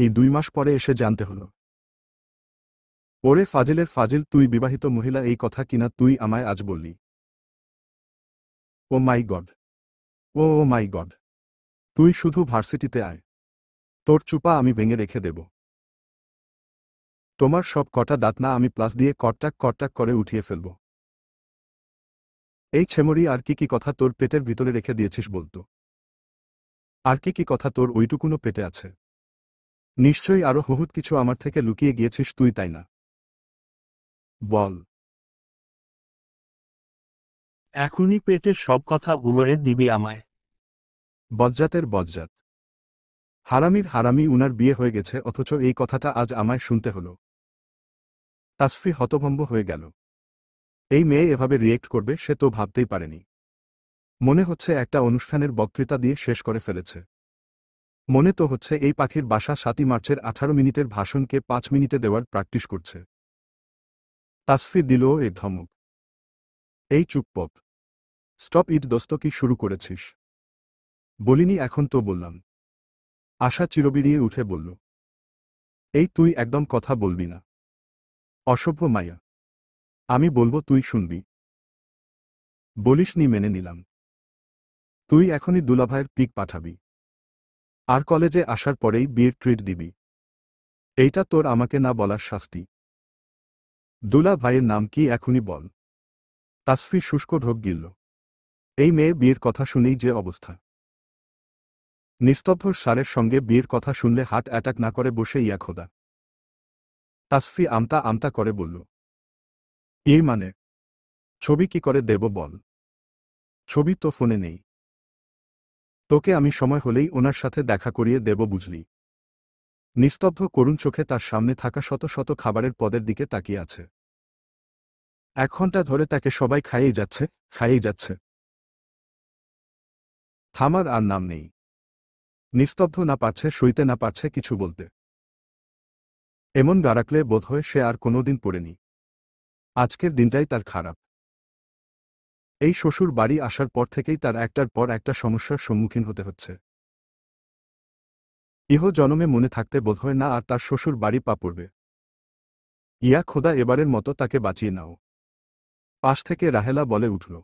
এই 2 মাস পরে এসে জানতে হলো। ওরে ফাজিলের ফাজিল, তুই বিবাহিত মহিলা এই কথা কিনা তুই আমায় আজ বললি? ও মাই গড! ও মাই গড! তুই শুধু ভার্সিটিতে আয়, তোর চুপা আমি ভেঙে রেখে দেব। তোমার সব কটা দাঁত না আমি প্লাস দিয়ে কট্টাক কট্টাক করে উঠিয়ে ফেলব। এই ছেমরি, আর কি কি কথা তোর পেটের ভিতরে রেখে দিয়েছিস বলতো? আর কি কি কথা তোর ওইটুকুনো পেটে আছে? নিশ্চয়ই আরো বহুত কিছু আমার থেকে লুকিয়ে গিয়েছিস তুই, তাই না? বল। এখনই পেটের সব কথা উগরে দিবি আমায়? বজ্জাতের বজ্জাত! হারামির হারামি, উনার বিয়ে হয়ে গেছে অথচ এই কথাটা আজ আমায় শুনতে হলো। তাসফি হতভম্ব হয়ে গেল। এই মেয়ে এভাবে রিয়েক্ট করবে সে তো ভাবতেই পারেনি। মনে হচ্ছে একটা অনুষ্ঠানের বক্তৃতা দিয়ে শেষ করে ফেলেছে। মনে তো হচ্ছে এই পাখির বাসা 7ই মার্চের 18 মিনিটের ভাষণকে 5 মিনিটে দেওয়ার প্র্যাকটিস করছে। তাসফি দিল এক ধমক। এই চুপ পপ! স্টপ ইট দোস্ত, কি শুরু করেছিস? বলিনি এখন তো বললাম। আশা চিরবিরিয়ে উঠে বলল, এই তুই একদম কথা বলবি না। অসভ্য মাইয়া! আমি বলবো তুই শুনবি। বলিসনি, মেনে নিলাম। তুই এখনই দুলাভাইয়ের পিক পাঠাবি। আর কলেজে আসার পরেই বিয়ের ট্রিট দিবি। এইটা তোর আমাকে না বলার শাস্তি। দুলা ভাইয়ের নাম কি এখনই বল। তাসফি শুষ্ক ঢোক গিলল। এই মেয়ে বিয়ের কথা শুনেই যে অবস্থা। নিস্তব্ধ সারের সঙ্গে বিয়ের কথা শুনলে হার্ট অ্যাটাক না করে বসে ইয়া খোদা। তাসফি আমতা আমতা করে বলল, এই মানে? ছবি কি করে দেব বল? ছবি তো ফোনে নেই। তোকে আমি সময় হলেই ওনার সাথে দেখা করিয়ে দেব বুঝলি। নিস্তব্ধ করুণ চোখে তার সামনে থাকা শত শত খাবারের পদের দিকে তাকিয়ে আছে। 1 ঘন্টা ধরে তাকে সবাই খাইয়েই যাচ্ছে, খাইয়েই যাচ্ছে। থামার আর নাম নেই। নিস্তব্ধ, না পারছে সইতে, না পারছে কিছু বলতে। এমন গা রাখলে বোধহয় সে আর কোনোদিন পড়েনি। আজকের দিনটাই তার খারাপ। এই শ্বশুর বাড়ি আসার পর থেকেই তার একটার পর একটা সমস্যার সম্মুখীন হতে হচ্ছে। ইহ জনমে মনে থাকতে বোধহয় না আর তার শ্বশুর বাড়ি পা পড়বে। ইয়া খোদা, এবারের মতো তাকে বাঁচিয়ে নাও। পাশ থেকে রাহেলা বলে উঠল,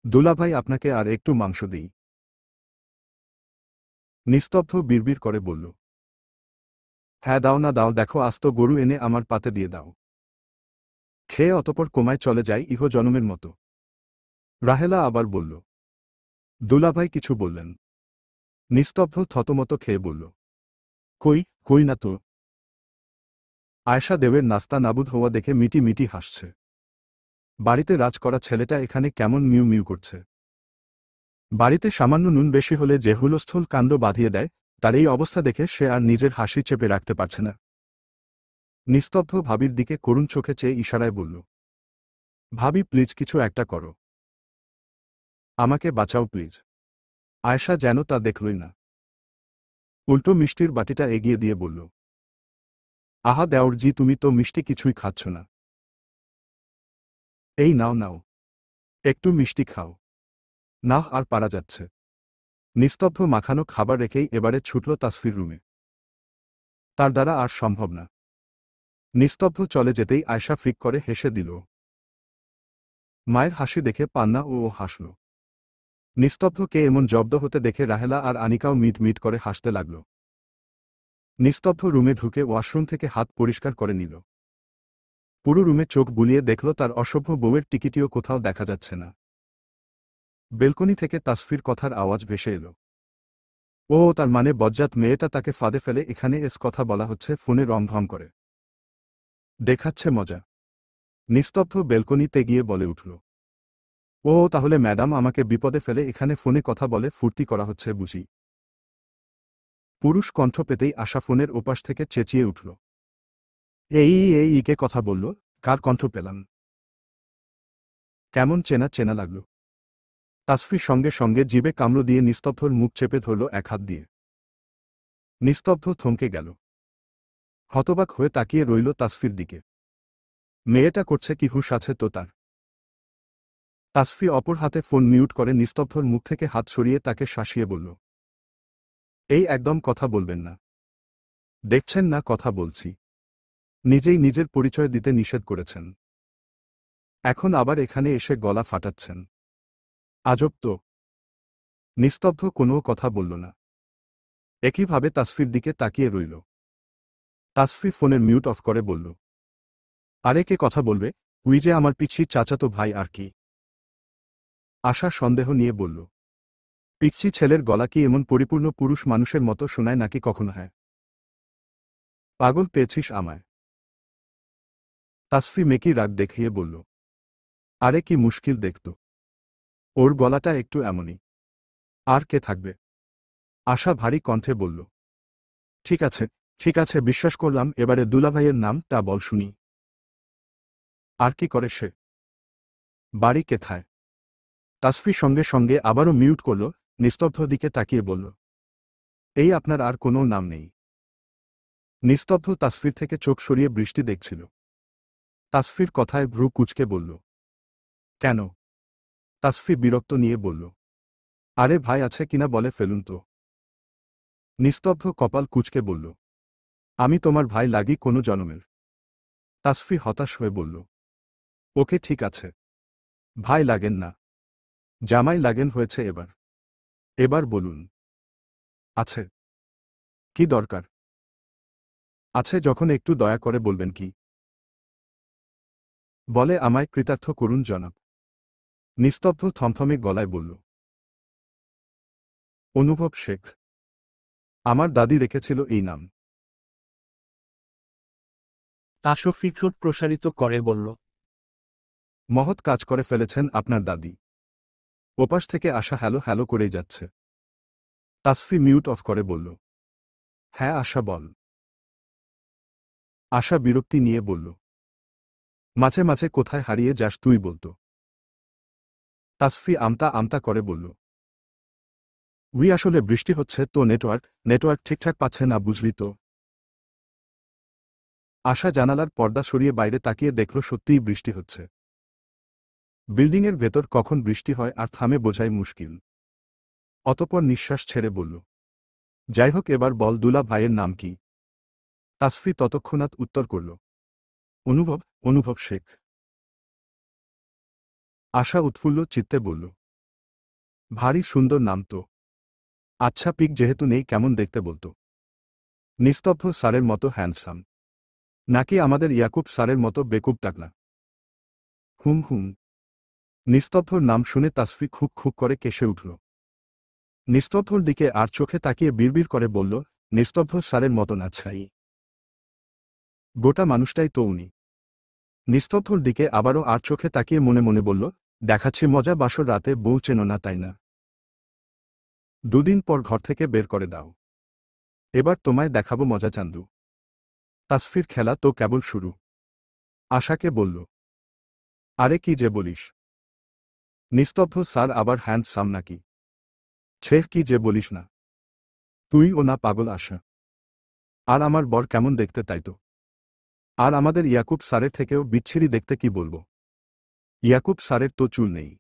দুলাভাই, আপনাকে আর একটু মাংস দিই। নিস্তব্ধ বিড়বিড় করে বলল, হ্যাঁ দাও না দাও, দেখো আস্ত গরু এনে আমার পাতে দিয়ে দাও। খেয়ে অতপর কোমায় চলে যায় ইহ জনমের মতো। রাহেলা আবার বলল, দুলাভাই কিছু বললেন? নিস্তব্ধ থতমত খেয়ে বলল, কই কই না তো। আয়শা দেবের নাস্তা নাবুদ হওয়া দেখে মিটি মিটি হাসছে। বাড়িতে রাজ করা ছেলেটা এখানে কেমন মিউ মিউ করছে। বাড়িতে সামান্য নুন বেশি হলে যে হুলস্থুল কাণ্ড বাঁধিয়ে দেয়, তার এই অবস্থা দেখে সে আর নিজের হাসি চেপে রাখতে পারছে না। নিস্তব্ধ ভাবির দিকে করুণ চোখে চেয়ে ইশারায় বলল, ভাবি প্লিজ কিছু একটা করো। আমাকে বাঁচাও প্লিজ। আয়শা যেন তা দেখলই না। উল্টো মিষ্টির বাটিটা এগিয়ে দিয়ে বলল, আহা দেওরজি, তুমি তো মিষ্টি কিছুই খাচ্ছ না। এই নাও নাও, একটু মিষ্টি খাও। না আর পারা যাচ্ছে। নিস্তব্ধ মাখানো খাবার রেখেই এবারে ছুটল তাসফির রুমে। তার দ্বারা আর সম্ভব না। নিস্তব্ধ চলে যেতেই আয়শা ফিক করে হেসে দিল। মায়ের হাসি দেখে পান্না ও হাসল। নিস্তব্ধকে এমন জব্দ হতে দেখে রাহেলা আর আনিকাও মিট মিট করে হাসতে লাগল। নিস্তব্ধ রুমে ঢুকে ওয়াশরুম থেকে হাত পরিষ্কার করে নিল। পুরো রুমে চোখ বুলিয়ে দেখল তার অসভ্য বউয়ের টিকিটিও কোথাও দেখা যাচ্ছে না। বেলকনি থেকে তাসফির কথার আওয়াজ ভেসে এলো, ও তার মানে বজ্জাত মেয়েটা তাকে ফাঁদে ফেলে এখানে এস কথা বলা হচ্ছে, ফোনে রংভং করে দেখাচ্ছে মজা। নিস্তব্ধ বেলকনিতে গিয়ে বলে উঠল, ও তাহলে ম্যাডাম আমাকে বিপদে ফেলে এখানে ফোনে কথা বলে ফুর্তি করা হচ্ছে বুঝি। পুরুষ কণ্ঠ পেতেই আশা ফোনের ওপাশ থেকে চেঁচিয়ে উঠল, এই এই কে কথা বলল? কার কণ্ঠ পেলাম? কেমন চেনা চেনা লাগল। তাসফির সঙ্গে সঙ্গে জিবে কামড় দিয়ে নিস্তব্ধর মুখ চেপে ধরল এক হাত দিয়ে। নিস্তব্ধ থমকে গেল। হতবাক হয়ে তাকিয়ে রইল তাসফির দিকে। মেয়েটা করছে কি, হুঁশ আছে তো তার? তাসফি অপর হাতে ফোন মিউট করে নিস্তব্ধর মুখ থেকে হাত সরিয়ে তাকে শাসিয়ে বলল, এই একদম কথা বলবেন না। দেখছেন না কথা বলছি। নিজেই নিজের পরিচয় দিতে নিষেধ করেছেন, এখন আবার এখানে এসে গলা ফাটাচ্ছেন। আজব তো। নিস্তব্ধ কোনো কথা বলল না। একইভাবে তাসফির দিকে তাকিয়ে রইল। তাসফি ফোনের মিউট অফ করে বলল, আরে কে কথা বলবে? উই যে আমার পিচ্ছি চাচাতো ভাই আর কি। আশা সন্দেহ নিয়ে বলল, পিচ্ছি ছেলের গলা কি এমন পরিপূর্ণ পুরুষ মানুষের মতো শোনায় নাকি কখনো? হ্যাঁ, পাগল পেয়েছিস আমায়? তাসফি মেকি রাগ দেখিয়ে বলল, আরে কি মুশকিল দেখত, ওর গলাটা একটু এমনই। আর কে থাকবে? আশা ভারী কণ্ঠে বলল, ঠিক আছে ঠিক আছে, বিশ্বাস করলাম, এবারে দুলাভাইয়ের নাম তা বল শুনি। আর কি করে সে? বাড়ি কেথায়? তাসফি সঙ্গে সঙ্গে আবারও মিউট করল, নিস্তব্ধ দিকে তাকিয়ে বলল, এই আপনার আর কোনো নাম নেই? নিস্তব্ধ তাসফির থেকে চোখ সরিয়ে বৃষ্টি দেখছিল। তাসফির কথায় ভ্রু কুঁচকে বলল, কেন? তাসফি বিরক্ত নিয়ে বলল, আরে ভাই আছে কিনা বলে ফেলুন তো। নিস্তব্ধ কপাল কুঁচকে বলল, আমি তোমার ভাই লাগি কোনো জনমের? তাসফি হতাশ হয়ে বলল, ওকে ঠিক আছে, ভাই লাগেন না, জামাই লাগেন হয়েছে এবার। এবার বলুন। আছে। কি দরকার? আছে যখন একটু দয়া করে বলবেন কি? বলে আমায় কৃতার্থ করুন জনাব। নিস্তব্ধ থমথমে গলায় বলল, অনুভব শেখ। আমার দাদি রেখেছিল এই নাম। তাসফি ঠোঁট প্রসারিত করে বলল, মহৎ কাজ করে ফেলেছেন আপনার দাদি। ওপাশ থেকে আশা হ্যালো হ্যালো করেই যাচ্ছে। তাসফি মিউট অফ করে বলল, হ্যাঁ আশা বল। আশা বিরক্তি নিয়ে বলল, মাঝে মাঝে কোথায় হারিয়ে যাস তুই বলতো। তাসফি আমতা আমতা করে বলল, আসলে বৃষ্টি হচ্ছে তো নেটওয়ার্ক ঠিকঠাক পাচ্ছে না বুঝলি তো। আশা জানালার পর্দা সরিয়ে বাইরে তাকিয়ে দেখল সত্যিই বৃষ্টি হচ্ছে। বিল্ডিংয়ের ভেতর কখন বৃষ্টি হয় আর থামে বোঝাই মুশকিল। অতঃপর নিঃশ্বাস ছেড়ে বলল, যাই হোক এবার বল দুলা ভাইয়ের নাম কি? তাসফি ততক্ষণাৎ উত্তর করল, অনুভব শেখ। আশা উৎফুল্ল চিত্তে বলল, ভারী সুন্দর নাম তো। আচ্ছা পিক যেহেতু নেই কেমন দেখতে বলতো? নিস্তব্ধ স্যারের মতো হ্যান্ডসাম, নাকি আমাদের ইয়াকুব স্যারের মতো বেকুব টাকলা? হুম। নিস্তব্ধর নাম শুনে তাসফি খুব খুব করে কেসে উঠল। নিস্তব্ধর দিকে আর চোখে তাকিয়ে বিড়বিড় করে বলল, নিস্তব্ধ স্যারের মতো না ছাই। গোটা মানুষটাই তো উনি। নিস্তব্ধর দিকে আবারও আর চোখে তাকিয়ে মনে মনে বলল, দেখাচ্ছি মজা বাসর রাতে বউ চেনো না তাই না? দুদিন পর ঘর থেকে বের করে দাও। এবার তোমায় দেখাবো মজা চান্দু। তাসফির খেলা তো কেবল শুরু। আশাকে বলল, আরে কি যে বলিস? নিস্তব্ধ স্যার আবার হ্যান্ডসাম নাকি? ছে কি যে বলিস না। তুই ও না পাগল আশা। আর আমার বর কেমন দেখতে তাই তো। আর আমাদের ইয়াকুব স্যারের থেকেও বিচ্ছিরি দেখতে কি বলবো। ইয়াকুব স্যারের তো চুল নেই।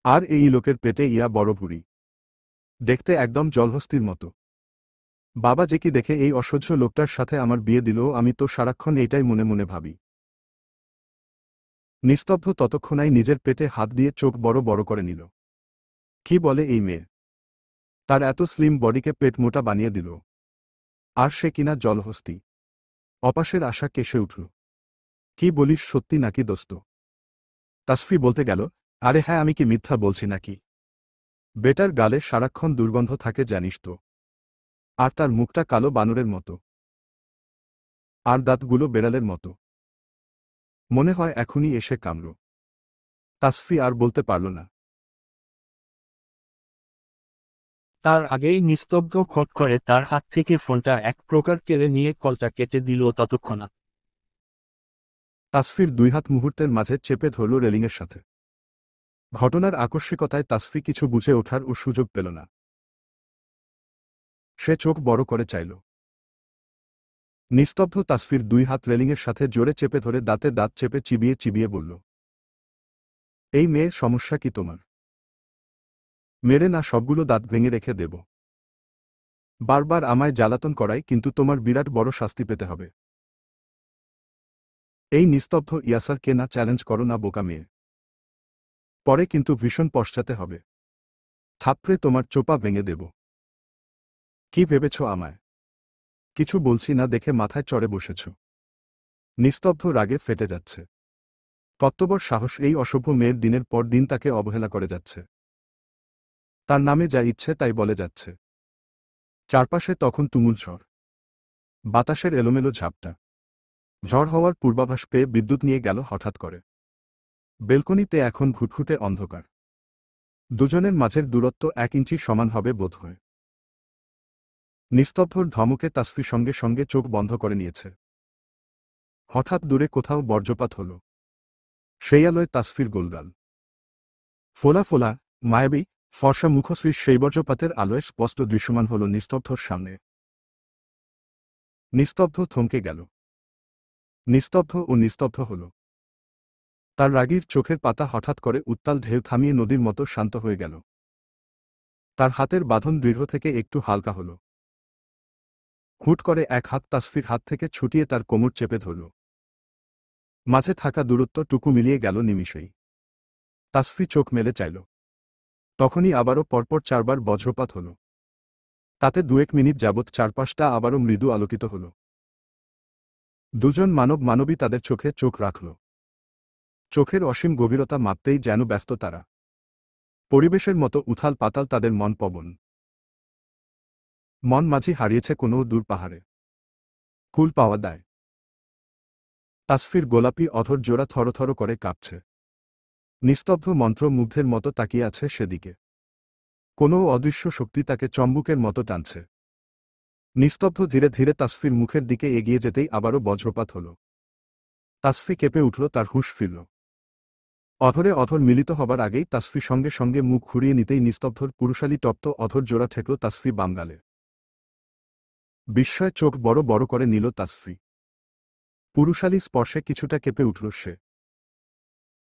আর এই লোকের পেটে ইয়া বড় ভুঁড়ি। দেখতে একদম জলহস্তির মতো। বাবা যে কি দেখে এই অসহ্য লোকটার সাথে আমার বিয়ে দিল, আমি তো সারাক্ষণ এইটাই মনে মনে ভাবি। নিস্তব্ধ ততক্ষণাই নিজের পেটে হাত দিয়ে চোখ বড় বড় করে নিল। কি বলে এই মেয়ে? তার এত স্লিম বডিকে পেট মোটা বানিয়ে দিল। আর সে কিনা জলহস্তি। অপাসের আশা কেসে উঠল। কি বলিস সত্যি নাকি দোস্ত? তাসফি বলতে গেল, আরে হ্যাঁ আমি কি মিথ্যা বলছি নাকি? বেটার গালে সারাক্ষণ দুর্গন্ধ থাকে জানিস তো। আর তার মুখটা কালো বানরের মতো। আর দাঁতগুলো বেড়ালের মতো। মনে হয় এখনই এসে কামড়। তাসফি আর বলতে পারল না। তার আগেই নিস্তব্ধ খট করে তার হাত থেকে ফোনটা এক প্রকার কেড়ে নিয়ে কলটা কেটে দিল ততক্ষণাৎ। তাসফির দুই হাত মুহূর্তের মাঝে চেপে ধরল রেলিংয়ের সাথে। ঘটনার আকস্মিকতায় তাসফি কিছু বুঝে ওঠার ও সুযোগ পেল না। সে চোখ বড় করে চাইল। নিস্তব্ধ তাসফির দুই হাত রেলিংয়ের সাথে জোরে চেপে ধরে দাঁতে দাঁত চেপে চিবিয়ে চিবিয়ে বলল, এই মেয়ে সমস্যা কি তোমার? মেরে না সবগুলো দাঁত ভেঙে রেখে দেব। বারবার আমায় জ্বালাতন করায় কিন্তু তোমার বিরাট বড় শাস্তি পেতে হবে। এই নিস্তব্ধ ইয়াসারকে না চ্যালেঞ্জ করো না বোকা মেয়ে। পরে কিন্তু ভীষণ পশ্চাতে হবে। থাপড়ে তোমার চোপা ভেঙে দেব। কি ভেবেছ আমায়? কিছু বলছি না দেখে মাথায় চড়ে বসেছ। নিস্তব্ধ রাগে ফেটে যাচ্ছে। কত্তবর সাহস এই অসভ্য মেয়ের দিনের পর দিন তাকে অবহেলা করে যাচ্ছে। তার নামে যা ইচ্ছে তাই বলে যাচ্ছে। চারপাশে তখন তুমুল ঝড়। বাতাসের এলোমেলো ঝাপটা। ঝড় হওয়ার পূর্বাভাস পেয়ে বিদ্যুৎ নিয়ে গেল হঠাৎ করে। বেলকনিতে এখন ঘুটঘুটে অন্ধকার। দুজনের মাঝের দূরত্ব 1 ইঞ্চি সমান হবে বোধহয়। নিস্তব্ধর ধমকে তাসফি সঙ্গে সঙ্গে চোখ বন্ধ করে নিয়েছে। হঠাৎ দূরে কোথাও বজ্রপাত হল। সেই আলোয় তাসফির গোলগাল ফোলা ফোলা মায়াবী ফর্সা মুখশ্রীর সেই বজ্রপাতের আলোয় স্পষ্ট দৃশ্যমান হল নিস্তব্ধর সামনে। নিস্তব্ধ থমকে গেল। নিস্তব্ধ হল। তার রাগীর চোখের পাতা হঠাৎ করে উত্তাল ঢেউ থামিয়ে নদীর মতো শান্ত হয়ে গেল। তার হাতের বাঁধন দৃঢ় থেকে একটু হালকা হল। হুট করে এক হাত তাসফির হাত থেকে ছুটিয়ে তার কোমর চেপে ধরল। মাঝে থাকা দূরত্ব টুকু মিলিয়ে গেল নিমিষেই। তাসফি চোখ মেলে চাইল। তখনই আবারও পরপর 4 বার বজ্রপাত হল। তাতে 2-1 মিনিট যাবৎ চারপাশটা আবারও মৃদু আলোকিত হল। দুজন মানবী তাদের চোখে চোখ রাখল। চোখের অসীম গভীরতা মাপতেই যেন ব্যস্ত তারা। পরিবেশের মতো উথাল পাতাল তাদের মন পবন। মন মাঝি হারিয়েছে কোনো দূর পাহাড়ে। কুল পাওয়া দেয়। তাসফির গোলাপি অধর জোড়া থরথর করে কাঁপছে। নিস্তব্ধ মন্ত্রমুগ্ধের মতো তাকিয়ে আছে সেদিকে। কোনো অদৃশ্য শক্তি তাকে চম্বুকের মতো টানছে। নিস্তব্ধ ধীরে ধীরে তাসফির মুখের দিকে এগিয়ে যেতেই আবারও বজ্রপাত হল। তাসফি কেঁপে উঠল, তার হুঁশ ফিরল। অধরে অধর মিলিত হবার আগেই তাসফি সঙ্গে সঙ্গে মুখ ঘুরিয়ে নিতেই নিস্তব্ধর পুরুষালী তপ্ত অধর জোড়া ঠেকল তাসফি বামগালে। বিস্ময়ে চোখ বড় বড় করে নিল তাসফি। পুরুষালী স্পর্শে কিছুটা কেঁপে উঠল সে।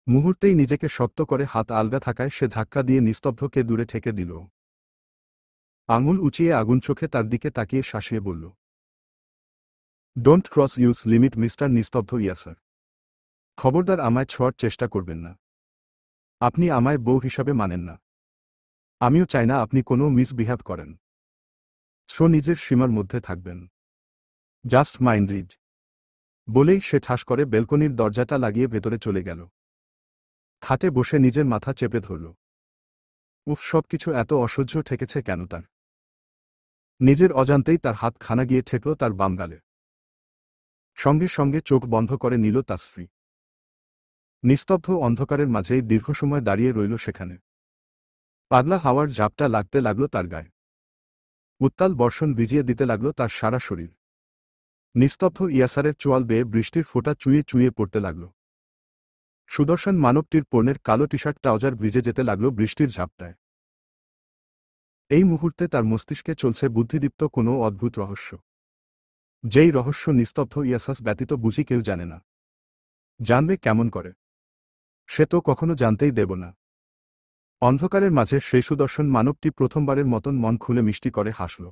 মুহূর্তেই নিজেকে শক্ত করে হাত আলগা থাকায় সে ধাক্কা দিয়ে নিস্তব্ধকে দূরে ঠেকে দিল। আঙুল উঁচিয়ে আগুন চোখে তার দিকে তাকিয়ে শাসিয়ে বলল, don't cross use limit mister নিস্তব্ধ ইয়াসার। খবরদার আমায় ছোঁয়ার চেষ্টা করবেন না। আপনি আমায় বউ হিসাবে মানেন না। আমিও চাই না আপনি কোনো মিসবিহেভ করেন। সো নিজের সীমার মধ্যে থাকবেন। Just mind read. বলেই সে ঠাস করে বেলকনির দরজাটা লাগিয়ে ভেতরে চলে গেল। খাটে বসে নিজের মাথা চেপে ধরল। উফ, সবকিছু এত অসহ্য ঠেকেছে কেন তার। নিজের অজান্তেই তার হাত খানা গিয়ে ঠেকল তার বাম গালে। সঙ্গে সঙ্গে চোখ বন্ধ করে নিল তাসফি। নিস্তব্ধ অন্ধকারের মাঝেই দীর্ঘ সময় দাঁড়িয়ে রইল সেখানে। পাগলা হাওয়ার ঝাপটা লাগতে লাগল তার গায়ে। উত্তাল বর্ষণ ভিজিয়ে দিতে লাগল তার সারা শরীর। নিস্তব্ধ ইয়াসারের চোয়াল বেয়ে বৃষ্টির ফোঁটা চুইয়ে চুইয়ে পড়তে লাগল। সুদর্শন মানবটির পণ্যের কালো টি শার্ট ট্রাউজার ভিজে যেতে লাগল বৃষ্টির ঝাপটায়। এই মুহূর্তে তার মস্তিষ্কে চলছে বুদ্ধিদীপ্ত কোনো অদ্ভুত রহস্য। যেই রহস্য নিস্তব্ধ ইয়াসাস ব্যতীত বুঝি কেউ জানে না। জানবে কেমন করে? সে তো কখনো জানতেই দেব না। অন্ধকারের মাঝে সেই সুদর্শন মানবটি প্রথমবারের মতন মন খুলে মিষ্টি করে হাসল।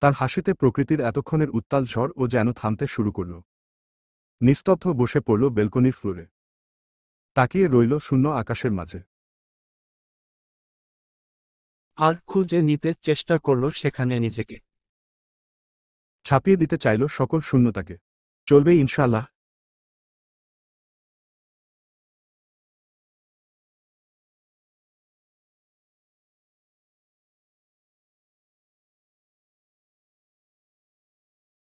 তার হাসিতে প্রকৃতির এতক্ষণের উত্তাল ঝড় ও যেন থামতে শুরু করল। নিস্তব্ধ বসে পড়ল বেলকনির ফ্লোরে। তাকিয়ে রইল শূন্য আকাশের মাঝে। আর খুঁজে নিতে চেষ্টা করল সেখানে নিজেকে। ছাপিয়ে দিতে চাইল সকল শূন্যতাকে। চলবে ইনশাআল্লাহ।